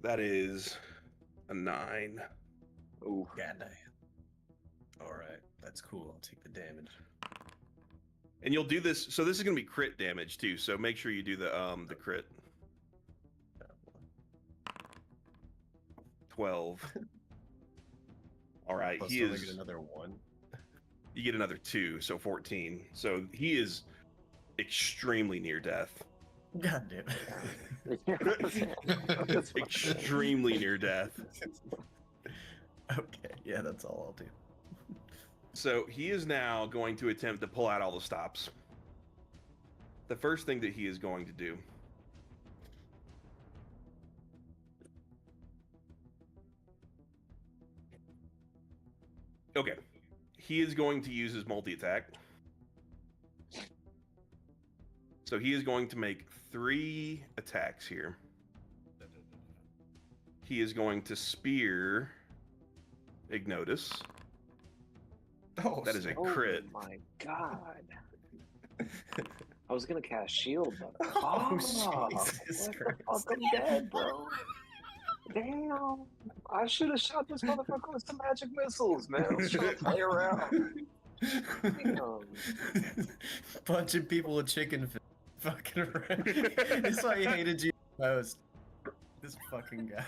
That is a 9. Ooh. God damn. All right, that's cool. I'll take the damage. And you'll do this. So this is going to be crit damage too. So make sure you do the crit. 12. All right, I'll he still is. get another 1. You get another 2, so 14. So he is extremely near death. God damn it. Extremely near death. Okay, yeah, that's all I'll do. So he is now going to attempt to pull out all the stops. The first thing that he is going to do okay, he is going to use his multi-attack. So he is going to make 3 attacks here. He is going to spear Ignotus. Oh, That is a Oh crit. my god. I was gonna cast shield, but Oh, what Jesus the Christ. fuck? I'm dead, bro. Damn. I should have shot this motherfucker with some magic missiles, man. I was trying to play around. Damn. Punching people with chicken feet. Fucking around. That's why he hated you most. This fucking guy.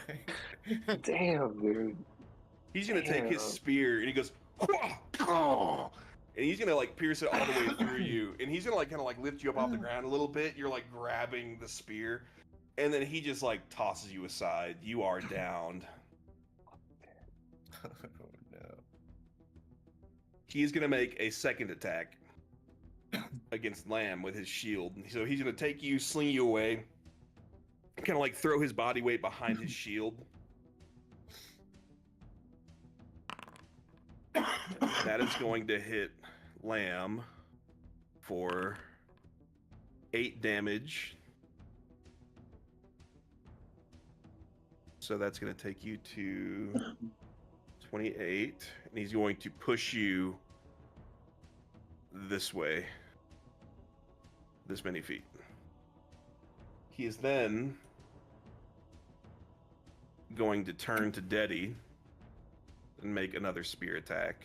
Damn, dude. He's gonna take his Damn. spear and he goes, and he's gonna like pierce it all the way through you, and he's gonna like kind of like lift you up off the ground a little bit. You're like grabbing the spear, and then he just like tosses you aside. You are downed. Oh no. He's gonna make a second attack against Lamb with his shield. So he's gonna take you, sling you away, kind of like throw his body weight behind his shield. That is going to hit Lamb for 8 damage. So that's going to take you to 28. And he's going to push you this way. This many feet. He is then going to turn to Deddy and make another spear attack.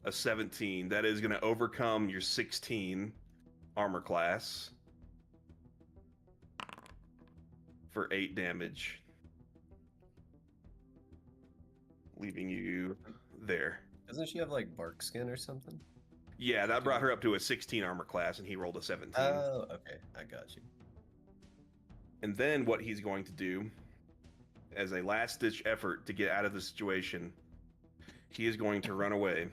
A 17. That is going to overcome your 16 armor class for 8 damage, leaving you there. Doesn't she have like bark skin or something? Yeah, that brought her up to a 16 armor class, and he rolled a 17. Oh, okay. I got you. And then what he's going to do, as a last-ditch effort to get out of the situation, he is going to run away.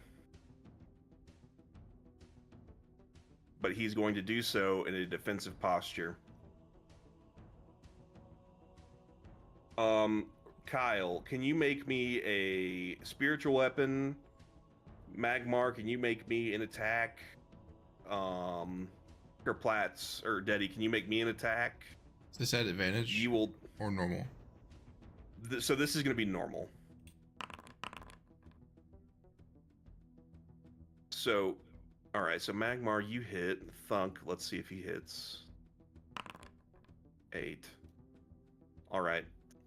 But he's going to do so in a defensive posture. Kyle, can you make me a spiritual weapon? Magmar, can you make me an attack? Or Platz or Deddy, can you make me an attack? Is this at advantage You will. or normal? So this is going to be normal. So, all right. So Magmar, you hit. Thunk. Let's see if he hits. 8. All right.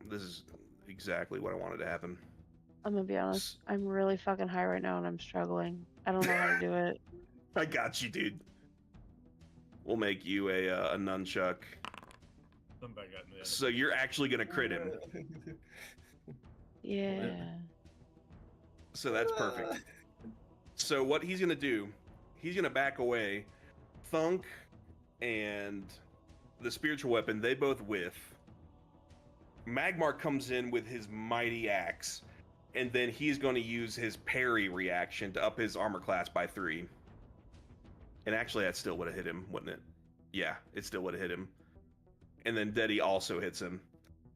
This is exactly what I wanted to happen. I'm gonna be honest. I'm really fucking high right now and I'm struggling. I don't know how to do it. I got you, dude. We'll make you a nunchuck. Somebody got in the other. So you're actually going to crit him. Yeah. So that's perfect. So what he's going to do, he's going to back away. Thunk and the spiritual weapon, they both whiff. Magmar comes in with his mighty axe, and then he's going to use his parry reaction to up his armor class by 3. And actually, that still would have hit him, wouldn't it? Yeah, it still would have hit him. And then Deddy also hits him.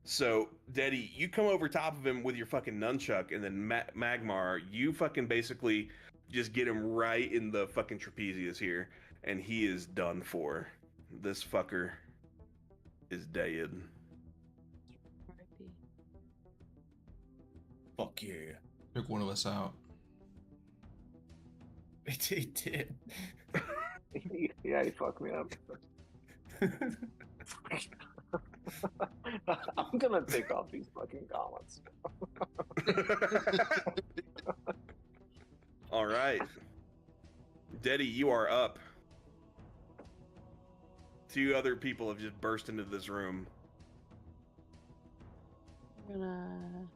So, Deddy, you come over top of him with your fucking nunchuck, and then Magmar, you fucking basically just get him right in the fucking trapezius here, and he is done for. This fucker is dead. Fuck yeah. Took one of us out. It did. Yeah, he fucked me up. I'm gonna take off these fucking gauntlets. All right. Deddy, you are up. 2 other people have just burst into this room. I'm gonna.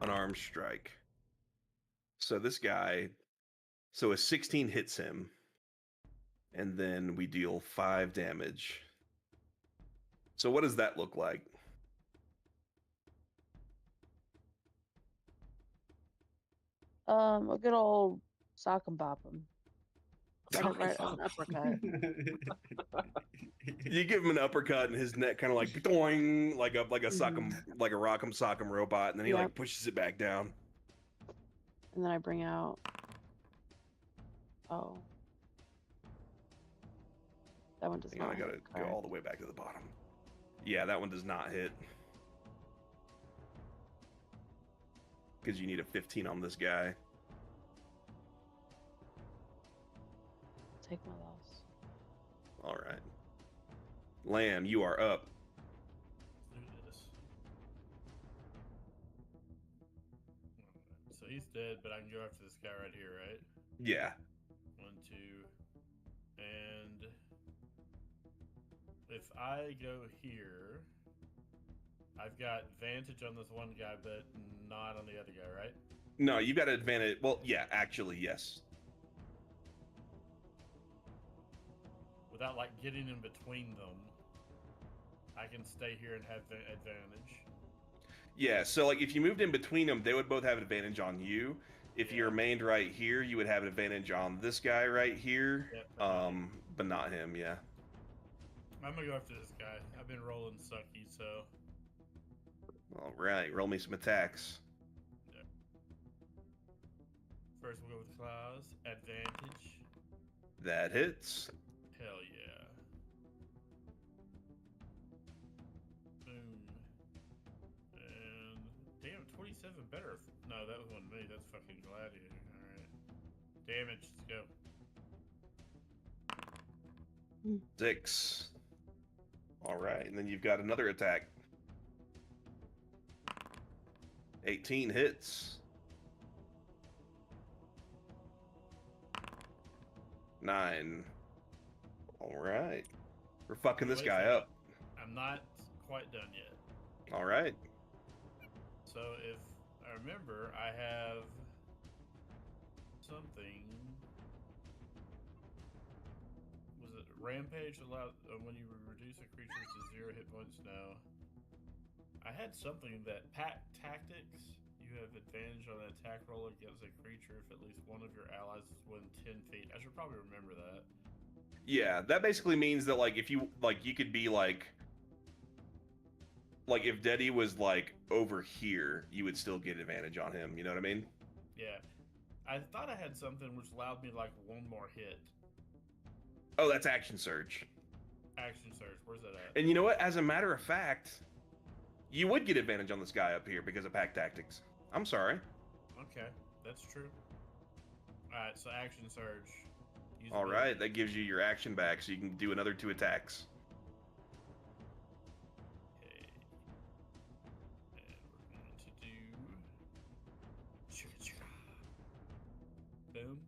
Unarmed strike. So this guy, so a 16 hits him, and then we deal 5 damage. So what does that look like? A good old sock and bop him. Right on uppercut. You give him an uppercut, and his neck kind of like doing, like a sock'em, like a rock'em sock'em robot, and then he like pushes it back down. And then I bring out. Oh. That one does Hang on, not. I gotta go all the way back to the bottom. Yeah, that one does not hit. Because you need a 15 on this guy. Take my loss. All right. Lamb, you are up. Let's do this. So he's dead, but I can go after this guy right here, right? Yeah. 1, 2, and if I go here, I've got advantage on this one guy, but not on the other guy, right? No, you got an advantage. Well, yeah, actually, yes. Without like getting in between them, I can stay here and have advantage. Yeah, so like if you moved in between them, they would both have advantage on you. If you remained right here, you would have an advantage on this guy right here. Yep, but not him, yeah. I'm gonna go after this guy. I've been rolling sucky, so. All right, roll me some attacks. Yeah. First, we'll go with claws. Advantage. That hits. Hell yeah. Boom. And damn, 27 better. No, that was one me. That's fucking gladiator. All right. Damage. Let's go. 6. All right, and then you've got another attack. 18 hits. 9. All right. We're fucking this guy up. I'm not quite done yet. All right. So if I remember, I have something. Was it rampage allowed when you reduce a creature to 0 hit points? No. I had something that pack tactics. You have advantage on an attack roll against a creature if at least one of your allies is within 10 feet. I should probably remember that. Yeah, that basically means that like if you like you could be like if Deddy was like over here, you would still get advantage on him, you know what I mean? Yeah. I thought I had something which allowed me like one more hit. Oh, that's action surge. Action surge. Where's that at? And you know what? As a matter of fact, you would get advantage on this guy up here because of pack tactics. I'm sorry. Okay, that's true. Alright, so action surge. Use All ability. right, that gives you your action back, so you can do another 2 attacks. Okay. And we're going to do. Chicka chicka. Boom.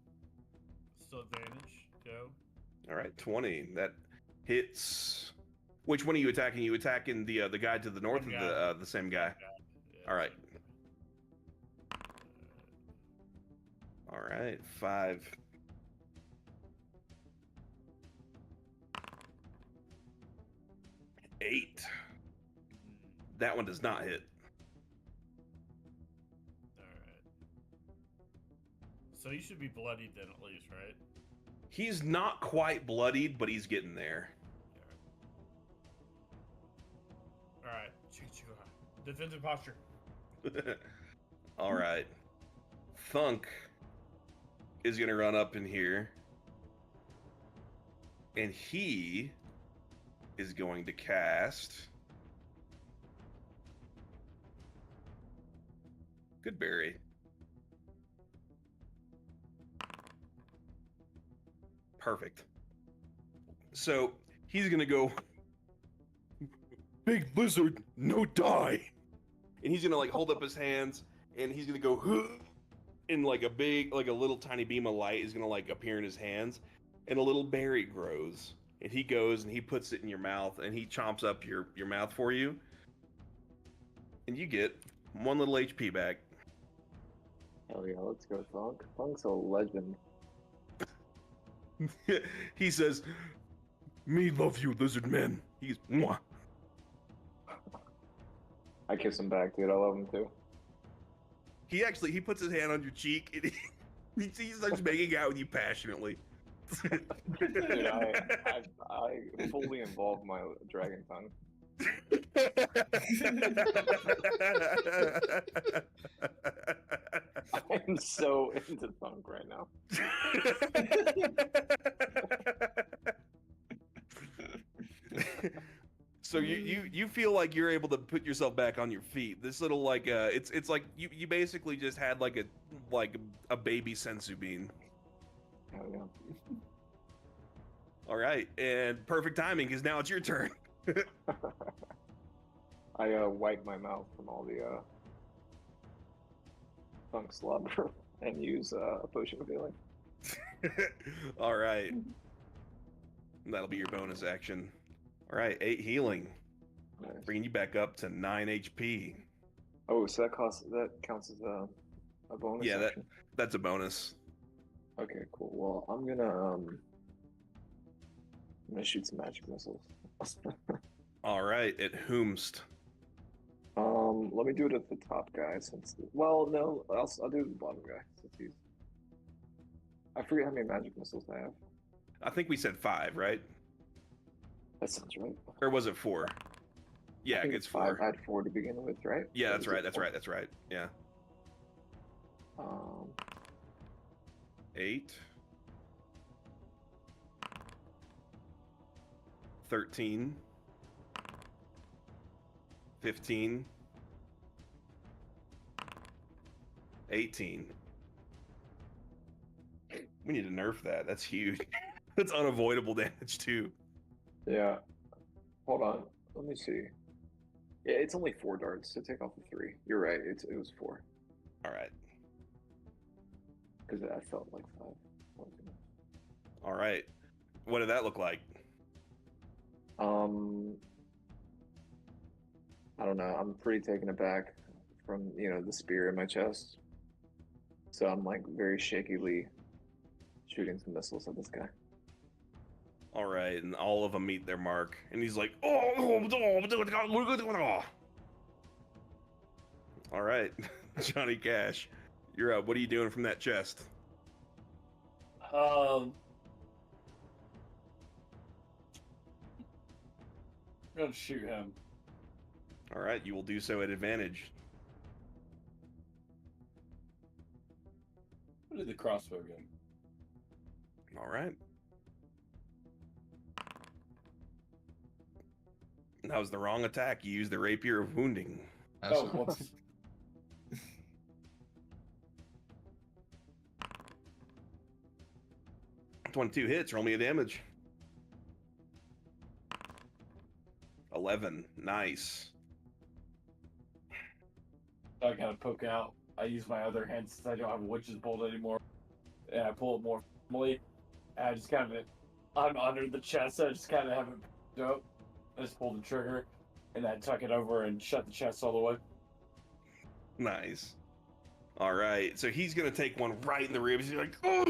Still advantage. Go. All right, 20. That hits. Which one are you attacking? You attacking the guy to the north Same of the same guy? Yeah, All right. same guy. All right, 5. Eight. That one does not hit. Alright. So you should be bloodied then at least, right? He's not quite bloodied, but he's getting there. Alright. Defensive posture. All right. Thunk is going to run up in here. And he is going to cast Goodberry. Perfect. So he's gonna go, big lizard, no die. And he's gonna like hold up his hands, and he's gonna go, and like a little tiny beam of light is gonna like appear in his hands, and a little berry grows, and he goes and he puts it in your mouth, and he chomps up your mouth for you, and you get 1 little HP back. Hell yeah, let's go, Thunk. Thunk's a legend. He says, "Me love you, lizard man." He's mwah. I kiss him back, dude. I love him too. He puts his hand on your cheek, and he starts making out with you passionately. Dude, I fully involve my dragon tongue. I'm so into Thunk right now. So you feel like you're able to put yourself back on your feet. This little like it's like you basically just had like a baby sensu bean. Hell yeah. All right, and perfect timing because now it's your turn. I wipe my mouth from all the Thunk slobber and use a potion of healing. All right, that'll be your bonus action. All right, 8 healing, Nice. bringing you back up to 9 HP. Oh, so that counts as a bonus. Yeah, action? that's a bonus. Okay, cool. Well, I'm gonna shoot some magic missiles. All right, at whomst. Let me do it at the top guy since. Well, no, I'll do the bottom guy since he's. I forget how many magic missiles I have. I think we said 5, right? That sounds right. Or was it 4? Yeah, I think it's 4. I had 4 to begin with, right? Yeah, Or that's was it right. That's 4? right. That's right. Yeah. 8. 13. 15. 18. We need to nerf that. That's huge. That's unavoidable damage too. Yeah. Hold on. Let me see. Yeah, it's only 4 darts, so take off the 3. You're right. It was 4 All right. because I felt like 5. All right. What did that look like? I don't know. I'm pretty taken aback from the spear in my chest, so I'm like very shakily shooting some missiles at this guy. All right, and all of them meet their mark, and he's like, "Oh!" All right, Johnny Cash, you're up. What are you doing from that chest? I'm gonna shoot him. All right, you will do so at advantage. What did the crossbow again? All right. That was the wrong attack. You used the rapier of wounding. That's Oh, whoops. 22 hits. Roll me a damage. 11. Nice. I kind of poke out. I use my other hand since I don't have a witch's bolt anymore, and I pull it more firmly. And I just kind of, I'm under the chest, so I just kind of have it picked up. I just pull the trigger, and then tuck it over and shut the chest all the way. Nice. All right. So he's going to take one right in the ribs. He's like, oh!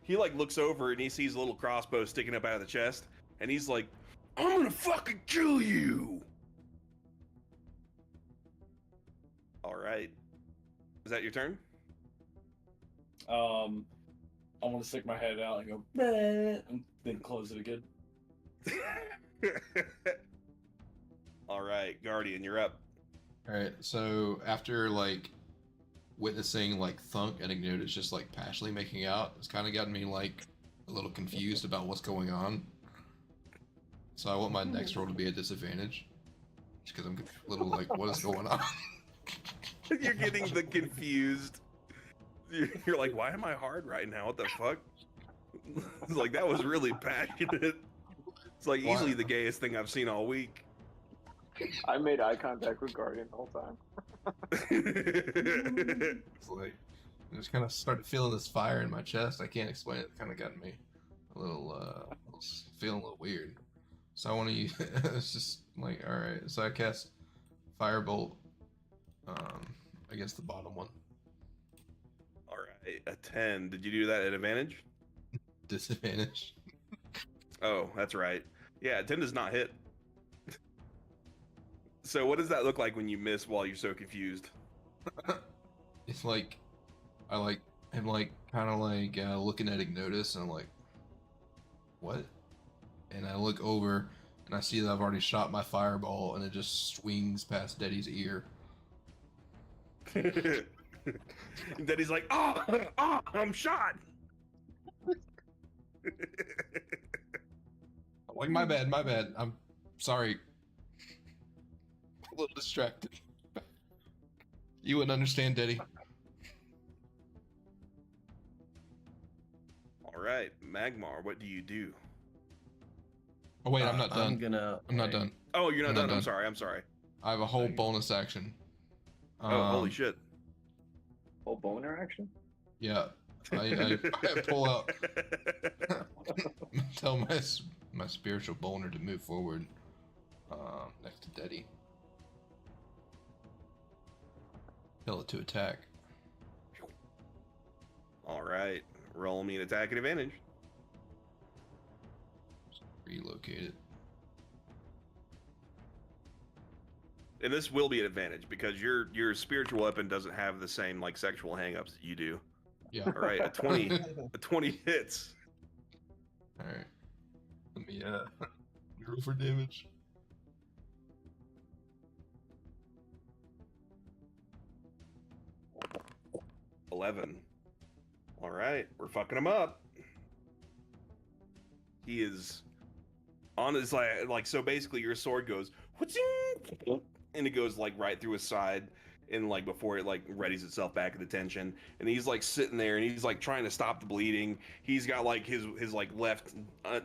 He like looks over and he sees a little crossbow sticking up out of the chest. And he's like, I'm going to fucking kill you. All right. Is that your turn? I want to stick my head out and go, "Bleh," and then close it again. All right, Guardian, you're up. All right. So after like witnessing like Thunk and Ignotus just like passionately making out, it's kind of gotten me like a little confused about what's going on. So I want my next roll to be a disadvantage, just because I'm a little like, what is going on? You're getting the confused. You're like, why am I hard right now? What the fuck? It's like, that was really passionate. It's like easily the gayest thing I've seen all week. I made eye contact with Guardian the whole time. It's like I just kind of started feeling this fire in my chest. I can't explain it. It kind of got me a little feeling a little weird. So I want to use. It's just like, all right. So I cast Firebolt. I guess the bottom one. All right, a 10. Did you do that at advantage? Disadvantage. Oh, that's right. Yeah, 10 does not hit. So what does that look like when you miss while you're so confused? It's like I'm kind of like looking at Ignotus, and I'm like, what? And I look over and I see that I've already shot my fireball, and it just swings past Daddy's ear. Daddy's like, oh, I'm shot. Like, my bad. I'm sorry. A little distracted. You wouldn't understand, Daddy. All right, Magmar, what do you do? Oh wait, I'm not done. I'm not wait. done. Oh, you're not I'm done. not I'm done. sorry. I have a whole bonus action. Oh, holy shit. Oh, boner action? Yeah, I pull out. Tell my spiritual boner to move forward. Next to Daddy. Tell it to attack. All right, roll me an attack at advantage. Relocate it. And this will be an advantage because your spiritual weapon doesn't have the same like sexual hangups that you do. Yeah. All right, a 20 hits. All right. Let me roll for damage. $11. All right, we're fucking him up. He is on his like so basically your sword goes "Whatching?" and it goes like right through his side and like before it like readies itself back at attention, and he's like sitting there and he's like trying to stop the bleeding. He's got like his like left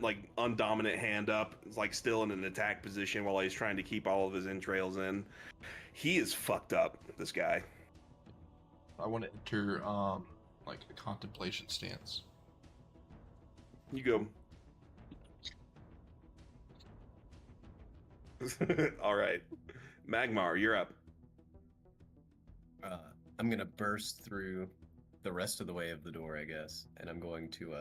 like undominant hand up. It's like still in an attack position while he's trying to keep all of his entrails in. He is fucked up, this guy. I want to enter like a contemplation stance. You go. All right, Magmar, you're up. I'm gonna burst through the rest of the way of the door, I guess, and I'm going to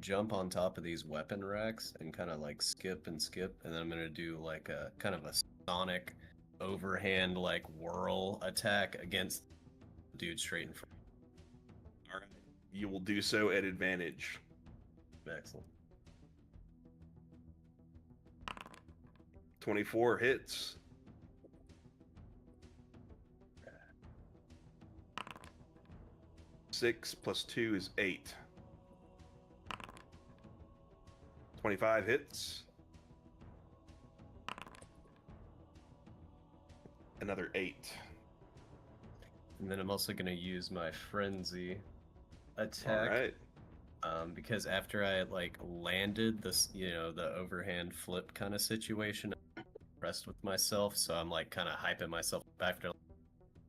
jump on top of these weapon racks and kind of like skip, and then I'm gonna do like a kind of a sonic overhand like whirl attack against the dude straight in front. All right, you will do so at advantage. Excellent. 24 hits. Six plus 2 is 8. 25 hits. Another 8. And then I'm also gonna use my frenzy attack. All right. Because after I like landed this, the overhand flip kind of situation, I'm impressed with myself, so I'm like kind of hyping myself back to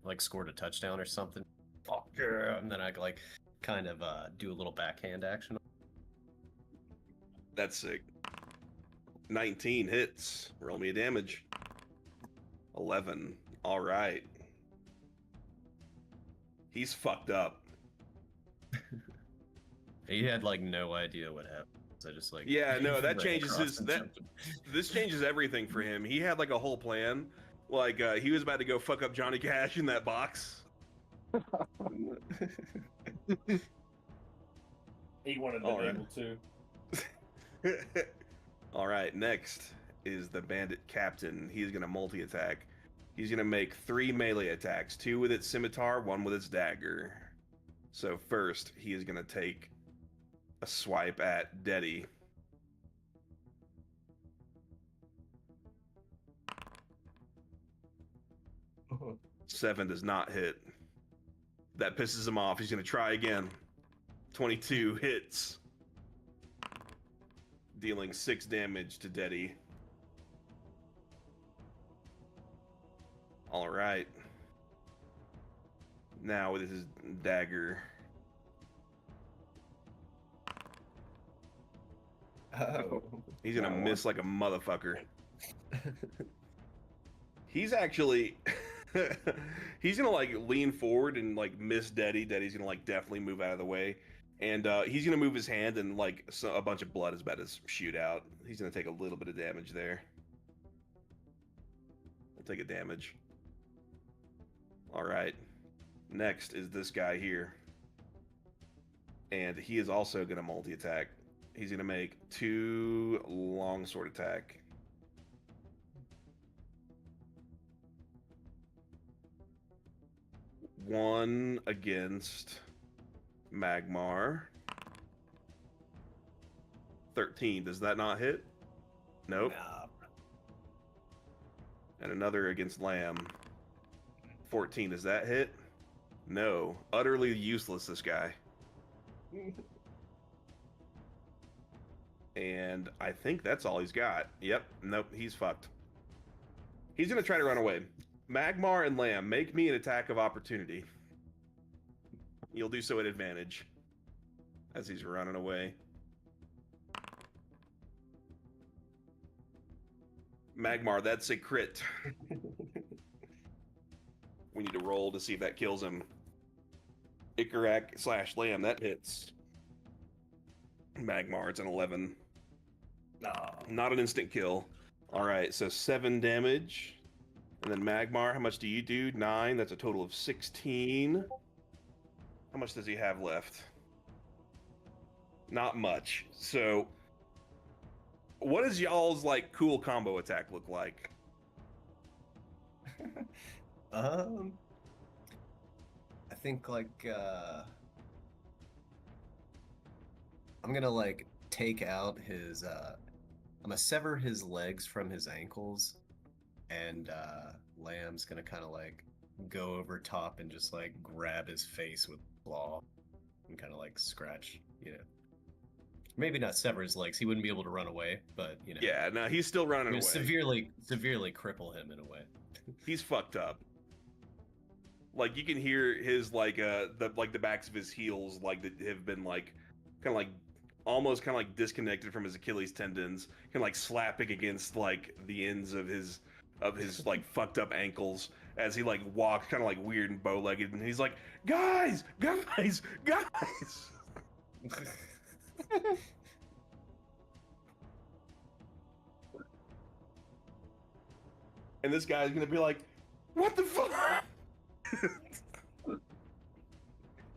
like scored a touchdown or something. Fuck yeah! And then I like kind of do a little backhand action. That's sick. 19 hits. Roll me a damage. 11. All right. He's fucked up. He had like no idea what happened. So just like yeah, no, that ran changes across his and that. jumped him. This changes everything for him. He had like a whole plan. Like he was about to go fuck up Johnny Cash in that box. He wanted to All be right. able to. All right, next is the bandit captain. He's gonna multi-attack. He's gonna make 3 melee attacks, 2 with its scimitar, 1 with its dagger. So first, he is gonna take a swipe at Deddy. Seven does not hit. That pisses him off. He's gonna try again. 22 hits. dealing 6 damage to Deddy. All right. Now with his dagger. Oh. He's gonna That miss like a motherfucker. He's actually he's gonna like lean forward and like miss Deddy. Deddy's gonna like definitely move out of the way. And he's gonna move his hand and like a bunch of blood is about to shoot out. He's gonna take a little bit of damage there. I'll take a damage. Alright. Next is this guy here. And he is also gonna multi-attack. He's gonna make 2 longsword attack. One against Magmar. 13. Does that not hit? Nope. Nah. And another against Lamb. 14. Does that hit? No. Utterly useless, this guy. And I think that's all he's got. Yep. Nope. He's fucked. He's going to try to run away. Magmar and Lamb, make me an attack of opportunity. You'll do so at advantage. As he's running away. Magmar, that's a crit. We need to roll to see if that kills him. Ikarak/Lamb, that hits. Magmar, it's an 11. No. Not an instant kill. Alright, so 7 damage. And then Magmar, how much do you do? 9, that's a total of 16. How much does he have left? Not much. So, what does y'all's, like, cool combo attack look like? I think like I'm gonna like take out his I'm gonna sever his legs from his ankles, and Lamb's gonna kind of like go over top and just like grab his face with claw and kind of like scratch, you know. Maybe not sever his legs. He wouldn't be able to run away, but you know. Yeah, no, he's still running away. Severely cripple him in a way. He's fucked up. Like you can hear his like the backs of his heels like that have been like kind of like almost kind of like disconnected from his Achilles tendons, kind of like slapping against like the ends of his like fucked up ankles as he like walks kind of like weird and bow-legged, and he's like, guys. And this guy's gonna be like, what the fuck?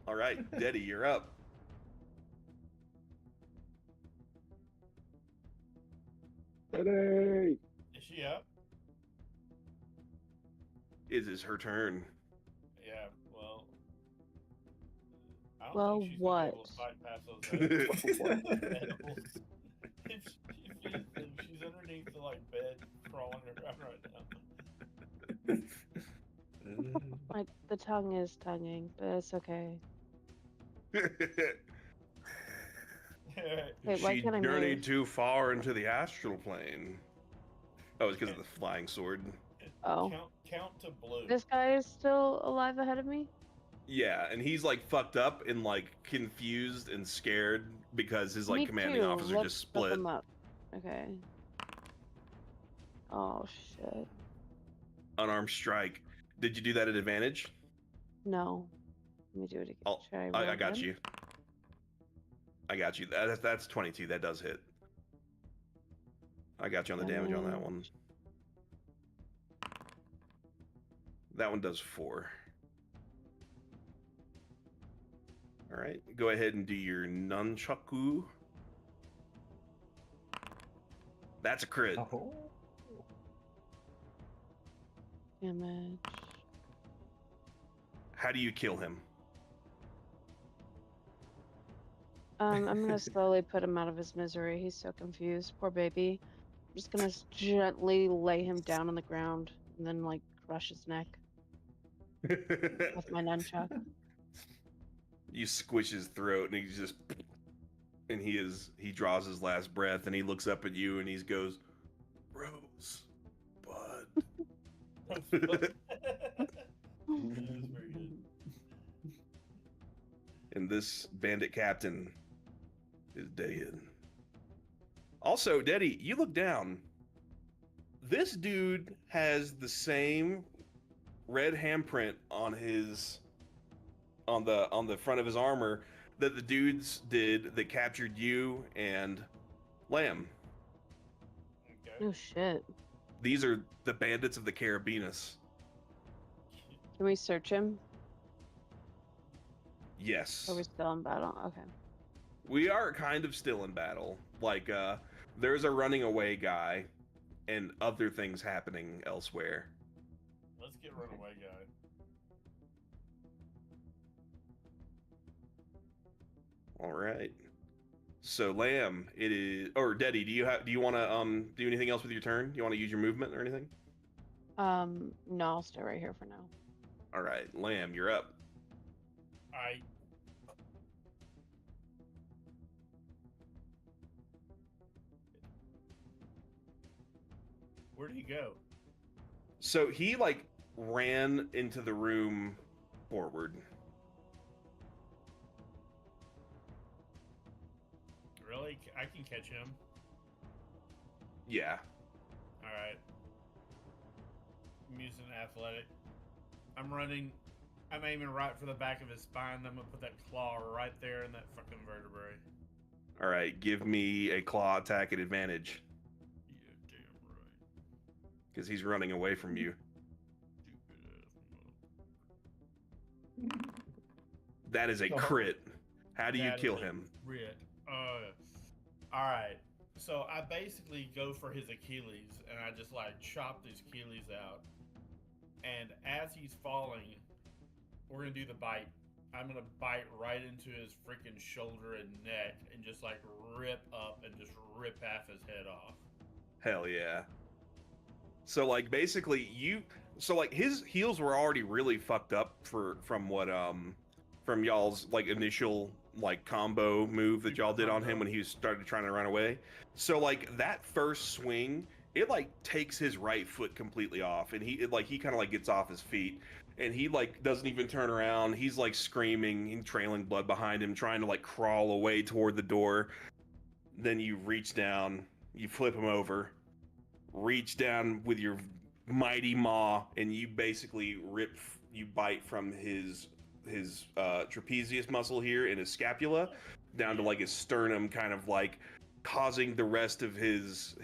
All right, Deddy, you're up. Deddy! Is she up? It is her turn. Yeah, well. I don't Well, think she's gonna be able to what? fight past those animals. if she's underneath the like bed crawling around right now. The tongue is tonguing, but it's okay. Wait, why She can't I journeyed move? too far into the astral plane. Oh, it's because of the flying sword. Oh. Count to blue. This guy is still alive ahead of me? Yeah, and he's like fucked up and like confused and scared because his like Me commanding too. officer Let's just split split. them up. Okay. Oh shit. Unarmed strike. Did you do that at advantage? No. Let me do it again. Oh, Should I roll got again? you. I got you. That's 22. That does hit. I got you on the damage on that one. That one does 4. All right, go ahead and do your nunchaku. That's a crit. Oh. Damage. How do you kill him? I'm gonna slowly put him out of his misery. He's so confused. Poor baby. I'm just gonna gently lay him down on the ground and then like crush his neck with my nunchuck. You squish his throat and he's just and he draws his last breath, and he looks up at you, and he goes, "Rose, bud." That is very good. And this bandit captain is dead. Also, Deddy, you look down. This dude has the same red handprint on the front of his armor that the dudes did that captured you and Lamb. Okay. Oh shit. These are the bandits of the Carabinus. Can we search him? Yes. Are we still in battle? Okay. We are kind of still in battle. Like, there's a running away guy and other things happening elsewhere. Let's get runaway guy. All right. So, Lamb, it is, or Deddy, do you want to do anything else with your turn? Do you want to use your movement or anything? No, I'll stay right here for now. All right, Lamb, you're up. I. Where'd he go? So he like ran into the room forward. Really? I can catch him. Yeah. All right. I'm using athletic. I'm running. I'm aiming right for the back of his spine. I'm gonna put that claw right there in that fucking vertebrae. All right, give me a claw attack at advantage Yeah, damn right. because he's running away from you. Stupid ass That is a Oh. crit. How do you That kill is a him? crit. All right. So I basically go for his Achilles, and I just like chop his Achilles out. And as he's falling, we're gonna do the bite. I'm gonna bite right into his freaking shoulder and neck, and just like rip up and just rip half his head off. Hell yeah. So like basically so like his heels were already really fucked up from y'all's like initial like combo move that y'all did on him when he started trying to run away. So like that first swing, it like takes his right foot completely off, and he kind of like gets off his feet, and he like doesn't even turn around. He's like screaming and trailing blood behind him, trying to like crawl away toward the door. Then you reach down, you flip him over, reach down with your mighty maw, and you basically you bite from his trapezius muscle here in his scapula down to like his sternum, kind of like causing the rest of his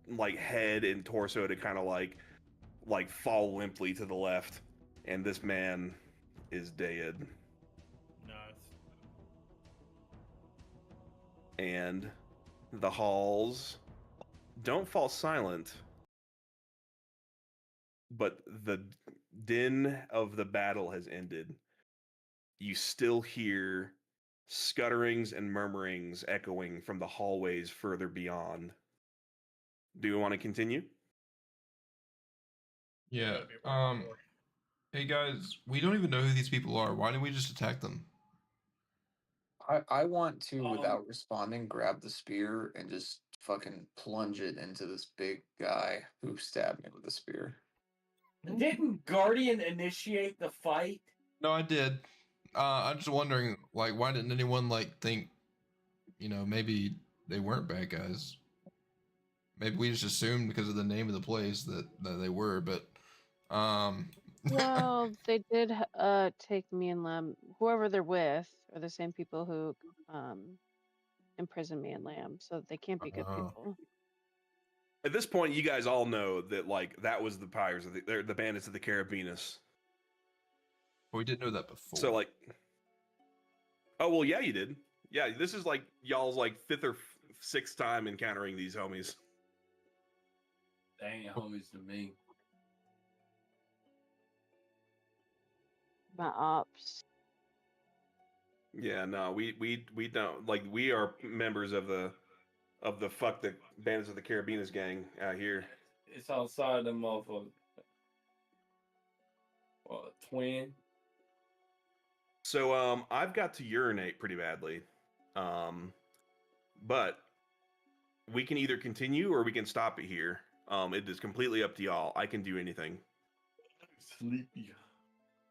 like head and torso to kind of like fall limply to the left, and this man is dead. Nice. And the halls don't fall silent, but the din of the battle has ended. You still hear scutterings and murmurings echoing from the hallways further beyond. Do you want to continue? Yeah. Hey guys, we don't even know who these people are. Why didn't we just attack them? I want to, without responding, grab the spear and just fucking plunge it into this big guy who stabbed me with a spear. Didn't Guardian initiate the fight? No, I did. I'm just wondering, like, why didn't anyone like think, maybe they weren't bad guys? Maybe we just assumed because of the name of the place that they were, but Well, they did take me and Lamb, whoever they're with, are the same people who imprisoned me and Lamb, so they can't be good people. At this point, you guys all know that like that was the pirates of the bandits of the Carabinus. we didn't know that before. So like, oh well, yeah, you did. Yeah, this is like y'all's like fifth or sixth time encountering these homies. They ain't homies to me. My ops. Yeah, no, we don't like we are members of the fuck the bandits of the Carabinus gang out here. It's outside the motherfucker. Twin. So I've got to urinate pretty badly. but we can either continue or we can stop it here. It is completely up to y'all. I can do anything. Sleepy.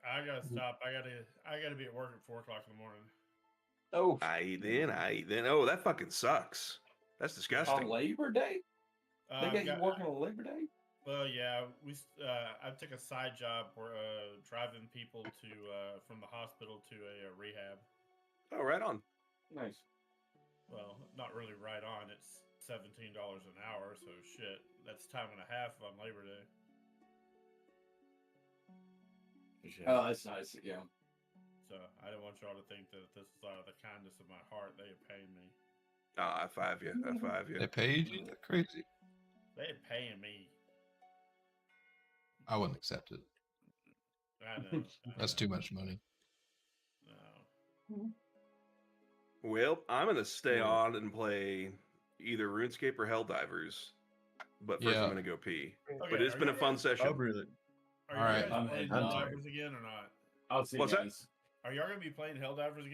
I gotta stop. I gotta be at work at 4:00 in the morning. Oh, I then. Oh, that fucking sucks. That's disgusting. On Labor Day? They I've got you got- working on Labor Day? Well, yeah, I took a side job where driving people to from the hospital to a rehab. Oh, right on. Nice. Well, not really right on. It's $17 an hour, so shit. That's time and a half on Labor Day. Oh, that's nice. Yeah. So I didn't want y'all to think that this is out of the kindness of my heart. They are paying me. I 5 you. I 5 you. They paid you? That's crazy. They are paying me. I wouldn't accept it. I know. That's too much money. No. Well, I'm gonna stay Yeah. on and play either RuneScape or Helldivers. But first, Yeah. I'm gonna go pee. Okay, But it's are been a you fun guys- session. Oh, really? Are All right. you guys I'm playing tired. Helldivers again or not? I'll see What's you that? guys. Are y'all gonna be playing Helldivers again?